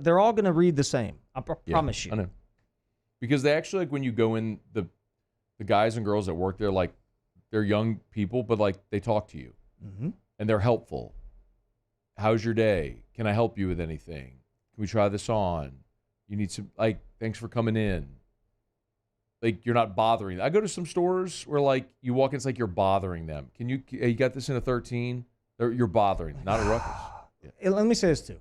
they're all gonna read the same. I promise you. I know. Because they actually, like, when you go in, the guys and girls that work there, like, they're young people, but like they talk to you and they're helpful. How's your day? Can I help you with anything? Can we try this on? You need some, like, thanks for coming in. Like, you're not bothering. I go to some stores where, like, you walk in, it's like you're bothering them. Can you got this in a 13? You're bothering them, not a Ruckus. Yeah. Let me say this too,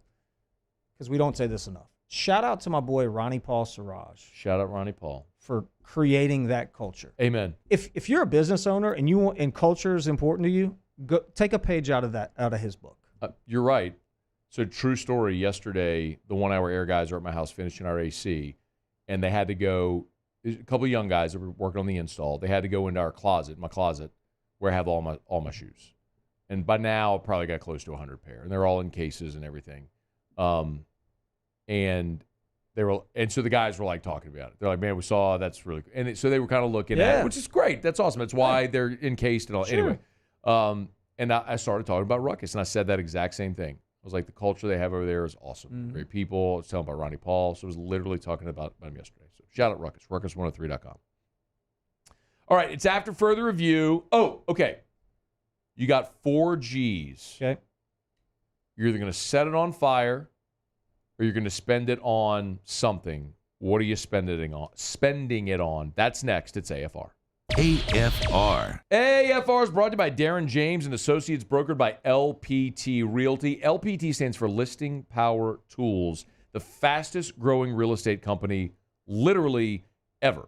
because we don't say this enough. Shout out to my boy Ronnie Paul Siraj. Shout out Ronnie Paul for creating that culture. Amen. If you're a business owner and culture is important to you, go take a page out of his book. You're right. So, true story, yesterday, the 1 Hour Air guys were at my house finishing our AC, and they had to go, a couple of young guys that were working on the install, they had to go into my closet, where I have all my shoes. And by now, I probably got close to 100 pair, and they're all in cases and everything. And so the guys were like talking about it. They're like, man, we saw, that's really cool. And so they were kind of looking at it, which is great. That's awesome. That's why they're encased and all. Sure. Anyway, and I started talking about Ruckus, and I said that exact same thing. I was like, the culture they have over there is awesome. Great people. I was telling about Ronnie Paul. So I was literally talking about him yesterday. So shout out Ruckus, ruckus103.com. All right, it's after further review. Oh, okay. You got 4 G's. Okay. You're either going to set it on fire or you're going to spend it on something. What are you spending it on? That's next. It's AFR. AFR. AFR is brought to you by Darren James and Associates, brokered by LPT Realty. LPT stands for Listing Power Tools, the fastest growing real estate company literally ever.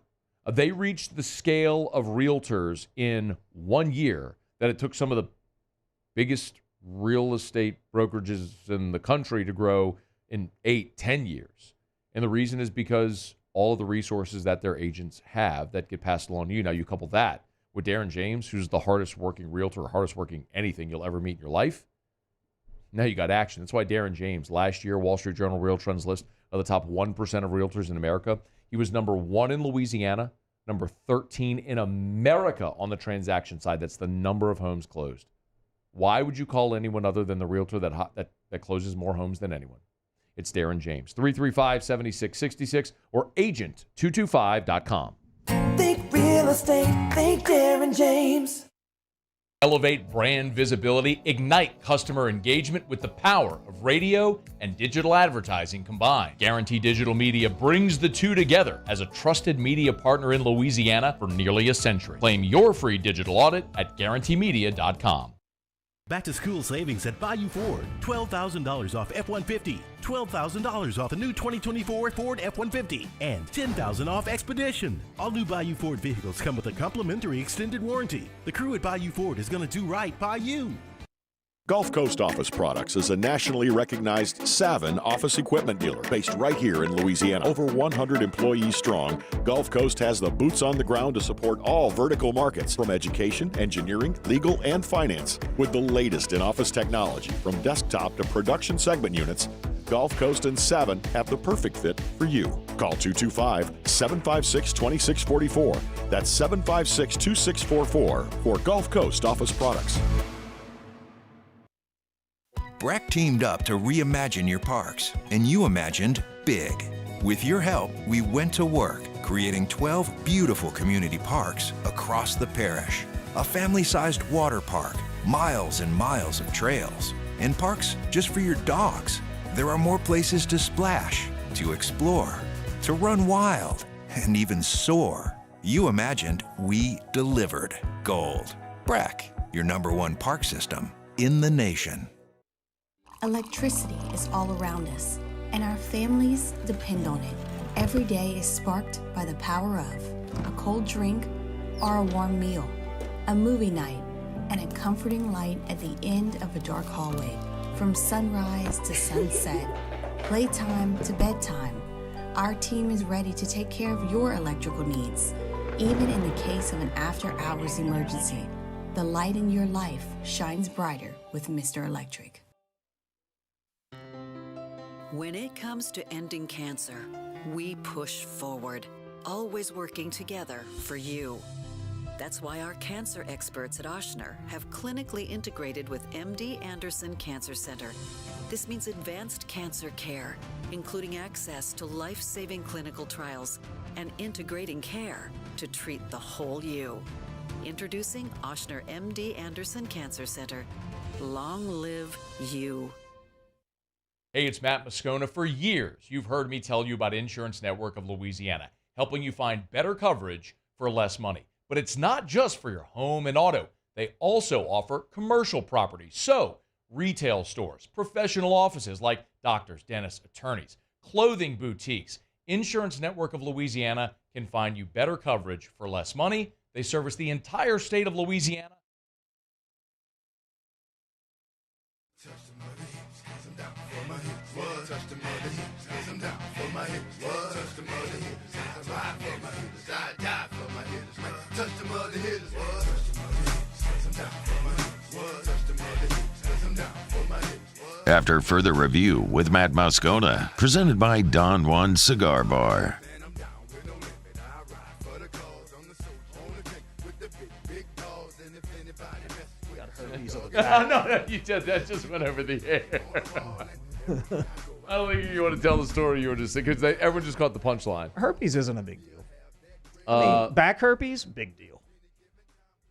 They reached the scale of realtors in 1 year that it took some of the biggest real estate brokerages in the country to grow in 8-10 years. And the reason is because all of the resources that their agents have that get passed along to you. Now, you couple that with Darren James, who's the hardest working realtor, hardest working anything you'll ever meet in your life. Now you got action. That's why Darren James, last year, Wall Street Journal Real Trends list of the top 1% of realtors in America. He was number 1 in Louisiana, number 13 in America on the transaction side. That's the number of homes closed. Why would you call anyone other than the realtor that closes more homes than anyone? It's Darren James. 335-7666 or agent225.com. Think real estate, think Darren James. Elevate brand visibility, ignite customer engagement with the power of radio and digital advertising combined. Guarantee Digital Media brings the two together as a trusted media partner in Louisiana for nearly a century. Claim your free digital audit at guaranteemedia.com. Back to school savings at Bayou Ford. $12,000 off F-150, $12,000 off the new 2024 Ford F-150, and $10,000 off Expedition. All new Bayou Ford vehicles come with a complimentary extended warranty. The crew at Bayou Ford is going to do right by you. Gulf Coast Office Products is a nationally recognized Savin office equipment dealer based right here in Louisiana. Over 100 employees strong, Gulf Coast has the boots on the ground to support all vertical markets, from education, engineering, legal, and finance. With the latest in office technology, from desktop to production segment units, Gulf Coast and Savin have the perfect fit for you. Call 225-756-2644. That's 756-2644 for Gulf Coast Office Products. Breck teamed up to reimagine your parks, and you imagined big. With your help, we went to work, creating 12 beautiful community parks across the parish. A family-sized water park, miles and miles of trails, and parks just for your dogs. There are more places to splash, to explore, to run wild, and even soar. You imagined, we delivered. Gold. Breck, your #1 park system in the nation. Electricity is all around us, and our families depend on it. Every day is sparked by the power of a cold drink or a warm meal, a movie night, and a comforting light at the end of a dark hallway. From sunrise to sunset, playtime to bedtime, our team is ready to take care of your electrical needs. Even in the case of an after-hours emergency, the light in your life shines brighter with Mr. Electric. When it comes to ending cancer, we push forward, always working together for you. That's why our cancer experts at Ochsner have clinically integrated with MD Anderson Cancer Center. This means advanced cancer care, including access to life-saving clinical trials and integrating care to treat the whole you. Introducing Ochsner MD Anderson Cancer Center. Long live you. Hey, it's Matt Moscona. For years, you've heard me tell you about Insurance Network of Louisiana, helping you find better coverage for less money. But it's not just for your home and auto. They also offer commercial property. So, retail stores, professional offices like doctors, dentists, attorneys, clothing boutiques. Insurance Network of Louisiana can find you better coverage for less money. They service the entire state of Louisiana. After further review with Matt Moscona, presented by Don Juan Cigar Bar. No, that just went over the air. I don't think you want to tell the story you were just saying, because everyone just caught the punchline. Herpes isn't a big deal. I mean, back herpes, big deal.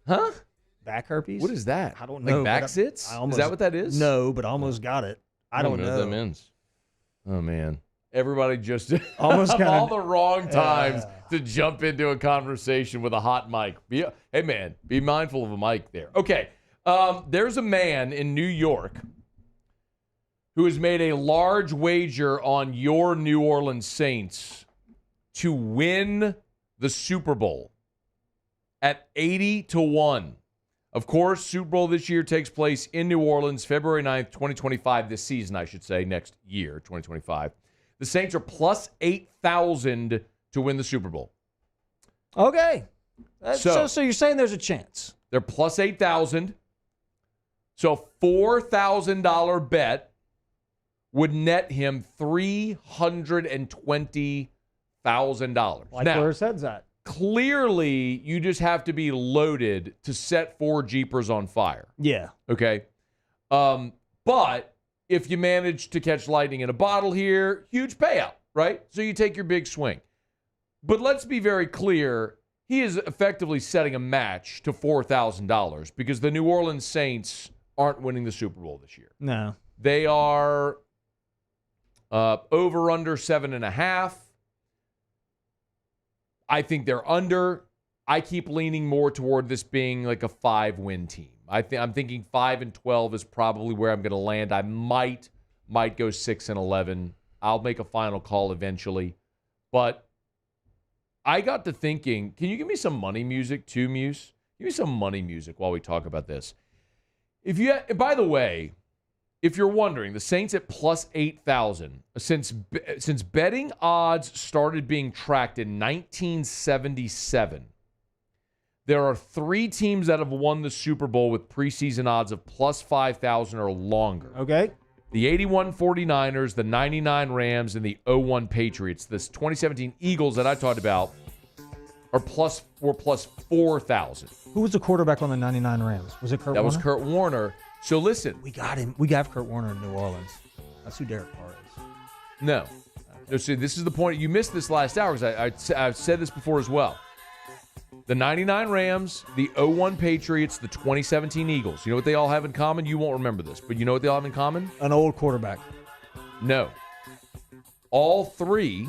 Huh? Back herpes? What is that? I don't Like know. back sits? Is that what that is? No, but I almost got it. I don't know. What that means. Oh, man. Everybody just almost got all the wrong times to jump into a conversation with a hot mic. Hey, man, be mindful of a mic there. Okay. There's a man in New York who has made a large wager on your New Orleans Saints to win the Super Bowl at 80-1. Of course, Super Bowl this year takes place in New Orleans, February 9th, 2025, this season, I should say, next year, 2025. The Saints are plus 8,000 to win the Super Bowl. Okay. So you're saying there's a chance. They're plus 8,000. So a $4,000 bet would net him $320,000. Like now, where his head's at. Clearly, you just have to be loaded to set 4 Jeepers on fire. Yeah. Okay. But if you manage to catch lightning in a bottle here, huge payout, right? So you take your big swing. But let's be very clear. He is effectively setting a match to $4,000 because the New Orleans Saints aren't winning the Super Bowl this year. No. They are over under 7.5. I think they're under. I keep leaning more toward this being like a 5-win team. I'm thinking 5-12 is probably where I'm going to land. I might go 6-11. I'll make a final call eventually. But I got to thinking, can you give me some money music too, Muse? Give me some money music while we talk about this. By the way, if you're wondering, the Saints at plus 8,000, since betting odds started being tracked in 1977, there are 3 teams that have won the Super Bowl with preseason odds of plus 5,000 or longer. Okay. The 81 49ers, the 99 Rams, and the 01 Patriots. This 2017 Eagles that I talked about were plus 4,000. Who was the quarterback on the 99 Rams? Was it Kurt Warner? That was Kurt Warner. So listen. We got him. We got Kurt Warner in New Orleans. That's who Derek Carr is. No. See, this is the point. You missed this last hour because I've said this before as well. The 99 Rams, the 01 Patriots, the 2017 Eagles. You know what they all have in common? You won't remember this, but you know what they all have in common? An old quarterback. No. All 3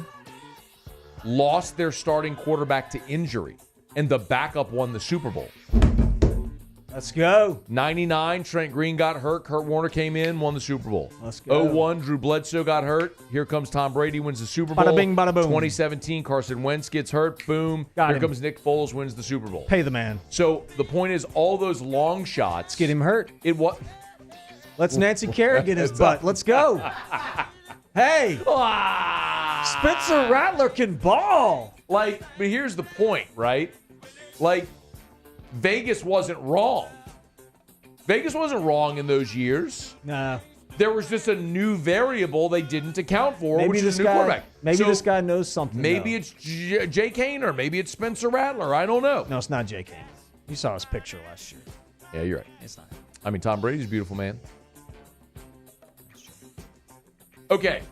lost their starting quarterback to injury, and the backup won the Super Bowl. Let's go. 99, Trent Green got hurt. Kurt Warner came in, won the Super Bowl. Let's go. 01, Drew Bledsoe got hurt. Here comes Tom Brady, wins the Super Bowl. Bada bing, bada boom. 2017, Carson Wentz gets hurt. Boom. Here comes Nick Foles, wins the Super Bowl. Pay the man. So the point is, all those long shots. Get him hurt. Let's Nancy Kerrigan get his butt. Let's go. Hey, Spencer Rattler can ball. Like, but here's the point, right? Like, Vegas wasn't wrong. Vegas wasn't wrong in those years. Nah. There was just a new variable they didn't account for, Maybe which this is a new guy, quarterback. maybe So this guy knows something. maybe though. it's Jay Kane or maybe it's Spencer Rattler. I don't know. No, it's not Jay Kane. You saw his picture last year. Yeah, you're right. It's not. I mean, Tom Brady's a beautiful man. Okay.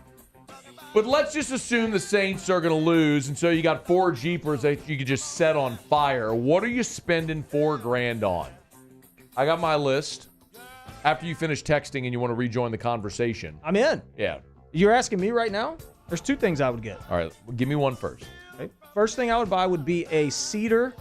But let's just assume the Saints are going to lose, and so you got 4 Jeepers that you could just set on fire. What are you spending $4,000 on? I got my list. After you finish texting and you want to rejoin the conversation. I'm in. Yeah. You're asking me right now? There's 2 things I would get. All right. Well, give me one first. Okay. First thing I would buy would be a cedar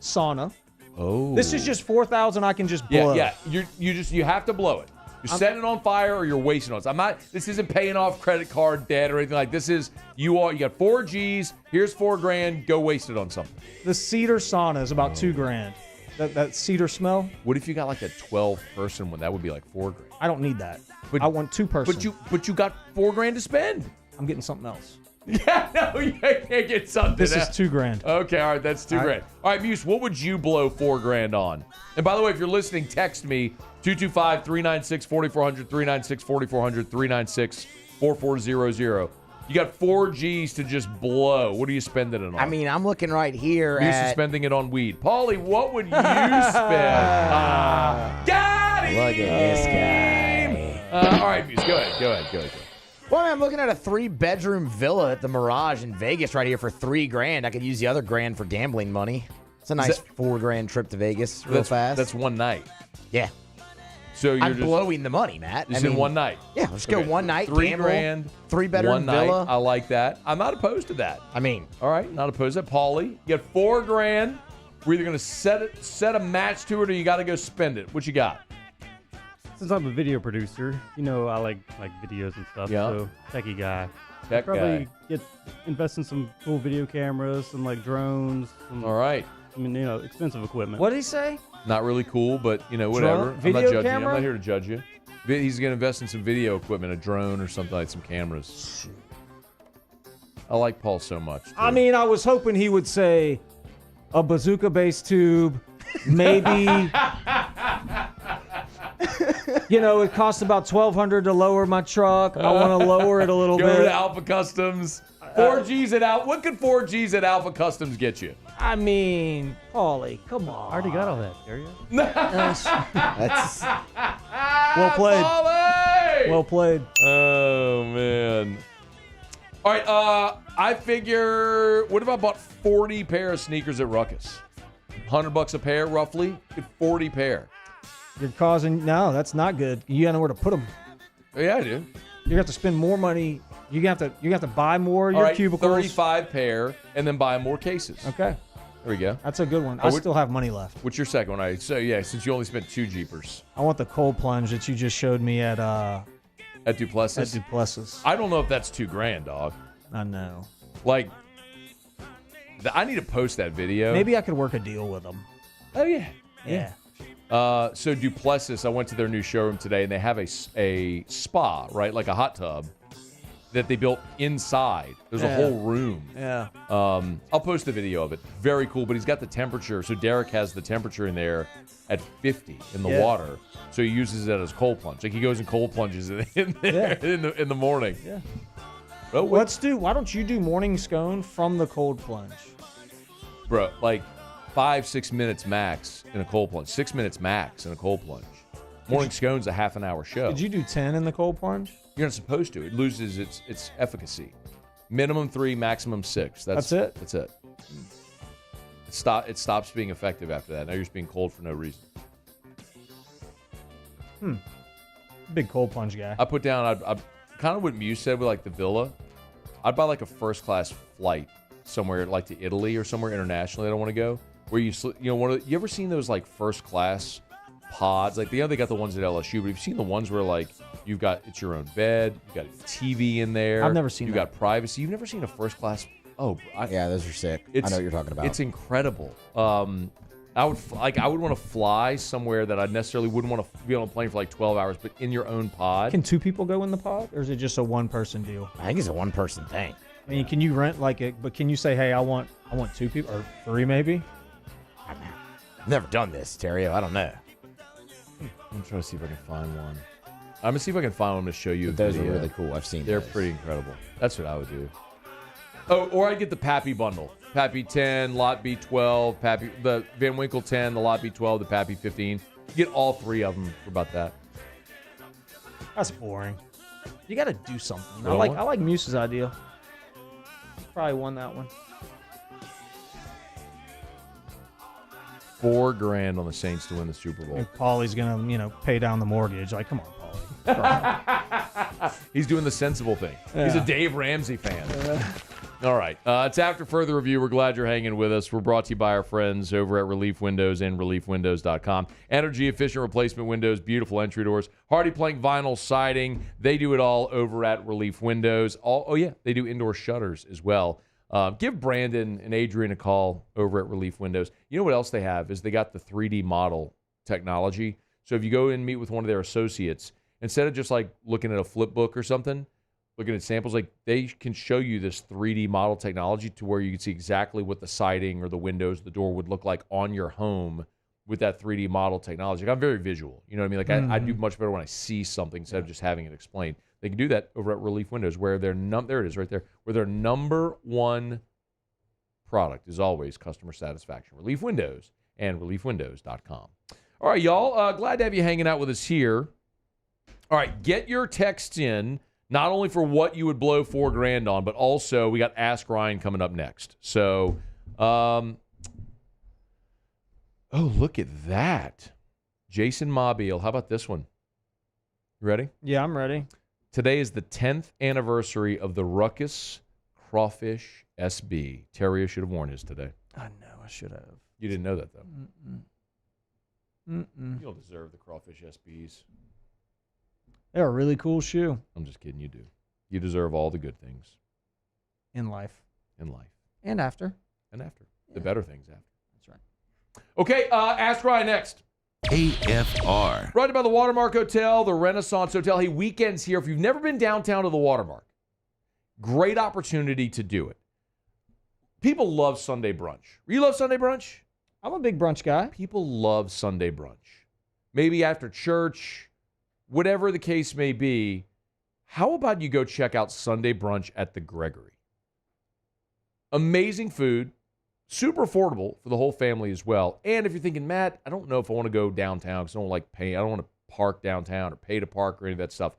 sauna. Oh. This is just $4,000 I can just blow. Yeah. You have to blow it. You're setting it on fire or you're wasting it. This isn't paying off credit card debt or anything like this. You got 4 G's. Here's $4,000. Go waste it on something. The cedar sauna is about $2,000. That cedar smell. What if you got like a 12-person one? That would be like $4,000. I don't need that. I want 2 persons. But you got $4,000 to spend. I'm getting something else. Yeah, no, you can't get something. This is $2,000. Okay, all right, that's $2,000. All right, Muse, what would you blow $4,000 on? And by the way, if you're listening, text me 225-396-4400, 396-4400, 396-4400. You got 4 G's to just blow. What are you spending it on? I mean, I'm looking right here Muse at... is spending it on weed. Paulie, what would you spend? Got him! Look at this guy. All right, Muse, go ahead. Well, I mean, I'm looking at a 3-bedroom villa at the Mirage in Vegas right here for $3,000. I could use the other $1,000 for gambling money. It's a nice $4,000 trip to Vegas real fast. That's one night. Yeah. So I'm blowing the money, Matt. Just in one night. Yeah, let's go one night. $3,000, 3-bedroom villa. I like that. I'm not opposed to that. I mean, all right, not opposed to that. Paulie, you got $4,000. We're either going to set a match to it, or you got to go spend it. What you got? Since I'm a video producer, I like videos and stuff. Yeah. So techie guy. Tech probably guy. Invest in some cool video cameras, some like drones. All right. I mean, expensive equipment. What did he say? Not really cool, but whatever. I'm Video not judging camera? you. I'm not here to judge you. He's going to invest in some video equipment, a drone or something like some cameras. I like Paul so much. I mean, I was hoping he would say a bazooka-based tube, maybe. It costs about $1,200 to lower my truck. I want to lower it a little Go bit. to Alpha Customs. 4 G's at Alpha. What could 4 G's at Alpha Customs get you? I mean, Paulie, come on. I already got all that, Theriot. That's well played. Paulie! Well played. Oh, man. All right, I figure, what if I bought 40 pair of sneakers at Ruckus? $100 a pair, roughly. Get 40 pair. You're causing... No, that's not good. You got nowhere to put them. Yeah, I do. You have to spend more money. You have to buy more of All your right, cubicles. 35 pair, and then buy more cases. Okay. There we go. That's a good one. I still have money left. What's your second one? All right, so, yeah, since you only spent 2 Jeepers. I want the cold plunge that you just showed me at Duplessis? At Duplessis. I don't know if that's $2,000, dog. I know. Like, I need to post that video. Maybe I could work a deal with them. Oh, yeah. Yeah. So Duplessis, I went to their new showroom today, and they have a spa, right, like a hot tub that they built inside. There's a whole room. Yeah. I'll post the video of it. Very cool, but he's got the temperature. So Derek has the temperature in there at 50 in the water. So he uses it as cold plunge. Like he goes and cold plunges in there in the morning. Yeah. Well, why don't you do morning scone from the cold plunge? Bro, like 5-6 minutes max in a cold plunge. 6 minutes max in a cold plunge. Morning scone's a half an hour show. Did you do 10 in the cold plunge? You're not supposed to. It loses its efficacy. Minimum 3, maximum 6. That's it? That's it. It stops being effective after that. Now you're just being cold for no reason. Big cold plunge guy. I put down, I kind of what Muse said with like the villa. I'd buy like a first class flight somewhere like to Italy or somewhere internationally I don't want to go. Where you ever seen those like first class pods? Like they got the ones at LSU, but you've seen the ones where like it's your own bed, you got a TV in there. I've never seen You that. got privacy. You've never seen a first class. Oh, yeah, those are sick. I know what you're talking about. It's incredible. I would want to fly somewhere that I necessarily wouldn't want to be on a plane for like 12 hours, but in your own pod. Can two people go in the pod, or is it just a one-person deal? I think it's a one-person thing. I mean, can you rent but can you say, hey, I want two people or three maybe? I've never done this, Theriot. I don't know. I'm trying to see if I can find one. I'm going to see if I can find one to show you. Those are really cool. I've seen They're those. pretty incredible. That's what I would do. Oh, or I'd get the Pappy bundle. Pappy 10, Lot B 12, the Van Winkle 10, the Lot B 12, the Pappy 15. You get all three of them for about that. That's boring. You got to do something. Well, I like Muse's idea. Probably won that one. $4,000 on the Saints to win the Super Bowl. And Paulie's gonna, pay down the mortgage. Like, come on, Paulie. He's doing the sensible thing. Yeah. He's a Dave Ramsey fan. All right. It's after further review. We're glad you're hanging with us. We're brought to you by our friends over at Relief Windows and ReliefWindows.com. Energy-efficient replacement windows, beautiful entry doors, hardy plank vinyl siding. They do it all over at Relief Windows. They do indoor shutters as well. Give Brandon and Adrian a call over at Relief Windows. You know what else they have is they got the 3D model technology. So if you go and meet with one of their associates, instead of just like looking at a flip book or something, looking at samples, like they can show you this 3D model technology to where you can see exactly what the siding or the windows, the door would look like on your home with that 3D model technology. Like, I'm very visual. You know what I mean? Like I do much better when I see something instead of just having it explained. They can do that over at Relief Windows, where their there it is right there, where their number one product is always customer satisfaction. Relief Windows and ReliefWindows.com. All right, y'all. Glad to have you hanging out with us here. All right, get your texts in, not only for what you would blow $4,000 on, but also we got Ask Ryan coming up next. So, look at that. Jason Mobile. How about this one? You ready? Yeah, I'm ready. Today is the 10th anniversary of the Ruckus Crawfish SB. Theriot should have worn his today. I know, I should have. You didn't know that, though. Mm-mm. You don't deserve the Crawfish SBs. They're a really cool shoe. I'm just kidding. You do. You deserve all the good things. In life. In life. And after. And after. The better things after. That's right. Okay, Ask Ryan next. AFR. Brought to you by the Watermark Hotel, the Renaissance Hotel. Hey, weekends here. If you've never been downtown to the Watermark, great opportunity to do it. People love Sunday brunch. You love Sunday brunch? I'm a big brunch guy. People love Sunday brunch. Maybe after church, whatever the case may be. How about you go check out Sunday brunch at the Gregory? Amazing food. Super affordable for the whole family as well. And if you're thinking, Matt, I don't know if I want to go downtown because I don't want to park downtown or pay to park or any of that stuff.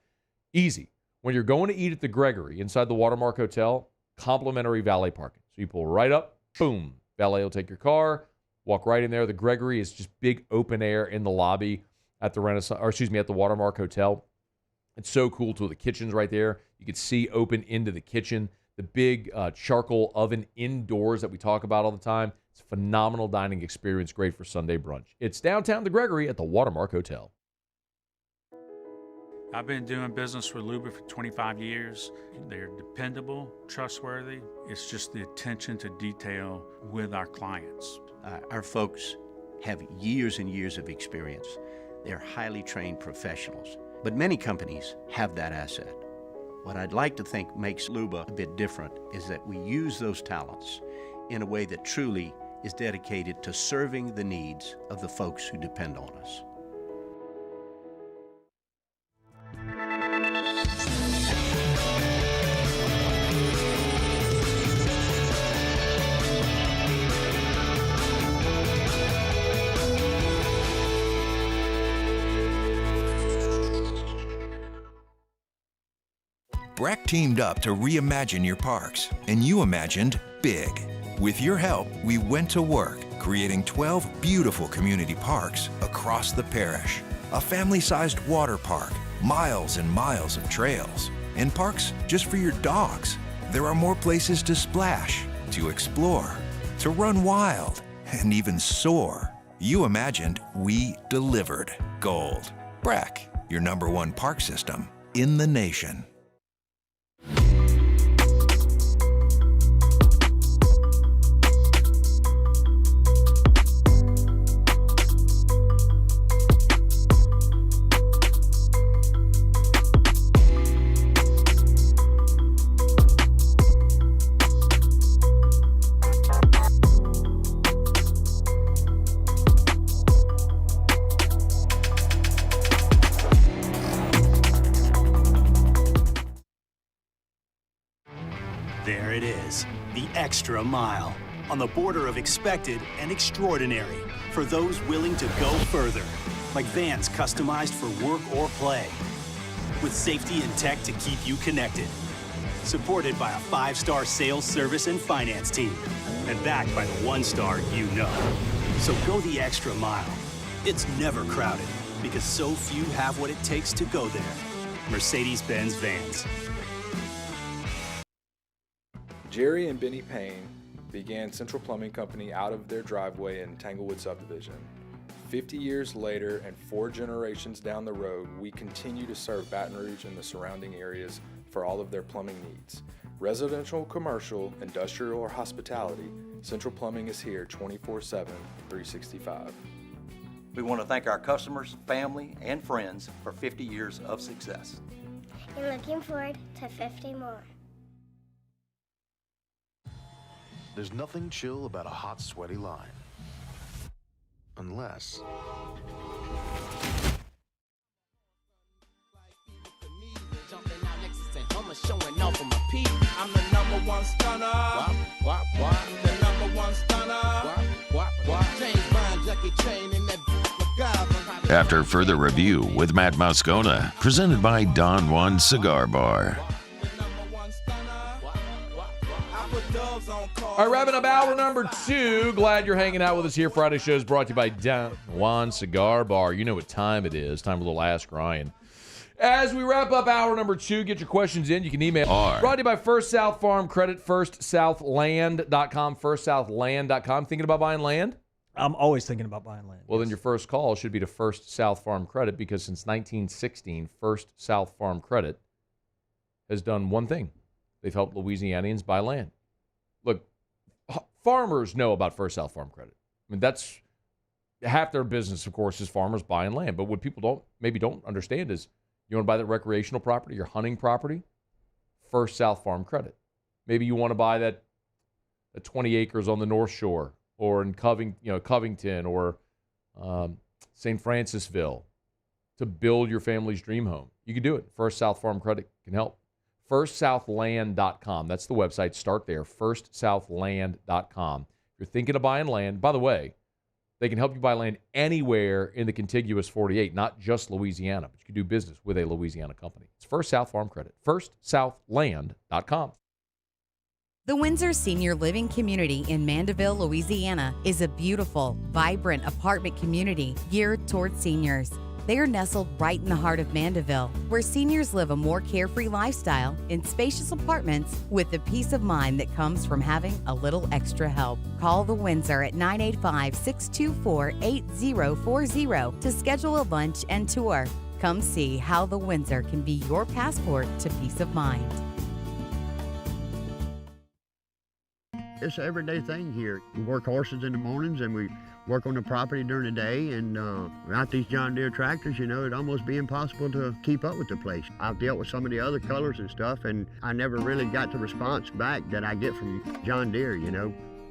Easy. When you're going to eat at the Gregory inside the Watermark Hotel, complimentary valet parking. So you pull right up, boom, valet will take your car, walk right in there. The Gregory is just big open air in the lobby at the at the Watermark Hotel. It's so cool too. The kitchen's right there. You can see open into the kitchen. The big charcoal oven indoors that we talk about all the time. It's a phenomenal dining experience, great for Sunday brunch. It's downtown the Gregory at the Watermark Hotel. I've been doing business with Luba for 25 years. They're dependable, trustworthy. It's just the attention to detail with our clients. Our folks have years and years of experience. They're highly trained professionals, but many companies have that asset. What I'd like to think makes Luba a bit different is that we use those talents in a way that truly is dedicated to serving the needs of the folks who depend on us. Breck teamed up to reimagine your parks, and you imagined big. With your help, we went to work, creating 12 beautiful community parks across the parish. A family-sized water park, miles and miles of trails, and parks just for your dogs. There are more places to splash, to explore, to run wild, and even soar. You imagined, we delivered. Gold. Breck, your #1 park system in the nation. is the extra mile, on the border of expected and extraordinary, for those willing to go further, like vans customized for work or play, with safety and tech to keep you connected. Supported by a 5-star sales, service, and finance team, and backed by the 1-star you know. So go the extra mile. It's never crowded, because so few have what it takes to go there. Mercedes-Benz Vans. Jerry and Benny Payne began Central Plumbing Company out of their driveway in Tanglewood subdivision. 50 years later and 4 generations down the road, we continue to serve Baton Rouge and the surrounding areas for all of their plumbing needs. Residential, commercial, industrial, or hospitality, Central Plumbing is here 24/7, 365. We want to thank our customers, family, and friends for 50 years of success. And looking forward to 50 more. There's nothing chill about a hot, sweaty line. Unless... Showing off on my peak. I'm the number one stunner. Wop, wop. The number one stunner. Wop. James Bond, Jackie Chain, and that MacGyver. After further review with Matt Moscona, presented by Don Juan Cigar Bar. All right, wrapping up hour number 2. Glad you're hanging out with us here. Friday show is brought to you by Don Juan Cigar Bar. You know what time it is. Time for a little Ask Ryan. As we wrap up hour number 2, get your questions in. You can email. Brought to you by First South Farm Credit, firstsouthland.com, firstsouthland.com. Thinking about buying land? I'm always thinking about buying land. Well, then your first call should be to First South Farm Credit, because since 1916, First South Farm Credit has done one thing. They've helped Louisianians buy land. Look, farmers know about First South Farm Credit. I mean, that's half their business, of course, is farmers buying land. But what people don't understand is, you want to buy that recreational property, your hunting property? First South Farm Credit. Maybe you want to buy that 20 acres on the North Shore, or in Covington, or St. Francisville, to build your family's dream home. You can do it. First South Farm Credit can help. firstsouthland.com. That's the website. Start there. firstsouthland.com. If you're thinking of buying land, by the way, they can help you buy land anywhere in the contiguous 48, not just Louisiana, but you can do business with a Louisiana company. It's First South Farm Credit. firstsouthland.com. The Windsor Senior Living Community in Mandeville, Louisiana is a beautiful, vibrant apartment community geared toward seniors. They are nestled right in the heart of Mandeville, where seniors live a more carefree lifestyle in spacious apartments with the peace of mind that comes from having a little extra help. Call the Windsor at 985-624-8040 to schedule a lunch and tour. Come see how the Windsor can be your passport to peace of mind. It's an everyday thing here. We work horses in the mornings and we work on the property during the day, and without these John Deere tractors, it'd almost be impossible to keep up with the place. I've dealt with some of the other colors and stuff, and I never really got the response back that I get from John Deere,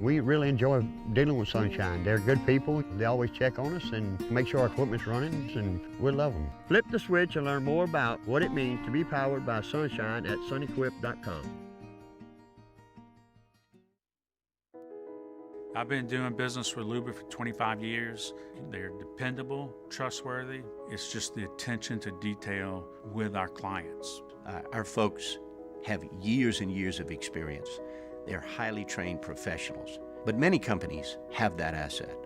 We really enjoy dealing with Sunshine. They're good people. They always check on us and make sure our equipment's running, and we love them. Flip the switch and learn more about what it means to be powered by Sunshine at sunequip.com. I've been doing business with Luba for 25 years. They're dependable, trustworthy. It's just the attention to detail with our clients. Our folks have years and years of experience. They're highly trained professionals, but many companies have that asset.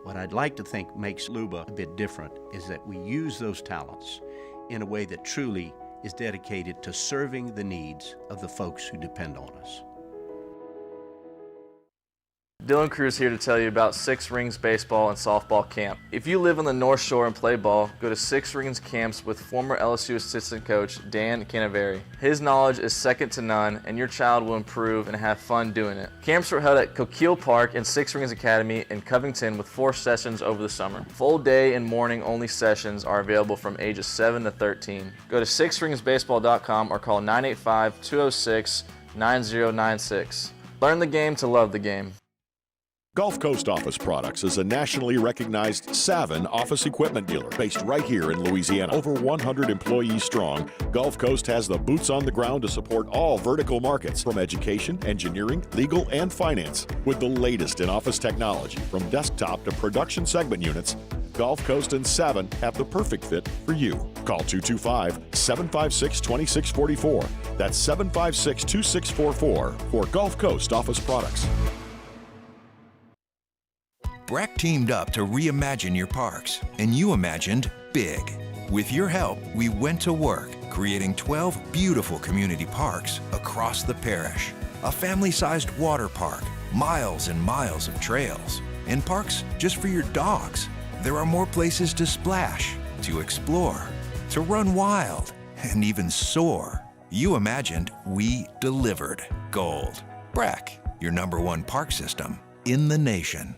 What I'd like to think makes Luba a bit different is that we use those talents in a way that truly is dedicated to serving the needs of the folks who depend on us. Dylan Cruz here to tell you about Six Rings Baseball and Softball Camp. If you live on the North Shore and play ball, go to Six Rings Camps with former LSU assistant coach Dan Canaveri. His knowledge is second to none, and your child will improve and have fun doing it. Camps were held at Coquille Park and Six Rings Academy in Covington with 4 sessions over the summer. Full day and morning only sessions are available from ages 7 to 13. Go to sixringsbaseball.com or call 985-206-9096. 9096. Learn the game to love the game. Gulf Coast Office Products is a nationally recognized Savin office equipment dealer based right here in Louisiana. Over 100 employees strong, Gulf Coast has the boots on the ground to support all vertical markets from education, engineering, legal, and finance. With the latest in office technology from desktop to production segment units, Gulf Coast and Savin have the perfect fit for you. Call 225-756-2644. That's 756-2644 for Gulf Coast Office Products. Breck teamed up to reimagine your parks, and you imagined big. With your help, we went to work, creating 12 beautiful community parks across the parish. A family-sized water park, miles and miles of trails, and parks just for your dogs. There are more places to splash, to explore, to run wild, and even soar. You imagined, we delivered. Gold. Breck, your #1 park system in the nation.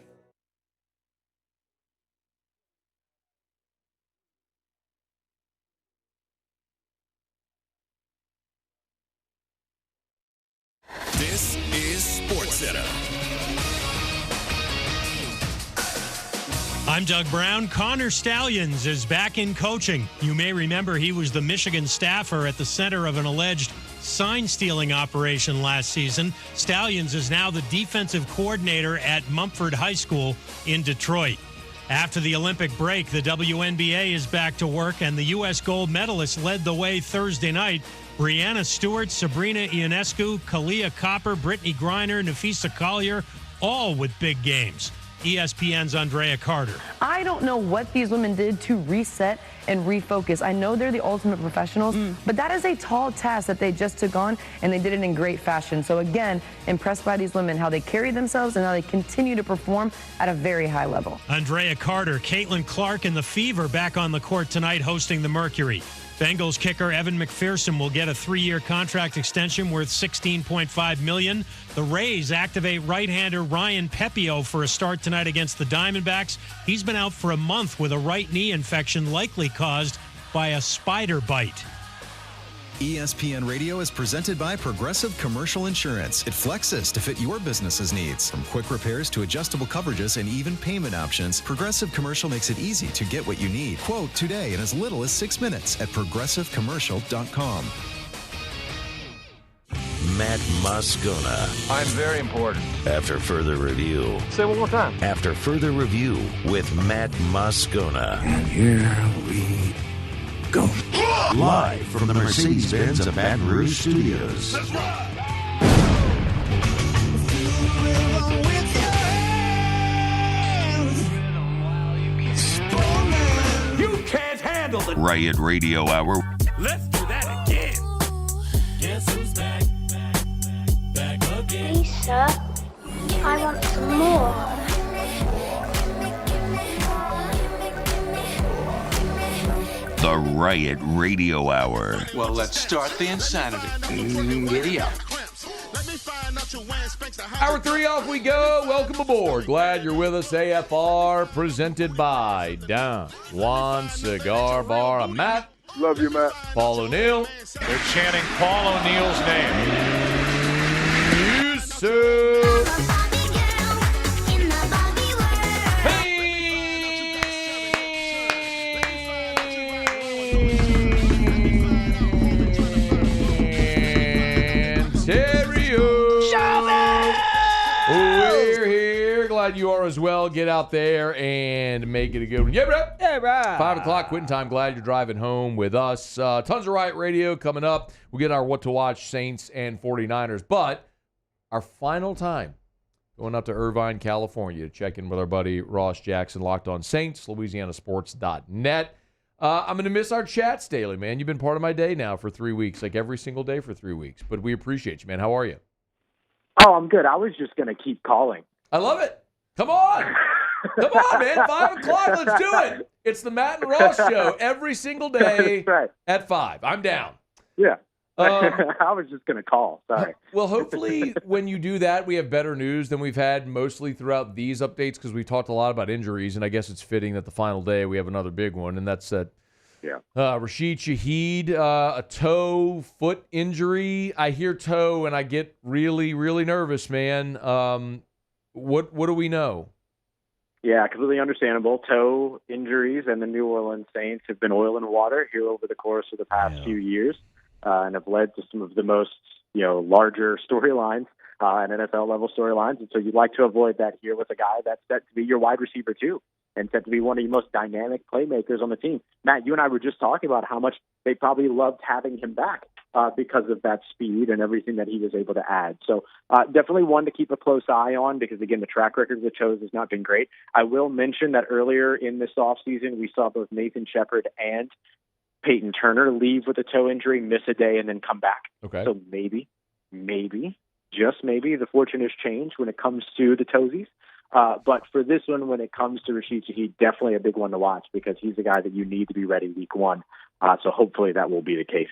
This is SportsCenter. I'm Doug Brown. Connor Stallions is back in coaching. You may remember he was the Michigan staffer at the center of an alleged sign-stealing operation last season. Stallions is now the defensive coordinator at Mumford High School in Detroit. After the Olympic break, the WNBA is back to work, and the U.S. gold medalists led the way Thursday night. Brianna Stewart, Sabrina Ionescu, Kalia Copper, Brittany Griner, Nafisa Collier, all with big games. ESPN's Andrea Carter. I don't know what these women did to reset and refocus. I know they're the ultimate professionals, but that is a tall task that they just took on, and they did it in great fashion. So again, impressed by these women, how they carry themselves and how they continue to perform at a very high level. Andrea Carter, Caitlin Clark, and the Fever back on the court tonight hosting the Mercury. Bengals kicker Evan McPherson will get a 3-year contract extension worth $16.5 million. The Rays activate right-hander Ryan Pepio for a start tonight against the Diamondbacks. He's been out for a month with a right knee infection likely caused by a spider bite. ESPN Radio is presented by Progressive Commercial Insurance. It flexes to fit your business's needs. From quick repairs to adjustable coverages and even payment options, Progressive Commercial makes it easy to get what you need. Quote today in as little as 6 minutes at progressivecommercial.com. Matt Moscona. I'm very important. After further review. Say it one more time. After further review with Matt Moscona. And here we go. Live from the Mercedes-Benz of Baton Rouge Studios. Let's ride! You can't handle it. Riot Radio Hour. Let's do that again. Guess who's back? Back again. Lisa, I want some more. The Riot Radio Hour. Well, let's start the insanity. Giddy up. Hour 3 off we go. Welcome aboard. Glad you're with us. AFR presented by Don Juan Cigar Bar. I'm Matt. Love you, Matt. Paul O'Neill. They're chanting Paul O'Neill's name. Yusuf. We're here. Glad you are as well. Get out there and make it a good one. Yeah, bro. Yeah, right. 5 o'clock quitting time. Glad you're driving home with us. Tons of Riot Radio coming up. We'll get our What to Watch Saints and 49ers. But our final time going up to Irvine, California to check in with our buddy Ross Jackson, Locked On Saints, LouisianaSports.net. I'm going to miss our chats daily, man. You've been part of my day now for 3 weeks, like every single day for 3 weeks. But we appreciate you, man. How are you? Oh, I'm good. I was just going to keep calling. I love it. Come on. Come on, man. 5 o'clock. Let's do it. It's the Matt and Ross show every single day at 5. I'm down. Yeah. I was just going to call. Sorry. Well, hopefully when you do that, we have better news than we've had mostly throughout these updates because we talked a lot about injuries, and I guess it's fitting that the final day we have another big one, and that's that. Yeah. Rashid Shaheed, a toe, foot injury. I hear toe, and I get really, really nervous, man. What do we know? Yeah, completely understandable. Toe injuries and the New Orleans Saints have been oil and water here over the course of the past few years, and have led to some of the most, larger storylines and NFL level storylines. And so you'd like to avoid that here with a guy that's set to be your wide receiver too, and set to be one of the most dynamic playmakers on the team. Matt, you and I were just talking about how much they probably loved having him back because of that speed and everything that he was able to add. So definitely one to keep a close eye on because, again, the track record of the Toes has not been great. I will mention that earlier in this offseason, we saw both Nathan Shepard and Peyton Turner leave with a toe injury, miss a day, and then come back. Okay. So maybe, just maybe, the fortune has changed when it comes to the Toesies. But for this one, when it comes to Rashid Shaheed, definitely a big one to watch because he's a guy that you need to be ready week one. So hopefully that will be the case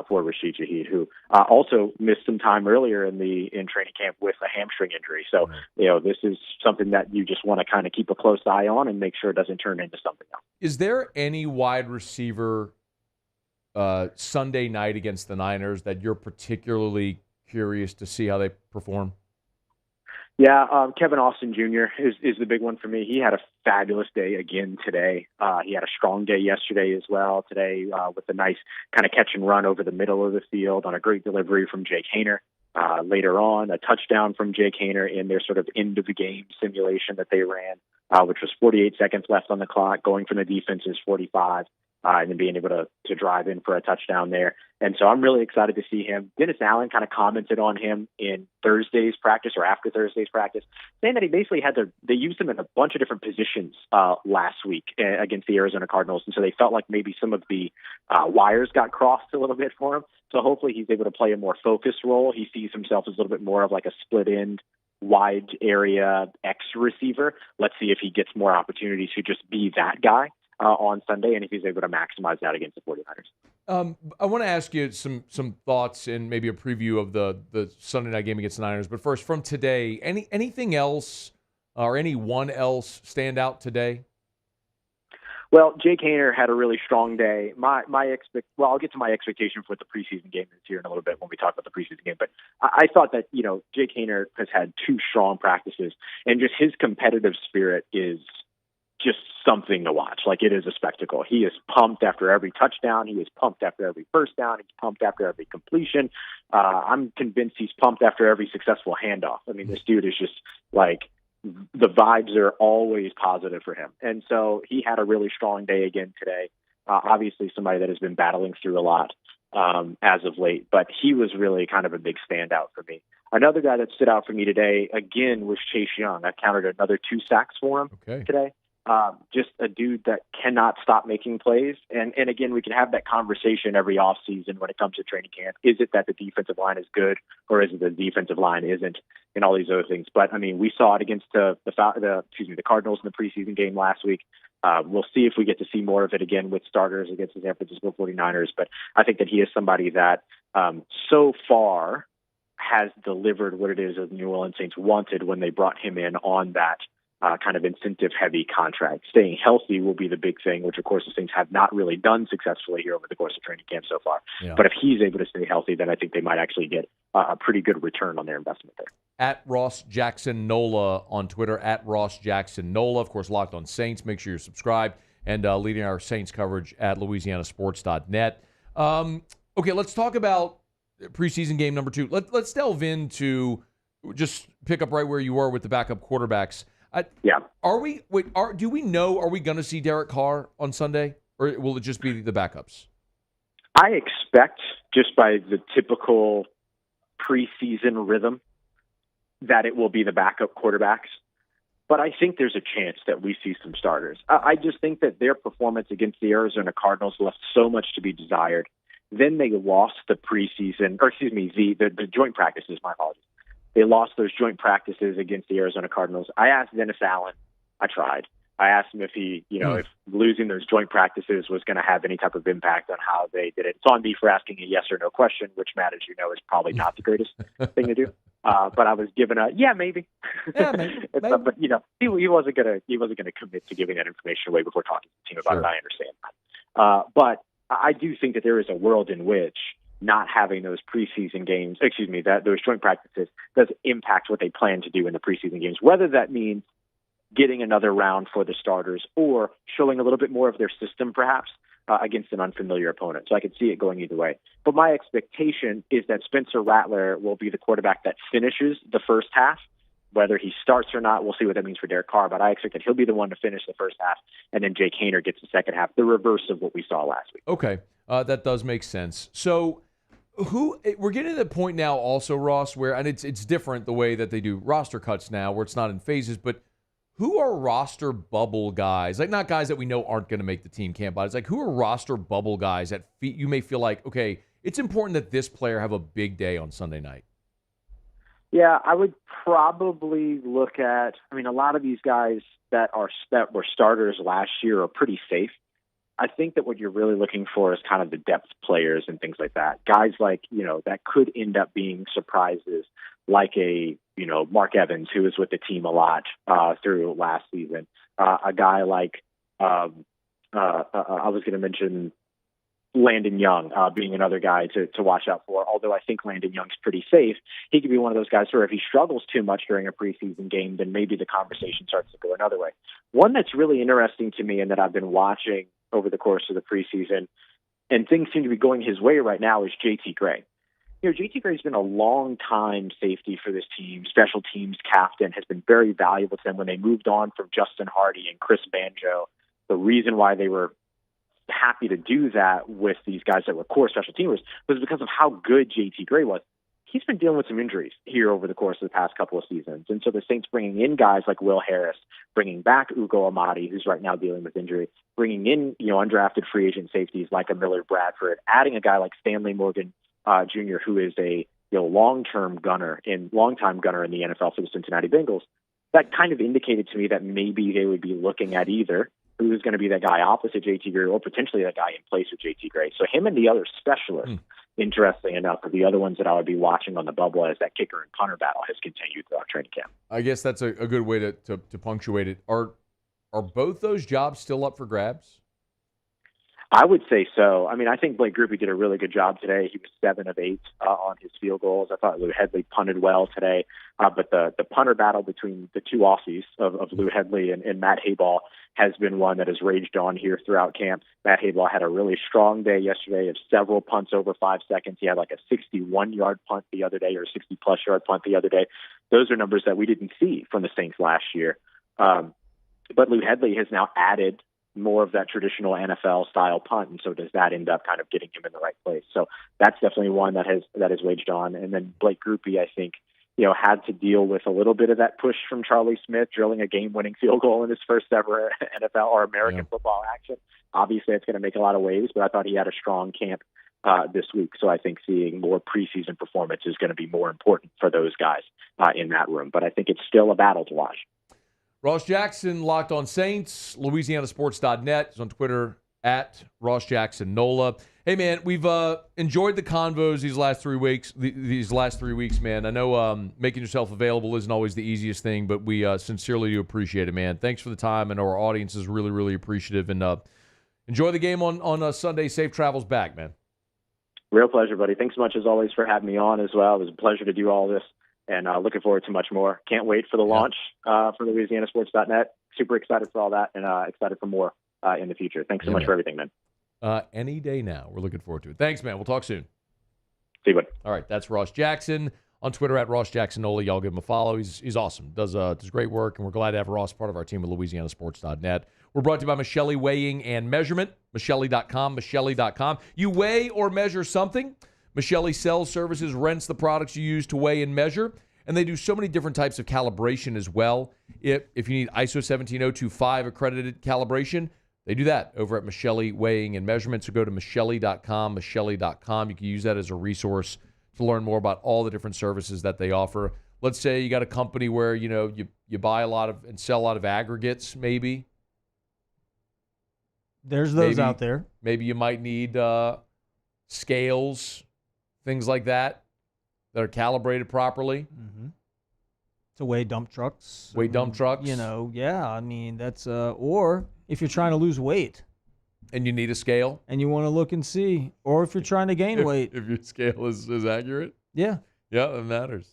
for Rashid Shaheed, who also missed some time earlier in training camp with a hamstring injury. So, this is something that you just want to kind of keep a close eye on and make sure it doesn't turn into something else. Is there any wide receiver Sunday night against the Niners that you're particularly curious to see how they perform? Yeah, Kevin Austin Jr. is the big one for me. He had a fabulous day again today. He had a strong day yesterday as well. Today with a nice kind of catch and run over the middle of the field on a great delivery from Jake Haener. Later on, a touchdown from Jake Haener in their sort of end-of-the-game simulation that they ran, which was 48 seconds left on the clock, going from the defense's 45. And then being able to drive in for a touchdown there. And so I'm really excited to see him. Dennis Allen kind of commented on him in Thursday's practice or after Thursday's practice, saying that he basically they used him in a bunch of different positions last week against the Arizona Cardinals. And so they felt like maybe some of the wires got crossed a little bit for him. So hopefully he's able to play a more focused role. He sees himself as a little bit more of like a split end, wide area X receiver. Let's see if he gets more opportunities to just be that guy on Sunday, and if he's able to maximize that against the 49ers. I want to ask you some thoughts and maybe a preview of the Sunday night game against the Niners. But first, from today, anything else or anyone else stand out today? Well, Jake Haener had a really strong day. I'll get to my expectation for what the preseason game is here in a little bit when we talk about the preseason game. But I thought that, Jake Haener has had 2 strong practices, and just his competitive spirit is just something to watch. Like, it is a spectacle. He is pumped after every touchdown. He is pumped after every first down. He's pumped after every completion. I'm convinced he's pumped after every successful handoff. I mean, this dude is just like, the vibes are always positive for him. And so he had a really strong day again today. Obviously somebody that has been battling through a lot as of late, but he was really kind of a big standout for me. Another guy that stood out for me today, again, was Chase Young. I counted another 2 sacks for him today. Just a dude that cannot stop making plays. And again, we can have that conversation every offseason when it comes to training camp. Is it that the defensive line is good, or is it the defensive line isn't, and all these other things? But, I mean, we saw it against the Cardinals in the preseason game last week. We'll see if we get to see more of it again with starters against the San Francisco 49ers. But I think that he is somebody that so far has delivered what it is that the New Orleans Saints wanted when they brought him in on that kind of incentive-heavy contract. Staying healthy will be the big thing, which, of course, the Saints have not really done successfully here over the course of training camp so far. Yeah. But if he's able to stay healthy, then I think they might actually get a pretty good return on their investment there. At Ross Jackson Nola on Twitter, at Ross Jackson Nola. Of course, Locked on Saints. Make sure you're subscribed. And leading our Saints coverage at LouisianaSports.net. Okay, let's talk about preseason game number 2. Let's delve into, just pick up right where you were with the backup quarterbacks. Are we going to see Derek Carr on Sunday, or will it just be the backups? I expect, just by the typical preseason rhythm, that it will be the backup quarterbacks. But I think there's a chance that we see some starters. I just think that their performance against the Arizona Cardinals left so much to be desired. Then they lost the joint practices, my apologies. They lost those joint practices against the Arizona Cardinals. I asked Dennis Allen. I tried. I asked him if he, if losing those joint practices was going to have any type of impact on how they did it. It's on me for asking a yes or no question, which, Matt, as you know, is probably not the greatest thing to do. But I was given maybe. Yeah, maybe. But he wasn't gonna commit to giving that information away before talking to the team about it. I understand that. But I do think that there is a world in which not having those preseason games, those joint practices does impact what they plan to do in the preseason games, whether that means getting another round for the starters or showing a little bit more of their system perhaps against an unfamiliar opponent. So I could see it going either way. But my expectation is that Spencer Rattler will be the quarterback that finishes the first half. Whether he starts or not, we'll see what that means for Derek Carr, but I expect that he'll be the one to finish the first half, and then Jake Haener gets the second half, the reverse of what we saw last week. Okay, that does make sense. So we're getting to the point now also, Ross, where, and it's different the way that they do roster cuts now, where it's not in phases, but who are roster bubble guys? Like, not guys that we know aren't going to make the team camp, but it's like, who are roster bubble guys that you may feel like, okay, it's important that this player have a big day on Sunday night? Yeah, I would probably look at, a lot of these guys that were starters last year are pretty safe. I think that what you're really looking for is kind of the depth players and things like that. Guys like, that could end up being surprises, like a, Mark Evans, who was with the team a lot through last season. A guy like, I was going to mention Landon Young being another guy to watch out for. Although I think Landon Young's pretty safe, he could be one of those guys where if he struggles too much during a preseason game, then maybe the conversation starts to go another way. One that's really interesting to me and that I've been watching over the course of the preseason, and things seem to be going his way right now, is JT Gray. JT Gray's been a long-time safety for this team, special teams captain, has been very valuable to them when they moved on from Justin Hardy and Chris Banjo. The reason why they were happy to do that with these guys that were core special teamers was because of how good JT Gray was. He's been dealing with some injuries here over the course of the past couple of seasons. And so the Saints bringing in guys like Will Harris, bringing back Ugo Amadi, who's right now dealing with injury, bringing in, undrafted free agent safeties like a Miller Bradford, adding a guy like Stanley Morgan Jr., who is a long-time gunner in the NFL for the Cincinnati Bengals. That kind of indicated to me that maybe they would be looking at either who's going to be that guy opposite JT Gray or potentially that guy in place with JT Gray. So him and the other specialists, interestingly enough, are the other ones that I would be watching on the bubble as that kicker and punter battle has continued throughout training camp. I guess that's a good way to punctuate it. Are both those jobs still up for grabs? I would say so. I think Blake Grupe did a really good job today. He was 7 of 8 on his field goals. I thought Lou Hedley punted well today. But the punter battle between the two Aussies of Lou Hedley and Matt Hayball has been one that has raged on here throughout camp. Matt Hayball had a really strong day yesterday of several punts over 5 seconds. He had like a 61-yard punt the other day or a 60-plus yard punt the other day. Those are numbers that we didn't see from the Saints last year. But Lou Hedley has now added more of that traditional NFL-style punt, and so does that end up kind of getting him in the right place? So that's definitely one that has waged on. And then Blake Grupe, I think, had to deal with a little bit of that push from Charlie Smith, drilling a game-winning field goal in his first ever NFL or American football action. Obviously, it's going to make a lot of waves, but I thought he had a strong camp this week. So I think seeing more preseason performance is going to be more important for those guys in that room. But I think it's still a battle to watch. Ross Jackson, Locked On Saints, LouisianaSports.net. He's on Twitter at Ross Jackson NOLA. Hey, man, we've enjoyed the convos these last 3 weeks. These last 3 weeks, man. I know making yourself available isn't always the easiest thing, but we sincerely do appreciate it, man. Thanks for the time, and our audience is really, really appreciative. And enjoy the game on Sunday. Safe travels back, man. Real pleasure, buddy. Thanks so much, as always, for having me on as well. It was a pleasure to do all this. And looking forward to much more. Can't wait for the launch for LouisianaSports.net. Super excited for all that and excited for more in the future. Thanks so much for everything, man. Any day now. We're looking forward to it. Thanks, man. We'll talk soon. See you, buddy. All right, that's Ross Jackson on Twitter at Ross Jackson NOLA. Y'all give him a follow. He's awesome. Does great work, and we're glad to have Ross part of our team at LouisianaSports.net. We're brought to you by Michelli Weighing and Measurement. Michelli.com. You weigh or measure something? Michelli sells, services, rents the products you use to weigh and measure, and they do so many different types of calibration as well. If you need ISO 17025 accredited calibration, they do that over at Michelli Weighing and Measurement. So go to Michelli.com. You can use that as a resource to learn more about all the different services that they offer. Let's say you got a company where you buy a lot of and sell a lot of aggregates, maybe. There's those out there. Maybe you might need scales, things like that are calibrated properly. Mm-hmm. To weigh dump trucks. Dump trucks. That's, or if you're trying to lose weight, And you need a scale? And you want to look and see. Or if you're trying to gain weight. If your scale is accurate? Yeah. Yeah, it matters.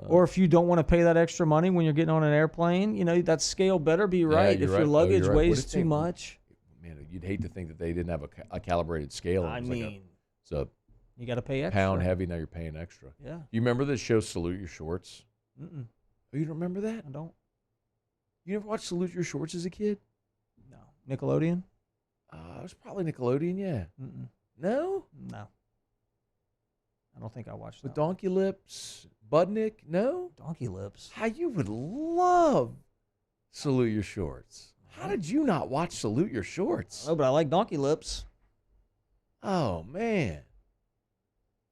Or if you don't want to pay that extra money when you're getting on an airplane, that scale better be right. Yeah, if your luggage weighs too much. Man, you'd hate to think that they didn't have a calibrated scale. I mean, so you got to pay extra. Pound heavy, now you're paying extra. Yeah. You remember the show Salute Your Shorts? Mm-mm. Oh, you don't remember that? I don't. You never watched Salute Your Shorts as a kid? No. Nickelodeon? It was probably Nickelodeon, yeah. Mm-mm. No? No. I don't think I watched With that. Donkey Lips, Budnick? No? Donkey Lips. How you would love Salute Your Shorts. How did you not watch Salute Your Shorts? Oh, but I like Donkey Lips. Oh, man.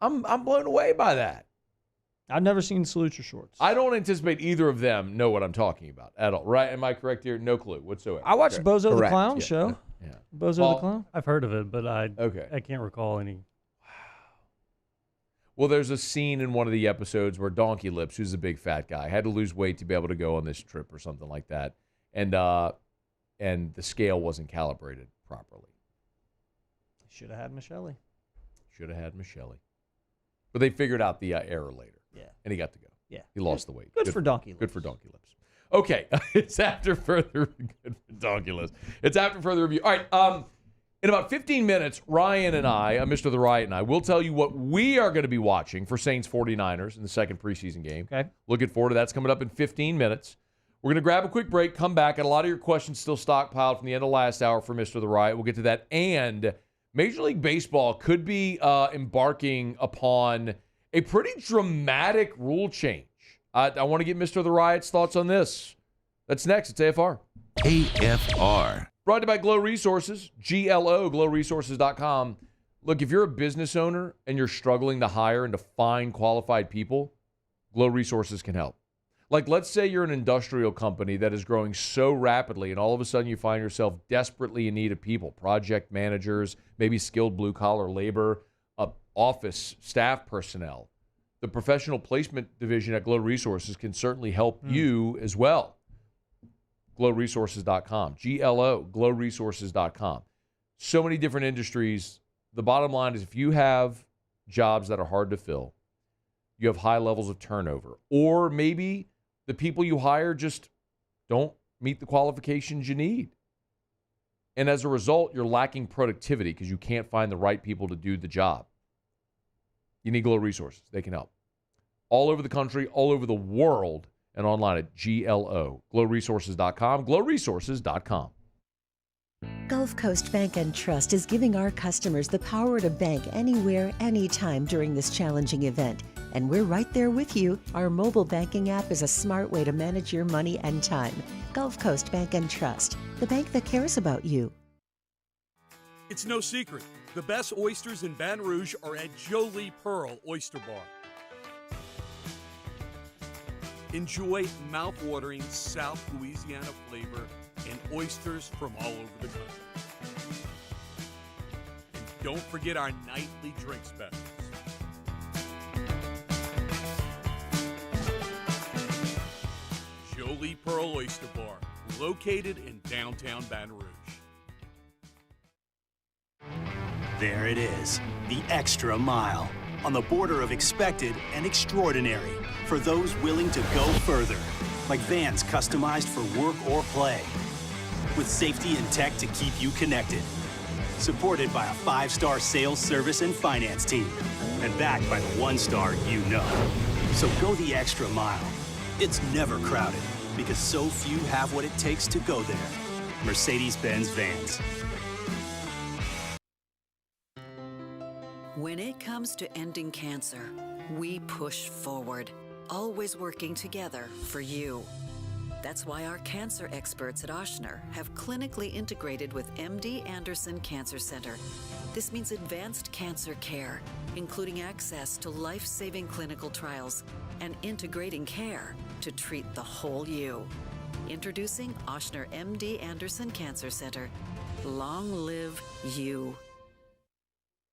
I'm blown away by that. I've never seen Salute Your Shorts. I don't anticipate either of them know what I'm talking about at all. Right? Am I correct here? No clue whatsoever. I watched Bozo the Correct. Clown Yeah. show. Yeah. Bozo Paul? the Clown. I've heard of it, but I Okay. can't recall any. Well, there's a scene in one of the episodes where Donkey Lips, who's a big fat guy, had to lose weight to be able to go on this trip or something like that. And the scale wasn't calibrated properly. Should have had Michelle. Should have had Michelle. But they figured out the error later. Yeah. And he got to go. Yeah. He lost the weight. Good for Donkey Lips. Good for Donkey Lips. Okay. It's after further good for Donkey Lips. It's after further review. All right. In about 15 minutes, Ryan and I, Mr. The Riot and I, will tell you what we are going to be watching for Saints 49ers in the second preseason game. Okay. Looking forward to that. That's coming up in 15 minutes. We're going to grab a quick break, come back. Got a lot of your questions still stockpiled from the end of last hour for Mr. The Riot. We'll get to that. And Major League Baseball could be embarking upon a pretty dramatic rule change. I want to get Mr. The Riot's thoughts on this. That's next. It's AFR. AFR. Brought to you by Glow Resources, GLO, glowresources.com. Look, if you're a business owner and you're struggling to hire and to find qualified people, Glow Resources can help. Like, let's say you're an industrial company that is growing so rapidly, and all of a sudden you find yourself desperately in need of people, project managers, maybe skilled blue-collar labor, office staff personnel. The professional placement division at Glow Resources can certainly help you as well. glowresources.com, GLO, glowresources.com. So many different industries. The bottom line is if you have jobs that are hard to fill, you have high levels of turnover, or maybe the people you hire just don't meet the qualifications you need. And as a result, you're lacking productivity because you can't find the right people to do the job. You need Glow Resources. They can help. All over the country, all over the world, and online at GLO, glowresources.com, glowresources.com. Gulf Coast Bank and Trust is giving our customers the power to bank anywhere, anytime during this challenging event. And we're right there with you. Our mobile banking app is a smart way to manage your money and time. Gulf Coast Bank and Trust, the bank that cares about you. It's no secret. The best oysters in Baton Rouge are at Jolie Pearl Oyster Bar. Enjoy mouth-watering South Louisiana flavor and oysters from all over the country. And don't forget our nightly drink specials. Jolie Pearl Oyster Bar, located in downtown Baton Rouge. There it is, the extra mile, on the border of expected and extraordinary, for those willing to go further, like vans customized for work or play, with safety and tech to keep you connected, supported by a 5-star sales, service, and finance team, and backed by the 1-star you know. So go the extra mile. It's never crowded, because so few have what it takes to go there. Mercedes-Benz Vans. When it comes to ending cancer, we push forward, always working together for you. That's why our cancer experts at Ochsner have clinically integrated with MD Anderson Cancer Center. This means advanced cancer care, including access to life-saving clinical trials and integrating care to treat the whole you. Introducing Ochsner MD Anderson Cancer Center. Long live you.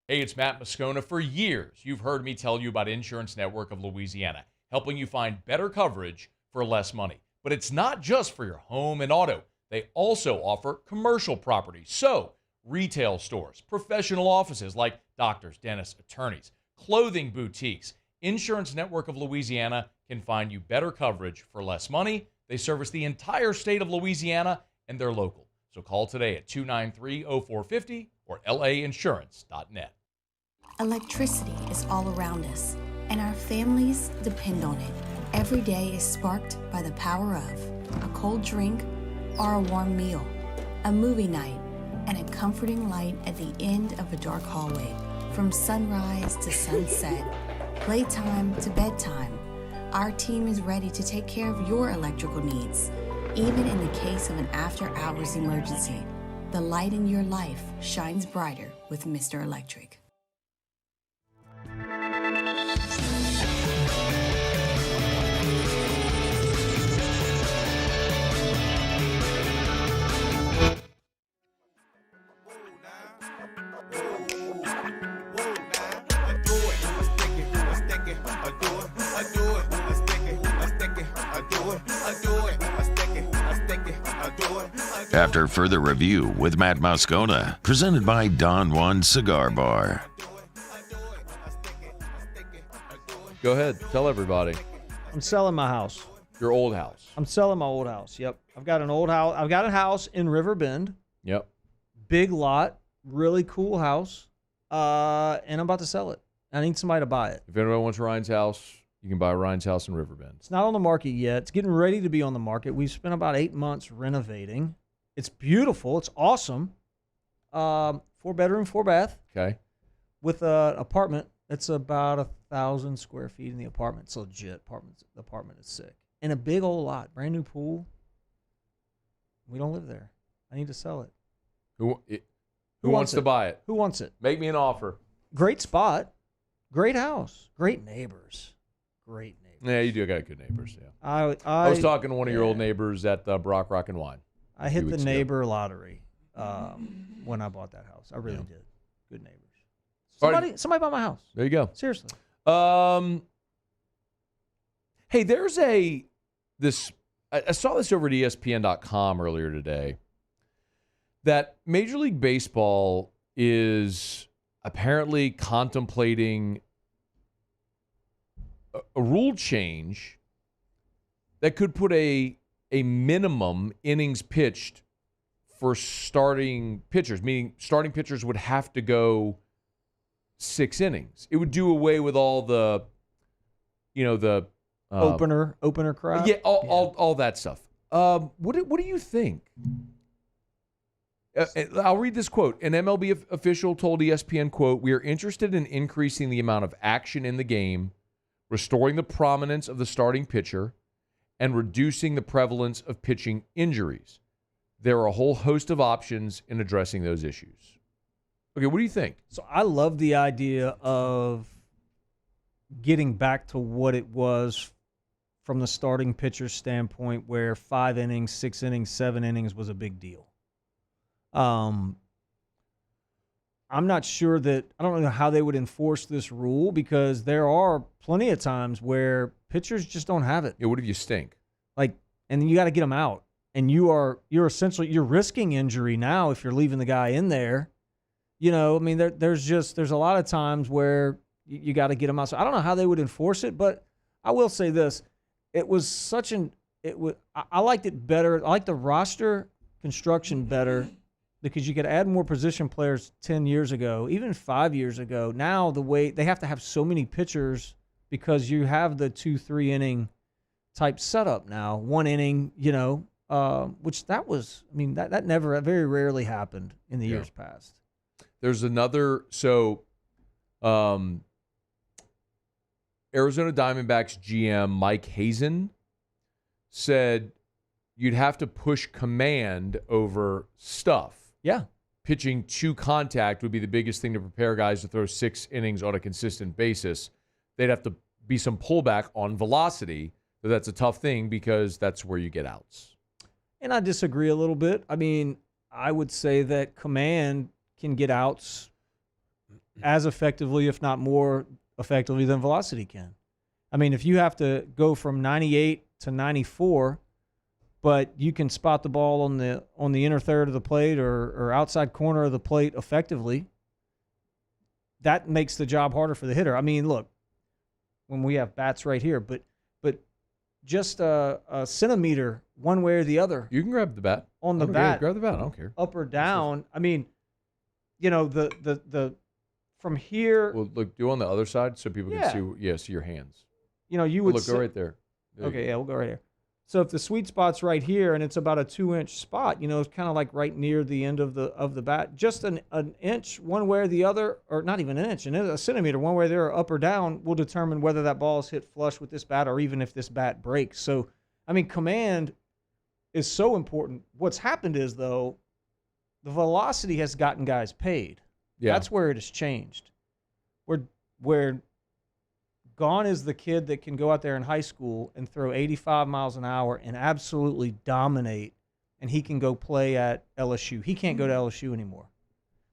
Hey, it's Matt Moscona. For years, you've heard me tell you about Insurance Network of Louisiana, helping you find better coverage for less money. But it's not just for your home and auto. They also offer commercial property. So retail stores, professional offices like doctors, dentists, attorneys, clothing boutiques. Insurance Network of Louisiana can find you better coverage for less money. They service the entire state of Louisiana, and they're local. So call today at 293-0450 or lainsurance.net. Electricity is all around us, and our families depend on it. Every day is sparked by the power of a cold drink or a warm meal, a movie night, and a comforting light at the end of a dark hallway. From sunrise to sunset, playtime to bedtime, our team is ready to take care of your electrical needs. Even in the case of an after-hours emergency, the light in your life shines brighter with Mr. Electric. After further review with Matt Moscona, presented by Don Juan Cigar Bar. Go ahead. Tell everybody. I'm selling my house. Your old house. I'm selling my old house. Yep. I've got an old house. I've got a house in River Bend. Yep. Big lot. Really cool house. And I'm about to sell it. I need somebody to buy it. If anyone wants Ryan's house, you can buy Ryan's house in River Bend. It's not on the market yet. It's getting ready to be on the market. We've spent about 8 months renovating. It's beautiful. It's awesome. 4-bedroom, 4-bath. Okay. With an apartment. It's about 1,000 square feet in the apartment. It's legit. The apartment is sick. And a big old lot. Brand new pool. We don't live there. I need to sell it. Who wants to buy it? Who wants it? Make me an offer. Great spot. Great house. Great neighbors. Great neighbors. Yeah, you do got good neighbors. Yeah. I was talking to one of your old neighbors at Brock Rock and Wine. I hit the neighbor lottery when I bought that house. I really did. Good neighbors. Somebody bought my house. There you go. Seriously. Hey, there's I saw this over at ESPN.com earlier today, that Major League Baseball is apparently contemplating a rule change that could put a minimum innings pitched for starting pitchers, meaning starting pitchers would have to go 6 innings. It would do away with all the, opener crowd. Yeah, all that stuff. What do you think? I'll read this quote. An MLB official told ESPN, quote, "We are interested in increasing the amount of action in the game, restoring the prominence of the starting pitcher, and reducing the prevalence of pitching injuries. There are a whole host of options in addressing those issues." Okay, what do you think? So I love the idea of getting back to what it was from the starting pitcher standpoint, where 5 innings, 6 innings, 7 innings was a big deal. I'm not sure that – I don't know how they would enforce this rule, because there are plenty of times where pitchers just don't have it. Yeah, what if you stink? And then you got to get them out. And you're risking injury now if you're leaving the guy in there. There's a lot of times where you got to get them out. So I don't know how they would enforce it, but I will say this. I liked it better. I liked the roster construction better, because you could add more position players 10 years ago, even 5 years ago. Now the way they have to have so many pitchers, because you have the 2-3 inning type setup now. 1 inning, which that very rarely happened in the years past. There's another, Arizona Diamondbacks GM Mike Hazen said you'd have to push command over stuff. Yeah. Pitching to contact would be the biggest thing to prepare guys to throw 6 innings on a consistent basis. They'd have to be some pullback on velocity, but that's a tough thing because that's where you get outs. And I disagree a little bit. I mean, I would say that command can get outs as effectively, if not more effectively, than velocity can. I mean, if you have to go from 98 to 94, but you can spot the ball on the inner third of the plate or outside corner of the plate effectively. That makes the job harder for the hitter. I mean, look, when we have bats right here, but just a centimeter one way or the other. You can grab the bat. On the bat. Grab the bat. I don't care. Up or down. I mean, the from here. Well, look, do on the other side so people can see your hands. You would go right there. Okay, yeah, we'll go right here. So if the sweet spot's right here and it's about a 2-inch spot, it's kind of like right near the end of the bat. Just an inch one way or the other, or not even an inch, a centimeter one way or the other, up or down, will determine whether that ball is hit flush with this bat or even if this bat breaks. So, I mean, command is so important. What's happened is, though, the velocity has gotten guys paid. Yeah. That's where it has changed. Where gone is the kid that can go out there in high school and throw 85 miles an hour and absolutely dominate, and he can go play at LSU. He can't go to LSU anymore.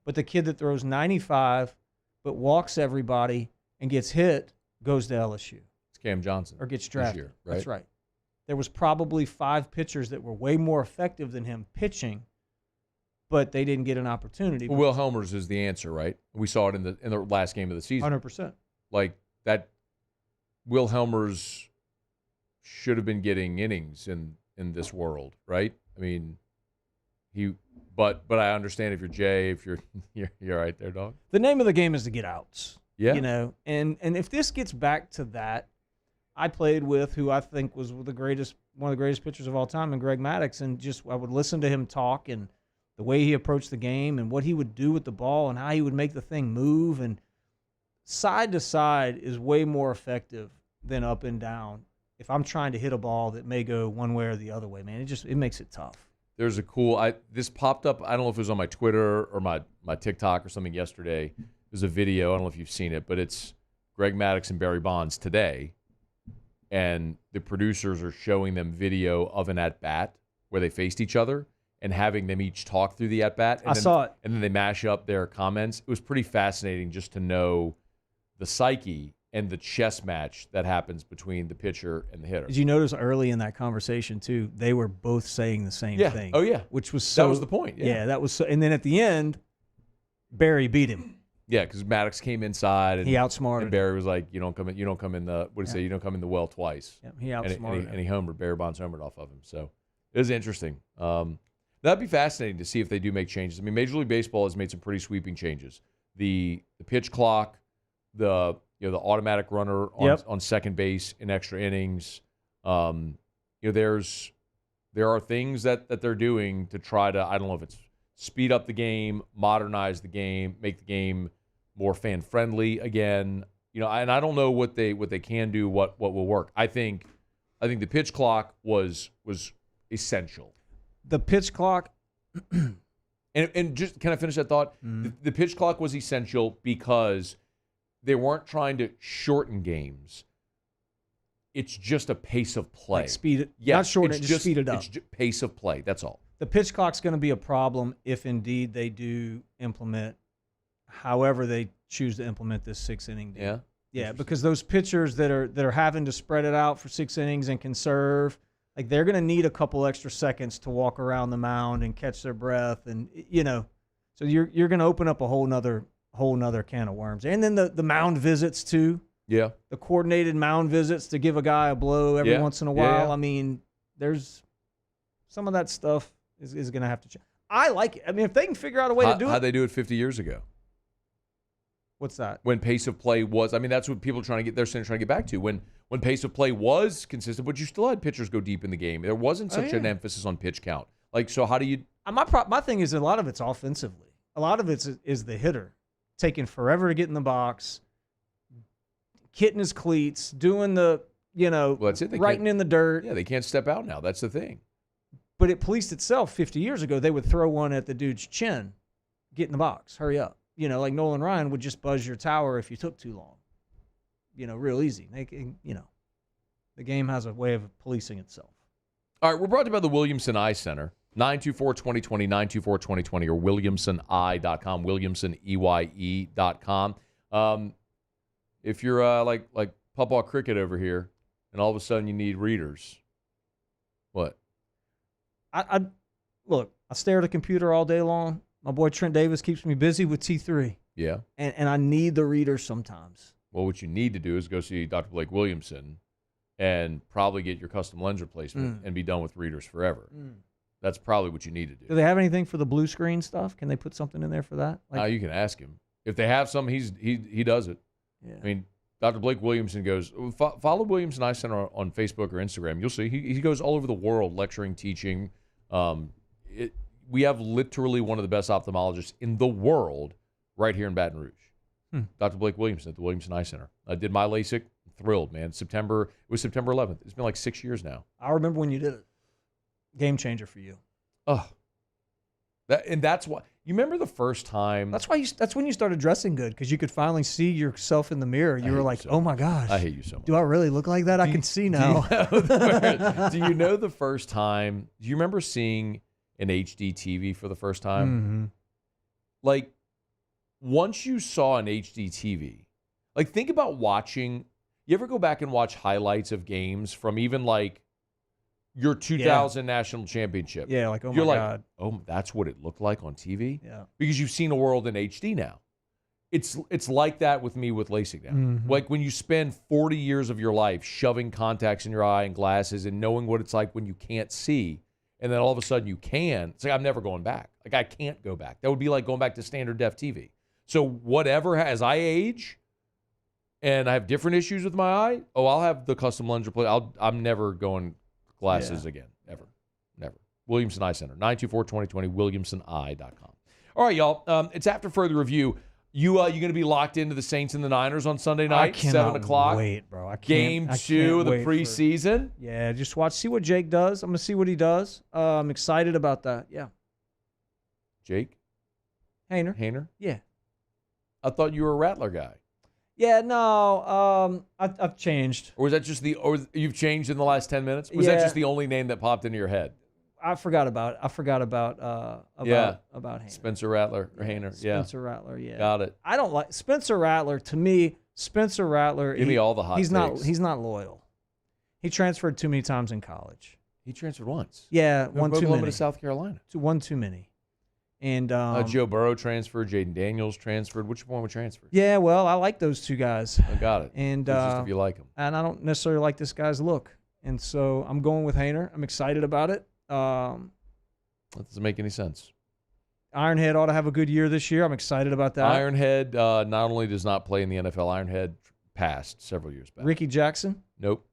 But the kid that throws 95 but walks everybody and gets hit goes to LSU. It's Cam Johnson. Or gets drafted. This year, right? That's right. There was probably 5 pitchers that were way more effective than him pitching, but they didn't get an opportunity. Well, Will Helmers is the answer, right? We saw it in the last game of the season. 100%. Like that. Will Helmers should have been getting innings in this world, right? I mean, but I understand if you're Jay, if you're right there, dog. The name of the game is to get outs. Yeah. And if this gets back to that, I played with who I think was one of the greatest pitchers of all time, and Greg Maddux, and I would listen to him talk and the way he approached the game and what he would do with the ball and how he would make the thing move, and side to side is way more effective than up and down if I'm trying to hit a ball that may go one way or the other way, man. It makes it tough. There's a this popped up, I don't know if it was on my Twitter or my TikTok or something yesterday. There's a video, I don't know if you've seen it, but it's Greg Maddux and Barry Bonds today, and the producers are showing them video of an at-bat where they faced each other and having them each talk through the at-bat. I saw it. And then they mash up their comments. It was pretty fascinating just to know the psyche and the chess match that happens between the pitcher and the hitter. Did you notice early in that conversation, too, they were both saying the same thing? Oh, yeah. Which was that was the point. Yeah, that was so. And then at the end, Barry beat him. Yeah, because Maddux came inside and he outsmarted. And Barry was like, "You don't come in the you don't come in the well twice." Yeah, he outsmarted. And he homered. Barry Bonds homered off of him. So it was interesting. That'd be fascinating to see if they do make changes. I mean, Major League Baseball has made some pretty sweeping changes. The pitch clock, the automatic runner on second base in extra innings. There are things that they're doing to try to, I don't know if it's speed up the game, modernize the game, make the game more fan friendly again. And I don't know what they can do, what will work. I think the pitch clock was essential. The pitch clock. And just, can I finish that thought? The pitch clock was essential because they weren't trying to shorten games. It's just a pace of play. Like speed it. Yes, not shorten it, just speed it up. It's just pace of play. That's all. The pitch clock's going to be a problem if indeed they do implement, however they choose to implement this 6-inning deal. Yeah. Yeah, because those pitchers that are having to spread it out for 6 innings and conserve, like they're going to need a couple extra seconds to walk around the mound and catch their breath, and so you're going to open up a whole nother can of worms. And then the mound visits too. Yeah. The coordinated mound visits to give a guy a blow every once in a while. Yeah. I mean, there's some of that stuff is going to have to change. I like it. I mean, if they can figure out a way to do it. How'd they do it 50 years ago? What's that? When pace of play was, I mean, that's what people are trying to get back to. When pace of play was consistent, but you still had pitchers go deep in the game. There wasn't such an emphasis on pitch count. Like, so how do you? My thing is a lot of it's offensively. A lot of it is the hitter taking forever to get in the box, hitting his cleats, doing the, that's it. writing in the dirt. Yeah, they can't step out now. That's the thing. But it policed itself 50 years ago. They would throw one at the dude's chin, get in the box, hurry up. Like Nolan Ryan would just buzz your tower if you took too long. Real easy. The game has a way of policing itself. All right, we're brought to you by the Williamson Eye Center. 924-2020, 924-2020, or WilliamsonEye.com, WilliamsonEye.com. If you're like Pawpaw Cricket over here, and all of a sudden you need readers, what? I stare at a computer all day long. My boy Trent Davis keeps me busy with T3. Yeah. And I need the readers sometimes. Well, what you need to do is go see Dr. Blake Williamson and probably get your custom lens replacement and be done with readers forever. That's probably what you need to do. Do they have anything for the blue screen stuff? Can they put something in there for that? You can ask him. If they have some, he does it. Yeah. I mean, Dr. Blake Williamson goes, follow Williamson Eye Center on Facebook or Instagram. You'll see he goes all over the world lecturing, teaching. We have literally one of the best ophthalmologists in the world right here in Baton Rouge. Dr. Blake Williamson at the Williamson Eye Center. I did my LASIK. Thrilled, man. It was September 11th. It's been like 6 years now. I remember when you did it. Game changer for you. Oh. That's why. You remember the first time? That's when you started dressing good, because you could finally see yourself in the mirror. You were like, oh my gosh. I hate you so much. Do I really look like that? I can see now. Do you know the first time? Do you remember seeing an HD TV for the first time? Mm-hmm. Like, once you saw an HD TV, like, think about watching. You ever go back and watch highlights of games from even like your 2000 national championship? Yeah, like, oh You're my like, God. oh, that's what it looked like on TV? Yeah. Because you've seen a world in HD now. It's like that with me with LASIK now. Mhm. Like when you spend 40 years of your life shoving contacts in your eye and glasses and knowing what it's like when you can't see, and then all of a sudden you can. It's like, I'm never going back. Like, I can't go back. That would be like going back to standard def TV. So whatever, as I age and I have different issues with my eye, I'll have the custom lens replaced. I'm never going glasses again, ever, never. Williamson Eye Center, 924-2020, williamsoneye.com. All right, y'all. It's after further review. You going to be locked into the Saints and the Niners on Sunday night, 7 o'clock? Wait, bro. I can't. Game 2 of the preseason. Yeah, just see what Jake does. I'm gonna see what he does. I'm excited about that. Yeah. Jake Hayner. Yeah. I thought you were a Rattler guy. Yeah, no, I've changed. Or was that just or you've changed in the last 10 minutes? Was that just the only name that popped into your head? I forgot about Hayner. Spencer Rattler or Hayner. Spencer Rattler, yeah. Got it. I don't like Spencer Rattler. To me, Spencer Rattler. Give me all the hot takes. takes. He's not loyal. He transferred too many times in college. He transferred once. Yeah, one too many. To South Carolina. One too many. And Joe Burrow transferred. Jaden Daniels transferred. Which one would transfer? Yeah, well, I like those two guys. I got it. And just if you like them. And I don't necessarily like this guy's look. And so I'm going with Hayner. I'm excited about it. That doesn't make any sense. Ironhead ought to have a good year this year. I'm excited about that. Ironhead not only does not play in the NFL, Ironhead passed several years back. Ricky Jackson? Nope.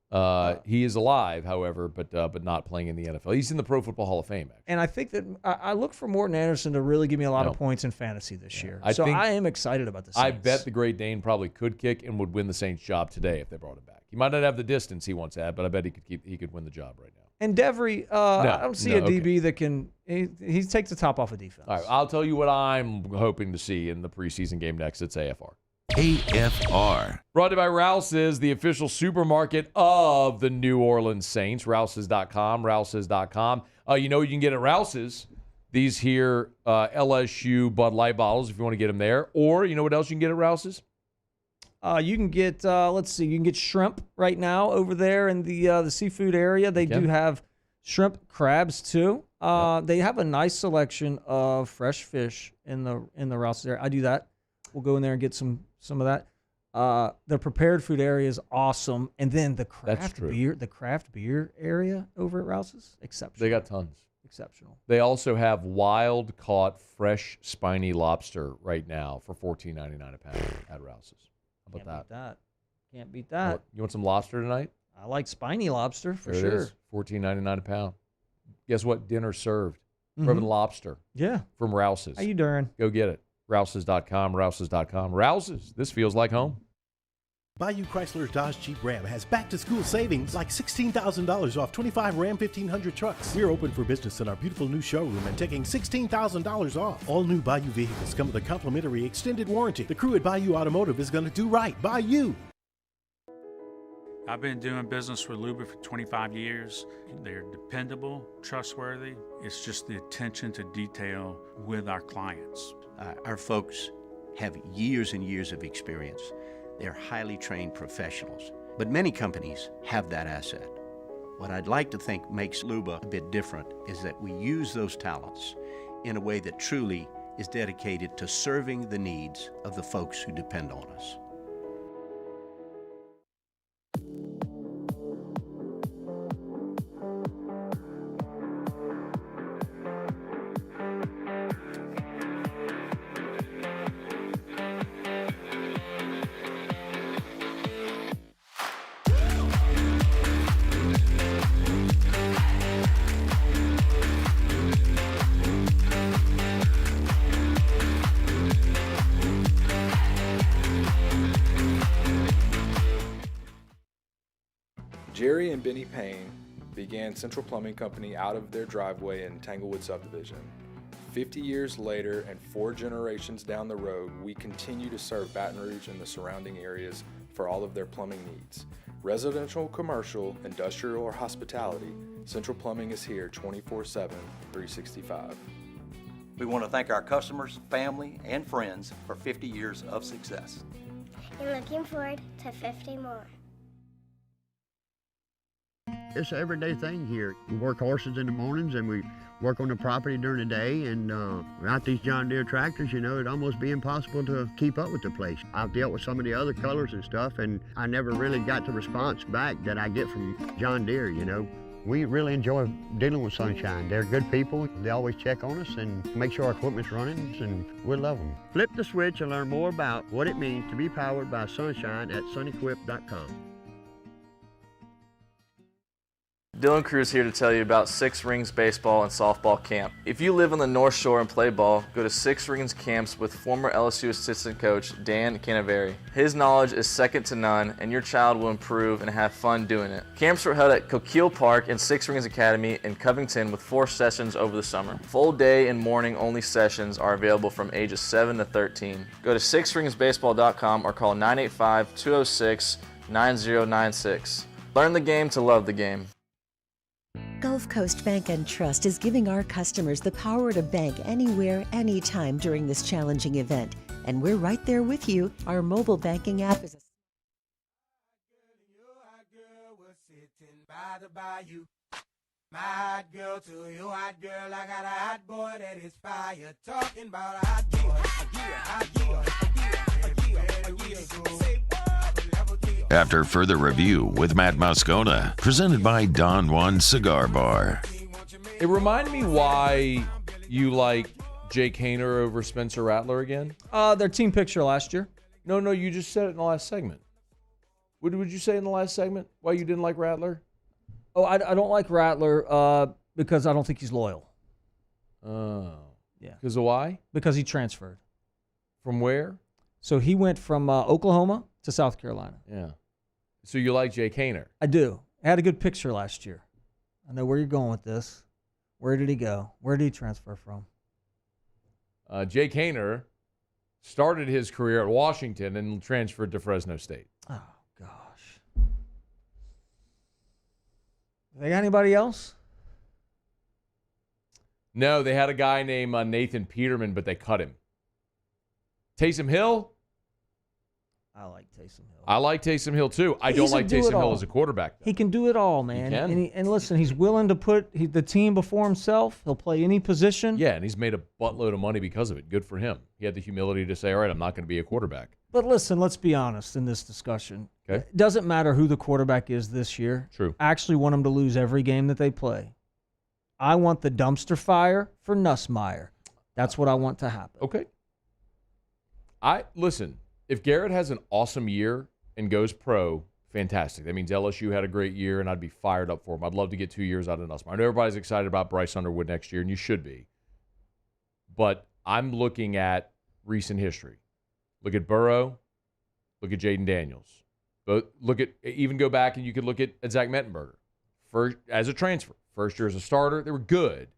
He is alive, however, but not playing in the NFL. He's in the Pro Football Hall of Fame, actually. And I think that I look for Morton Anderson to really give me a lot of points in fantasy this year. I am excited about this. I bet the Great Dane probably could kick and would win the Saints job today if they brought him back. He might not have the distance he once had, but I bet he could win the job right now. And Devery, I don't see a DB that can. He takes the top off of defense. All right, I'll tell you what I'm hoping to see in the preseason game next. It's AFR. AFR. Brought to you by Rouse's, the official supermarket of the New Orleans Saints. Rouse's.com, Rouse's.com. You can get at Rouse's these here LSU Bud Light bottles if you want to get them there. Or you know what else you can get at Rouse's? You can get, you can get shrimp right now over there in the seafood area. They do have shrimp, crabs too. They have a nice selection of fresh fish in the Rouse's area. I do that. We'll go in there and get some of that. The prepared food area is awesome, and then the craft beer area over at Rouse's, exceptional. They got tons. Exceptional. They also have wild caught fresh spiny lobster right now for $14.99 a pound at Rouse's. How about that? Can't beat that. You want some lobster tonight? I like spiny lobster for there sure. It is. $14.99 a pound. Guess what? Dinner served. Rubbing lobster. Yeah. From Rouse's. How you doing? Go get it. Rouse's.com, Rouse's.com. Rouse's. This feels like home. Bayou Chrysler Dodge Jeep Ram has back-to-school savings like $16,000 off 25 Ram 1500 trucks. We're open for business in our beautiful new showroom and taking $16,000 off. All new Bayou vehicles come with a complimentary extended warranty. The crew at Bayou Automotive is going to do right by you. I've been doing business with Luba for 25 years. They're dependable, trustworthy. It's just the attention to detail with our clients. Our folks have years and years of experience. They're highly trained professionals, but many companies have that asset. What I'd like to think makes Luba a bit different is that we use those talents in a way that truly is dedicated to serving the needs of the folks who depend on us. Jerry and Benny Payne began Central Plumbing Company out of their driveway in Tanglewood subdivision. 50 years later and 4 generations down the road, we continue to serve Baton Rouge and the surrounding areas for all of their plumbing needs. Residential, commercial, industrial, or hospitality, Central Plumbing is here 24/7, 365. We want to thank our customers, family, and friends for 50 years of success. And looking forward to 50 more. It's an everyday thing here. We work horses in the mornings and we work on the property during the day, and without these John Deere tractors, it'd almost be impossible to keep up with the place. I've dealt with some of the other colors and stuff, and I never really got the response back that I get from John Deere, We really enjoy dealing with Sunshine. They're good people. They always check on us and make sure our equipment's running, and we love them. Flip the switch and learn more about what it means to be powered by Sunshine at sunequip.com. Dylan Cruz here to tell you about Six Rings Baseball and Softball Camp. If you live on the North Shore and play ball, go to Six Rings Camps with former LSU assistant coach Dan Canaveri. His knowledge is second to none, and your child will improve and have fun doing it. Camps are held at Coquille Park and Six Rings Academy in Covington with 4 sessions over the summer. Full day and morning only sessions are available from ages 7 to 13. Go to sixringsbaseball.com or call 985-206-9096. Learn the game to love the game. Gulf Coast Bank and Trust is giving our customers the power to bank anywhere, anytime during this challenging event. And we're right there with you. Our mobile banking app is My hot girl to you, hot girl, I got a hot boy that is fire. Talking about a hot boy, After further review with Matt Moscona, presented by Don Juan Cigar Bar. It reminded me why you like Jake Haener over Spencer Rattler again. Their team picture last year. No, you just said it in the last segment. What would you say in the last segment? Why you didn't like Rattler? Oh, I don't like Rattler because I don't think he's loyal. Oh. Yeah. Because of why? Because he transferred. From where? So he went from Oklahoma to South Carolina. Yeah. So you like Jake Haener? I do. I had a good picture last year. I know where you're going with this. Where did he go? Where did he transfer from? Jake Haener started his career at Washington and transferred to Fresno State. Oh, gosh. They got anybody else? No, they had a guy named Nathan Peterman, but they cut him. Taysom Hill? I like Taysom Hill. I like Taysom Hill, too. I don't like Taysom Hill as a quarterback, though. He can do it all, man. He can. And listen, he's willing to put the team before himself. He'll play any position. Yeah, and he's made a buttload of money because of it. Good for him. He had the humility to say, all right, I'm not going to be a quarterback. But listen, let's be honest in this discussion. Okay. It doesn't matter who the quarterback is this year. True. I actually want him to lose every game that they play. I want the dumpster fire for Nussmeier. That's what I want to happen. Okay. Listen, if Garrett has an awesome year and goes pro, fantastic. That means LSU had a great year, and I'd be fired up for him. I'd love to get 2 years out of Nussmeier. I know everybody's excited about Bryce Underwood next year, and you should be. But I'm looking at recent history. Look at Burrow. Look at Jaden Daniels. But even go back and you could look at Zach Mettenberger. First, as a transfer. First year as a starter, they were good.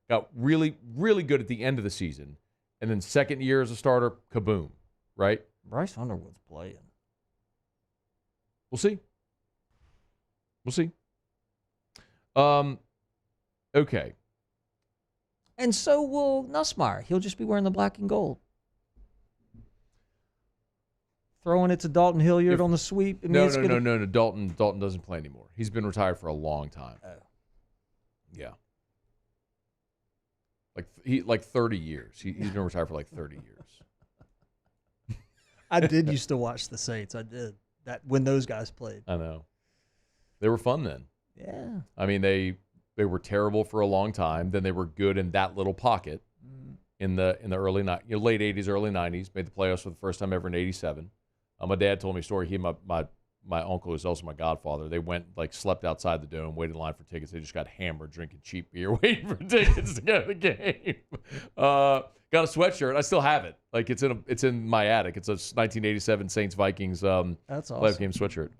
Got really, really good at the end of the season. And then second year as a starter, kaboom. Right? Bryce Underwood's playing. We'll see. Okay. And so will Nussmeier. He'll just be wearing the black and gold. throwing it to Dalton Hilliard on the sweep. I mean, No. Dalton doesn't play anymore. He's been retired for a long time. Oh. Yeah. Like 30 years. He's been retired for like 30 years. I did used to watch the Saints. I did that when those guys played. I know. They were fun then. Yeah. I mean, they were terrible for a long time. Then they were good in that little pocket in the early late 80s, early 90s. Made the playoffs for the first time ever in '87. My dad told me a story. He and my uncle, who's also my godfather, they went, slept outside the dome, waited in line for tickets. They just got hammered drinking cheap beer, waiting for tickets to go to the game. Got a sweatshirt. I still have it. It's in my attic. It's a 1987 Saints Vikings That's awesome. playoff game sweatshirt.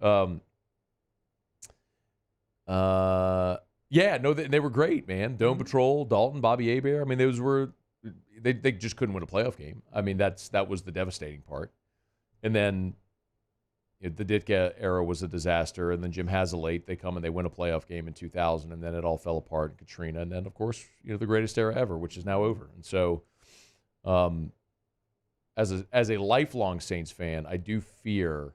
They were great, man. Dome Patrol, Dalton, Bobby Hebert. I mean, those were they just couldn't win a playoff game. I mean, that was the devastating part. And then the Ditka era was a disaster. And then Jim Hazelate, they come and they win a playoff game in 2000, and then it all fell apart in Katrina. And then, of course, the greatest era ever, which is now over. And so, as a lifelong Saints fan, I do fear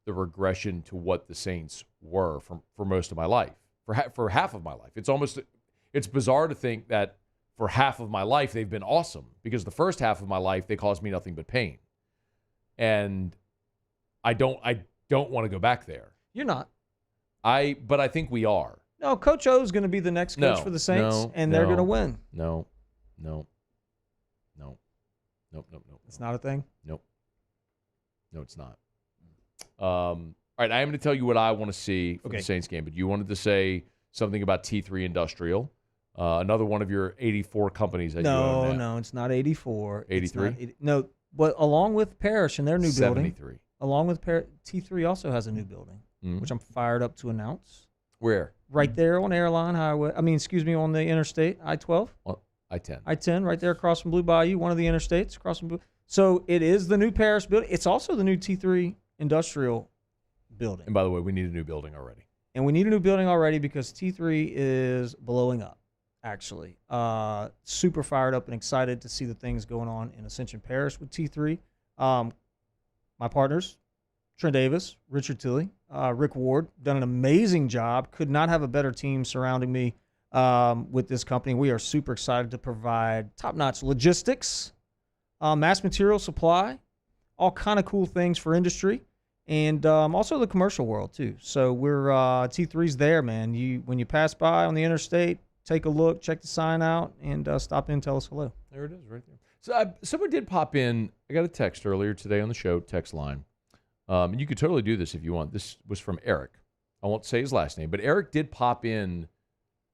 the regression to what the Saints were for most of my life, for half of my life. It's bizarre to think that for half of my life they've been awesome, because the first half of my life they caused me nothing but pain, and I don't want to go back there. You're not. But I think we are. No, Coach O is going to be the next coach for the Saints, and they're going to win. No. It's not a thing? Nope. No, it's not. All right, I am going to tell you what I want to see for the Saints game, but you wanted to say something about T3 Industrial, another one of your 84 companies that you own now. No, it's not 84. 83? No, but along with Parish and their new 73. building. Along with T3 also has a new building, which I'm fired up to announce. Where? Right there on Airline Highway. on the interstate, I-12. I-10. I-10, right there across from Blue Bayou, one of the interstates across from Blue. So it is the new Parish building. It's also the new T3 Industrial building. And by the way, we need a new building already. And we need a new building already because T3 is blowing up, actually. Super fired up and excited to see the things going on in Ascension Parish with T3. My partners, Trent Davis, Richard Tilley, Rick Ward, done an amazing job. Could not have a better team surrounding me with this company. We are super excited to provide top-notch logistics, mass material supply, all kind of cool things for industry, and also the commercial world too. So we're T3's there, man. When you pass by on the interstate, take a look, check the sign out, and stop in and tell us hello. There it is, right there. So someone did pop in. I got a text earlier today on the show text line, and you could totally do this if you want. This was from Eric. I won't say his last name, but Eric did pop in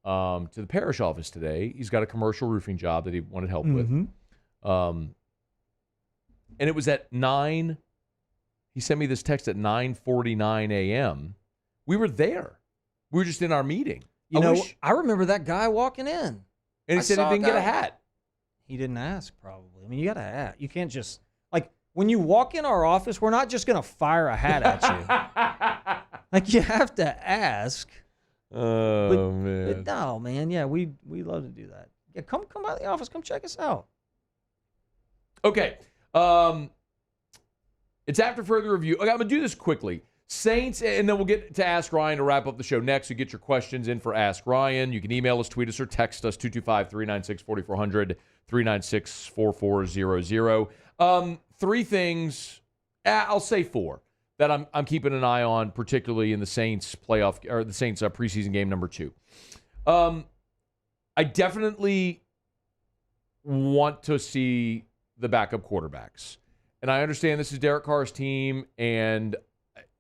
to the Parish office today. He's got a commercial roofing job that he wanted help with. And it was at 9. He sent me this text at 9:49 a.m. We were there. We were just in our meeting. I remember that guy walking in. And he said he didn't get a hat. He didn't ask, probably. I mean, you got a hat. You can't just, when you walk in our office, we're not just going to fire a hat at you. You have to ask. Oh, man. But no, man. Yeah, we love to do that. Yeah, come by the office. Come check us out. Okay. It's after further review. Okay, I'm going to do this quickly. Saints, and then we'll get to Ask Ryan to wrap up the show next. So get your questions in for Ask Ryan. You can email us, tweet us, or text us, 225-396-4400, 396-4400. 3 things, I'll say 4, that I'm keeping an eye on, particularly in the Saints playoff, or the Saints preseason game number 2. I definitely want to see the backup quarterbacks. And I understand this is Derek Carr's team, and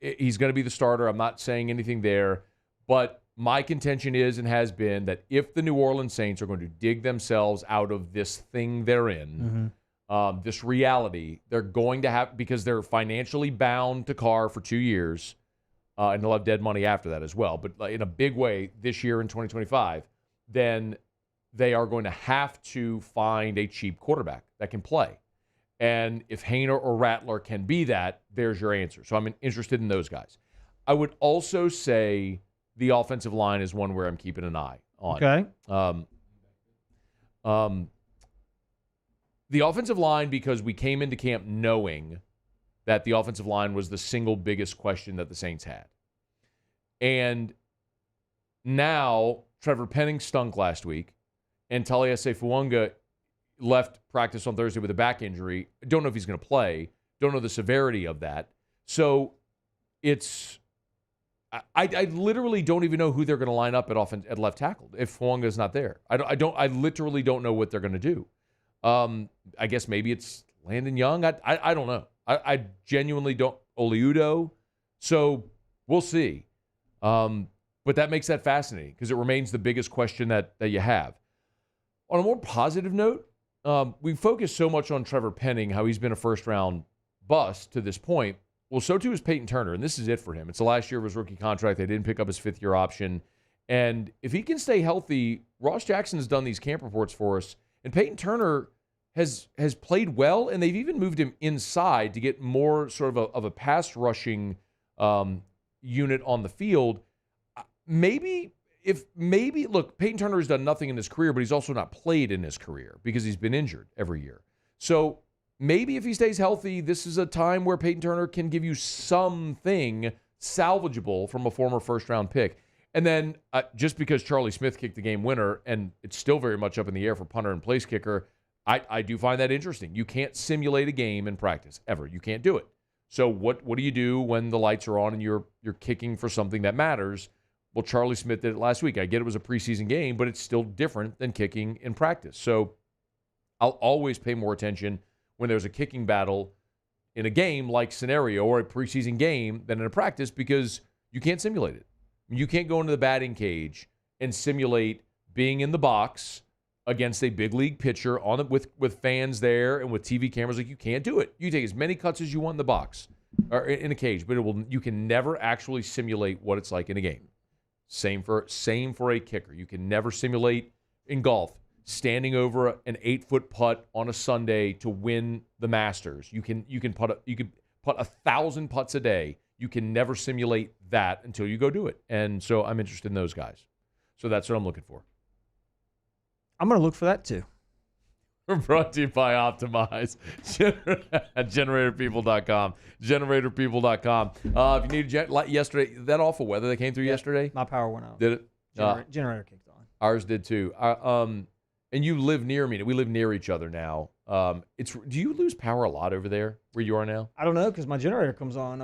he's going to be the starter. I'm not saying anything there. But my contention is and has been that if the New Orleans Saints are going to dig themselves out of this thing they're in, this reality, they're going to have, because they're financially bound to Carr for 2 years, and they'll have dead money after that as well. But in a big way this year in 2025, then they are going to have to find a cheap quarterback that can play. And if Hainer or Rattler can be that, there's your answer. So I'm interested in those guys. I would also say the offensive line is one where I'm keeping an eye on. Okay. The offensive line, because we came into camp knowing that the offensive line was the single biggest question that the Saints had. And now Trevor Penning stunk last week, and Taliesin Fuanga left practice on Thursday with a back injury. Don't know if he's going to play. Don't know the severity of that. So it's I literally don't even know who they're going to line up at left tackle if Fuanga's not there. I literally don't know what they're going to do. I guess maybe it's Landon Young. I don't know. I genuinely don't. Oliudo. So we'll see. But that makes that fascinating because it remains the biggest question that you have. On a more positive note, we focus so much on Trevor Penning, how he's been a first-round bust to this point. Well, so too is Peyton Turner, and this is it for him. It's the last year of his rookie contract. They didn't pick up his fifth-year option. And if he can stay healthy, Ross Jackson's done these camp reports for us, and Peyton Turner has played well, and they've even moved him inside to get more sort of a pass-rushing unit on the field. Look, Peyton Turner has done nothing in his career, but he's also not played in his career because he's been injured every year. So maybe if he stays healthy, this is a time where Peyton Turner can give you something salvageable from a former first-round pick. And then just because Charlie Smith kicked the game winner, and it's still very much up in the air for punter and place kicker, I do find that interesting. You can't simulate a game in practice, ever. You can't do it. So what do you do when the lights are on and you're kicking for something that matters? Well, Charlie Smith did it last week. I get it was a preseason game, but it's still different than kicking in practice. So I'll always pay more attention when there's a kicking battle in a game-like scenario or a preseason game than in a practice because you can't simulate it. You can't go into the batting cage and simulate being in the box against a big league pitcher with fans there and with TV cameras. Like, you can't do it. You take as many cuts as you want in the box or in a cage, but you can never actually simulate what it's like in a game. Same for a kicker. You can never simulate in golf standing over an 8-foot putt on a Sunday to win the Masters. You can putt 1,000 putts a day. You can never simulate that until you go do it. And so I'm interested in those guys. So that's what I'm looking for. I'm going to look for that too. We're brought to you by Optimize at generatorpeople.com. Generatorpeople.com. If you need yesterday, that awful weather that came through yesterday. My power went out. Did it? Generator kicked on. Ours did too. And you live near me. We live near each other now. Do you lose power a lot over there where you are now? I don't know because my generator comes on.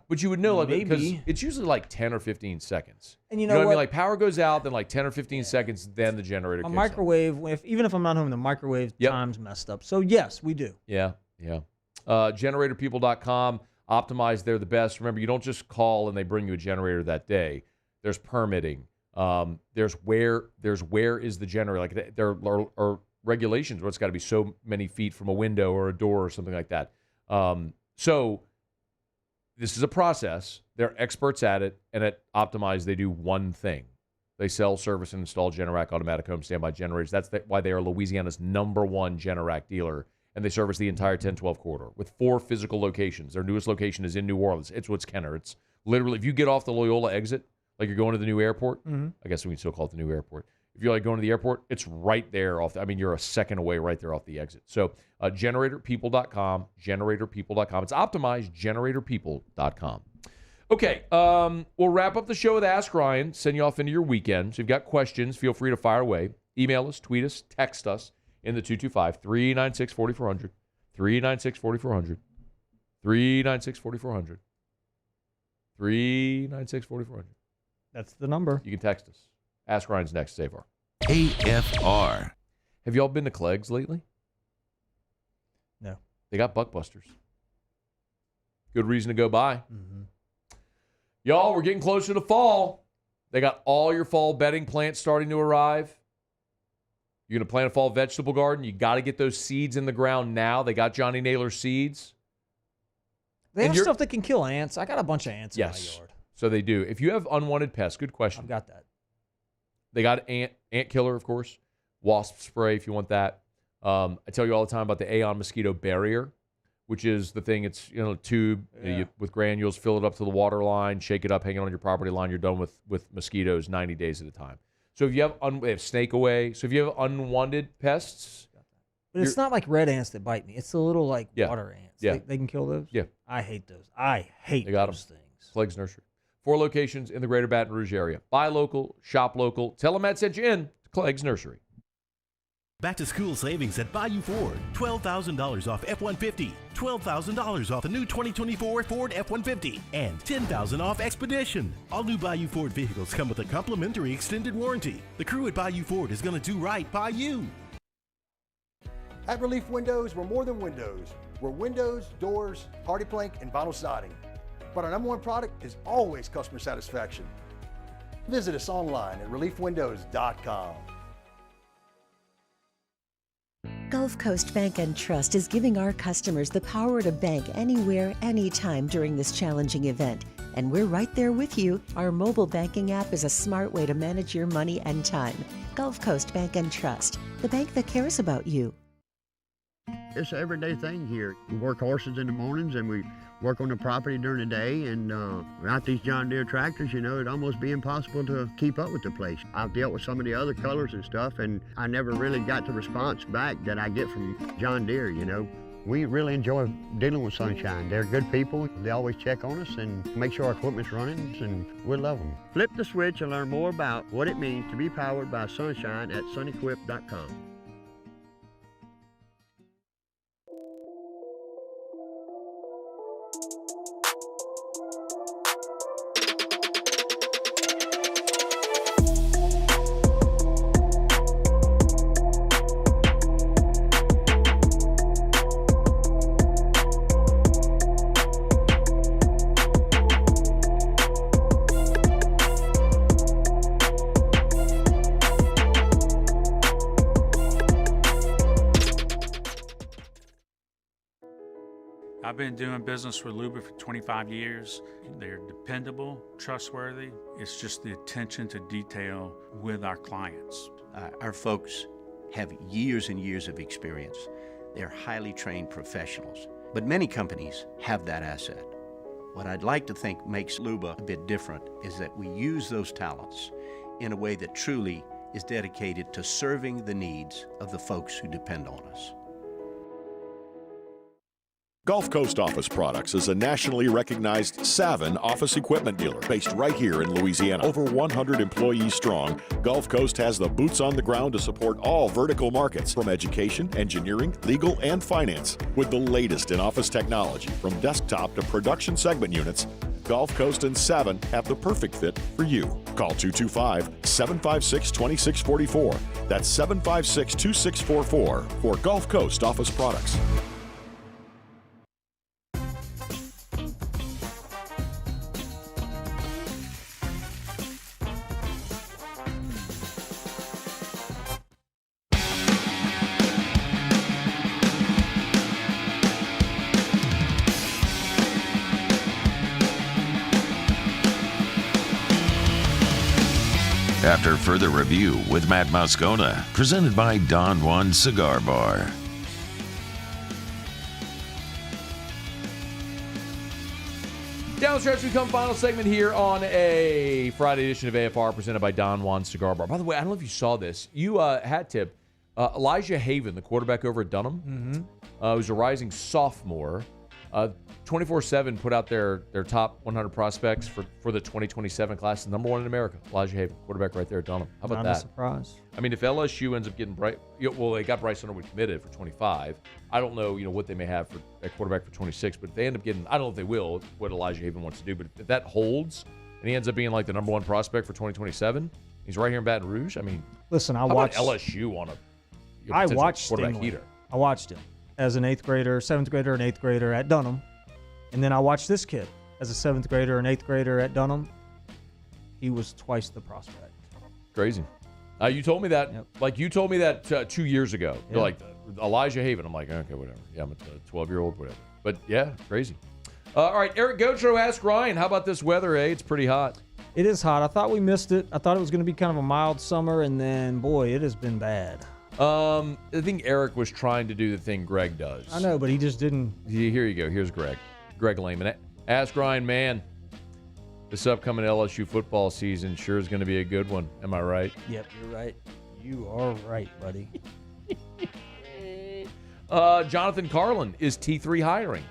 But you would know, because maybe. it's usually like 10 or 15 seconds. And you know what I what? mean? Like power goes out, then like 10 or 15 seconds, then the generator My kicks microwave, even if I'm not home, the microwave time's messed up. So yes, we do. Yeah. Generatorpeople.com. Optimize, they're the best. Remember, you don't just call and they bring you a generator that day. There's permitting. There's where is the generator? Like there are regulations where it's got to be so many feet from a window or a door or something like that. So this is a process. They're experts at it, and at Optimize, they do one thing. They sell, service, and install Generac automatic home standby generators. That's why they are Louisiana's #1 Generac dealer, and they service the entire 10-12 corridor with 4 physical locations. Their newest location is in New Orleans. It's Woods Kenner. It's literally, if you get off the Loyola exit, like you're going to the new airport, I guess we can still call it the new airport. If you're like going to the airport, it's right there you're a second away right there off the exit. So generatorpeople.com, generatorpeople.com. It's Optimized, generatorpeople.com. Okay, we'll wrap up the show with Ask Ryan, send you off into your weekend. So if you've got questions, feel free to fire away. Email us, tweet us, text us in the 225-396-4400, 396-4400, 396-4400, 396-4400. That's the number. You can text us. Ask Ryan's next. Save our AFR. Have y'all been to Clegg's lately? No. They got Buckbusters. Good reason to go by. Y'all, we're getting closer to fall. They got all your fall bedding plants starting to arrive. You're going to plant a fall vegetable garden. You got to get those seeds in the ground now. They got Johnny Naylor seeds. They have stuff that can kill ants. I got a bunch of ants in my yard. So they do. If you have unwanted pests, good question. I've got that. They got ant killer, of course. Wasp spray if you want that. I tell you all the time about the Aeon mosquito barrier, which is the thing. It's a tube with granules. Fill it up to the water line, shake it up, hang it on your property line. You're done with mosquitoes 90 days at a time. So if you have they have snake away. So if you have unwanted pests, But it's not like red ants that bite me. It's the little water ants. Yeah. They can kill those? Yeah. I hate those. I hate They got those them. things. Clegg's Nursery. 4 locations in the greater Baton Rouge area. Buy local, shop local. Tell them Matt sent you in to Clegg's Nursery. Back to school savings at Bayou Ford. $12,000 off F-150. $12,000 off the new 2024 Ford F-150. And $10,000 off Expedition. All new Bayou Ford vehicles come with a complimentary extended warranty. The crew at Bayou Ford is going to do right by you. At Relief Windows, we're more than windows. We're windows, doors, hardy plank, and vinyl siding. But our number one product is always customer satisfaction. Visit us online at reliefwindows.com. Gulf Coast Bank and Trust is giving our customers the power to bank anywhere, anytime during this challenging event. And we're right there with you. Our mobile banking app is a smart way to manage your money and time. Gulf Coast Bank and Trust, the bank that cares about you. It's an everyday thing here. We work horses in the mornings and we work on the property during the day, and without these John Deere tractors, it'd almost be impossible to keep up with the place. I've dealt with some of the other colors and stuff, and I never really got the response back that I get from John Deere, We really enjoy dealing with Sunshine. They're good people. They always check on us and make sure our equipment's running, and we love them. Flip the switch and learn more about what it means to be powered by Sunshine at sunequip.com. I've been doing business with Luba for 25 years. They're dependable, trustworthy. It's just the attention to detail with our clients. Our folks have years and years of experience. They're highly trained professionals. But many companies have that asset. What I'd like to think makes Luba a bit different is that we use those talents in a way that truly is dedicated to serving the needs of the folks who depend on us. Gulf Coast Office Products is a nationally recognized Savin office equipment dealer based right here in Louisiana. Over 100 employees strong, Gulf Coast has the boots on the ground to support all vertical markets, from education, engineering, legal, and finance. With the latest in office technology, from desktop to production segment units, Gulf Coast and Savin have the perfect fit for you. Call 225-756-2644. That's 756-2644 for Gulf Coast Office Products. After further review with Matt Moscona, presented by Don Juan Cigar Bar. Down the stretch, we come final segment here on a Friday edition of AFR presented by Don Juan Cigar Bar. By the way, I don't know if you saw this. You hat tip. Elijah Haven, the quarterback over at Dunham, who's a rising sophomore. 24/7 put out their top 100 prospects for the 2027 class. The number one in America, Elijah Haven, quarterback right there at Dunham. How about Not that? a surprise. I mean, if LSU ends up getting they got Bryce Underwood committed for 25. I don't know, what they may have for at quarterback for 26, but if they end up getting, I don't know if they will, what Elijah Haven wants to do, but if that holds and he ends up being like the number one prospect for 2027, he's right here in Baton Rouge. I mean, listen, how about LSU on a watched quarterback Stingley. heater? I watched him as an 8th grader, 7th grader, and 8th grader at Dunham. And then I watched this kid as a 7th grader and 8th grader at Dunham. He was twice the prospect. Crazy. You told me that. Yep. Like, you told me that 2 years ago. Yep. You're like, Elijah Haven. I'm like, okay, whatever. Yeah, I'm a 12-year-old, whatever. But, yeah, crazy. All right, Eric Gotro asked Ryan, how about this weather, eh? It's pretty hot. It is hot. I thought we missed it. I thought it was going to be kind of a mild summer, and then, boy, it has been bad. I think Eric was trying to do the thing Greg does. I know, but he just didn't. Here you go. Here's Greg Lehman. Ask Ryan, man, this upcoming LSU football season sure is going to be a good one. Am I right? Yep, you're right. You are right, buddy. Jonathan Carlin, is T3 hiring?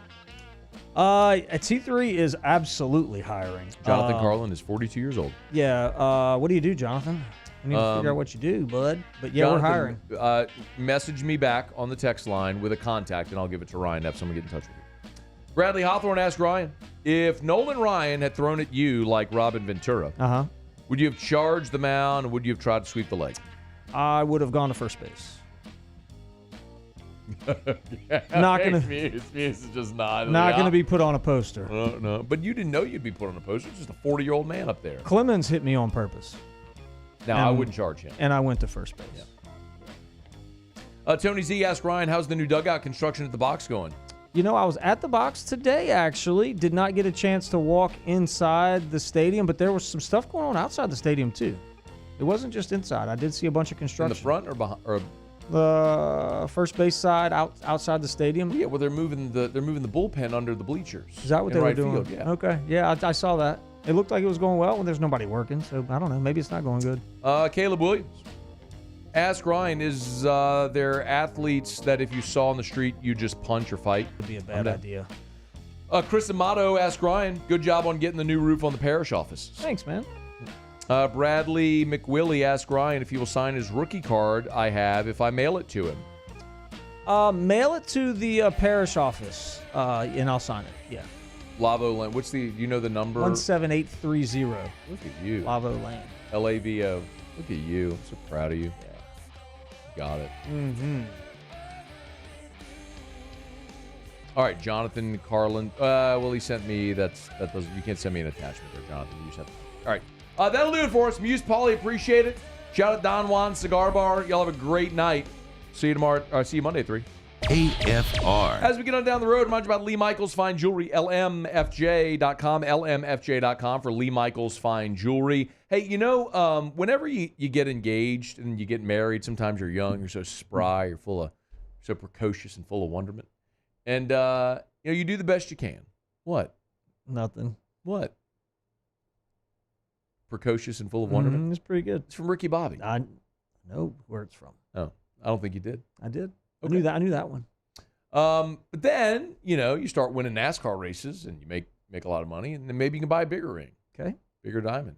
T3 is absolutely hiring. Jonathan Carlin is 42 years old. Yeah. What do you do, Jonathan? We need to figure out what you do, bud. But yeah, Jonathan, we're hiring. Message me back on the text line with a contact, and I'll give it to Ryan to have someone get in touch with you. Bradley Hawthorne asked Ryan, if Nolan Ryan had thrown at you like Robin Ventura, would you have charged the mound, or would you have tried to sweep the leg? I would have gone to first base. Not gonna. Muse is just not going to be put on a poster. No. But you didn't know you'd be put on a poster. It's just a 40-year-old man up there. Clemens hit me on purpose. Now, I wouldn't charge him. And I went to first base. Yeah. Tony Z asked Ryan, how's the new dugout construction at the box going? You know, I was at the box today, actually. Did not get a chance to walk inside the stadium, but there was some stuff going on outside the stadium, too. It wasn't just inside. I did see a bunch of construction. In the front or behind? Or the first base side outside the stadium. Yeah, well, they're moving the bullpen under the bleachers. Is that what they were doing? Field, yeah. Okay, yeah, I saw that. It looked like it was going well when there's nobody working, so I don't know. Maybe it's not going good. Caleb Williams. Ask Ryan, is there athletes that if you saw on the street, you just punch or fight? Would be a bad idea. Chris Amato asked Ryan, good job on getting the new roof on the Parish office. Thanks, man. Bradley McWillie asked Ryan if he will sign his rookie card I have if I mail it to him. Mail it to the Parish office, and I'll sign it. Yeah. Lavo Lane. What's the? You know the number? 17830. Look at you. Lavo Lane. LAVO. Look at you. I'm so proud of you. Yeah. Got it. Mm-hmm. All right, Jonathan Carlin. Well, he sent me. That doesn't. You can't send me an attachment there, Jonathan. You sent. All right. That'll do it for us. Muse, Paulie, appreciate it. Shout out Don Juan Cigar Bar. Y'all have a great night. See you tomorrow. See you Monday at 3. AFR. As we get on down the road, remind you about Lee Michaels Fine Jewelry, lmfj.com, lmfj.com for Lee Michaels Fine Jewelry. Hey, you know, whenever you get engaged and you get married, sometimes you're young, you're so spry, you're so precocious and full of wonderment. And, you do the best you can. What? Nothing. What? Precocious and full of wonderment? It's pretty good. It's from Ricky Bobby. I know where it's from. Oh, I don't think you did. I did. Okay. I knew that one. But then, you start winning NASCAR races and you make a lot of money, and then maybe you can buy a bigger ring. Okay. Bigger diamond.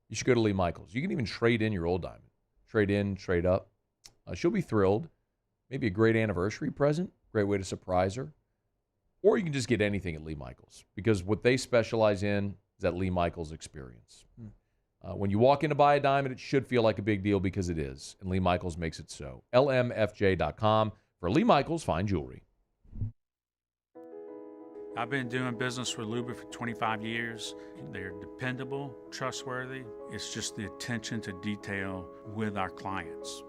You should go to Lee Michaels. You can even trade in your old diamond. Trade in, trade up. She'll be thrilled. Maybe a great anniversary present. Great way to surprise her. Or you can just get anything at Lee Michaels, because what they specialize in is that Lee Michaels experience. When you walk in to buy a diamond, it should feel like a big deal, because it is, and Lee Michaels makes it so. lmfj.com for Lee Michaels Fine Jewelry. I've been doing business with Luba for 25 years. They're dependable, trustworthy. It's just the attention to detail with our clients.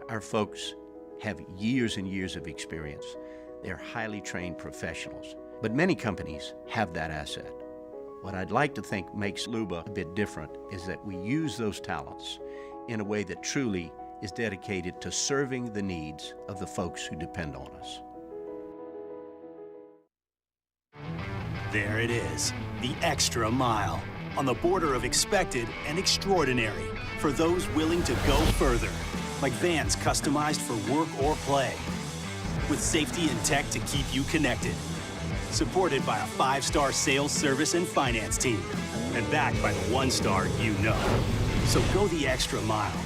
Our folks have years and years of experience. They're highly trained professionals, but many companies have that asset. What I'd like to think makes Luba a bit different is that we use those talents in a way that truly is dedicated to serving the needs of the folks who depend on us. There it is, the extra mile, on the border of expected and extraordinary, for those willing to go further, like vans customized for work or play, with safety and tech to keep you connected. Supported by a 5-star sales, service, and finance team. And backed by the 1-star you know. So go the extra mile.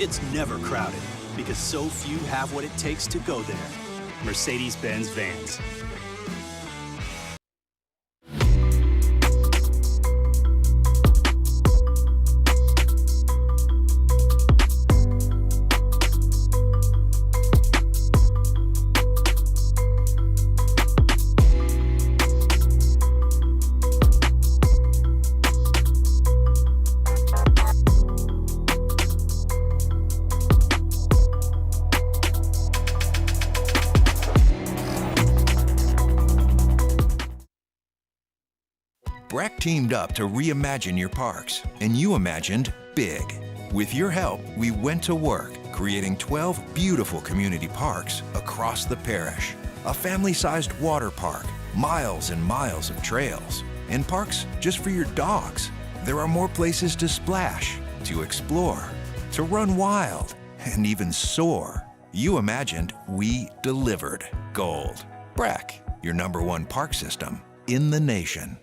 It's never crowded, because so few have what it takes to go there. Mercedes-Benz Vans. Breck teamed up to reimagine your parks, and you imagined big. With your help, we went to work, creating 12 beautiful community parks across the parish. A family-sized water park, miles and miles of trails, and parks just for your dogs. There are more places to splash, to explore, to run wild, and even soar. You imagined, we delivered. Gold. Brack, your #1 park system in the nation.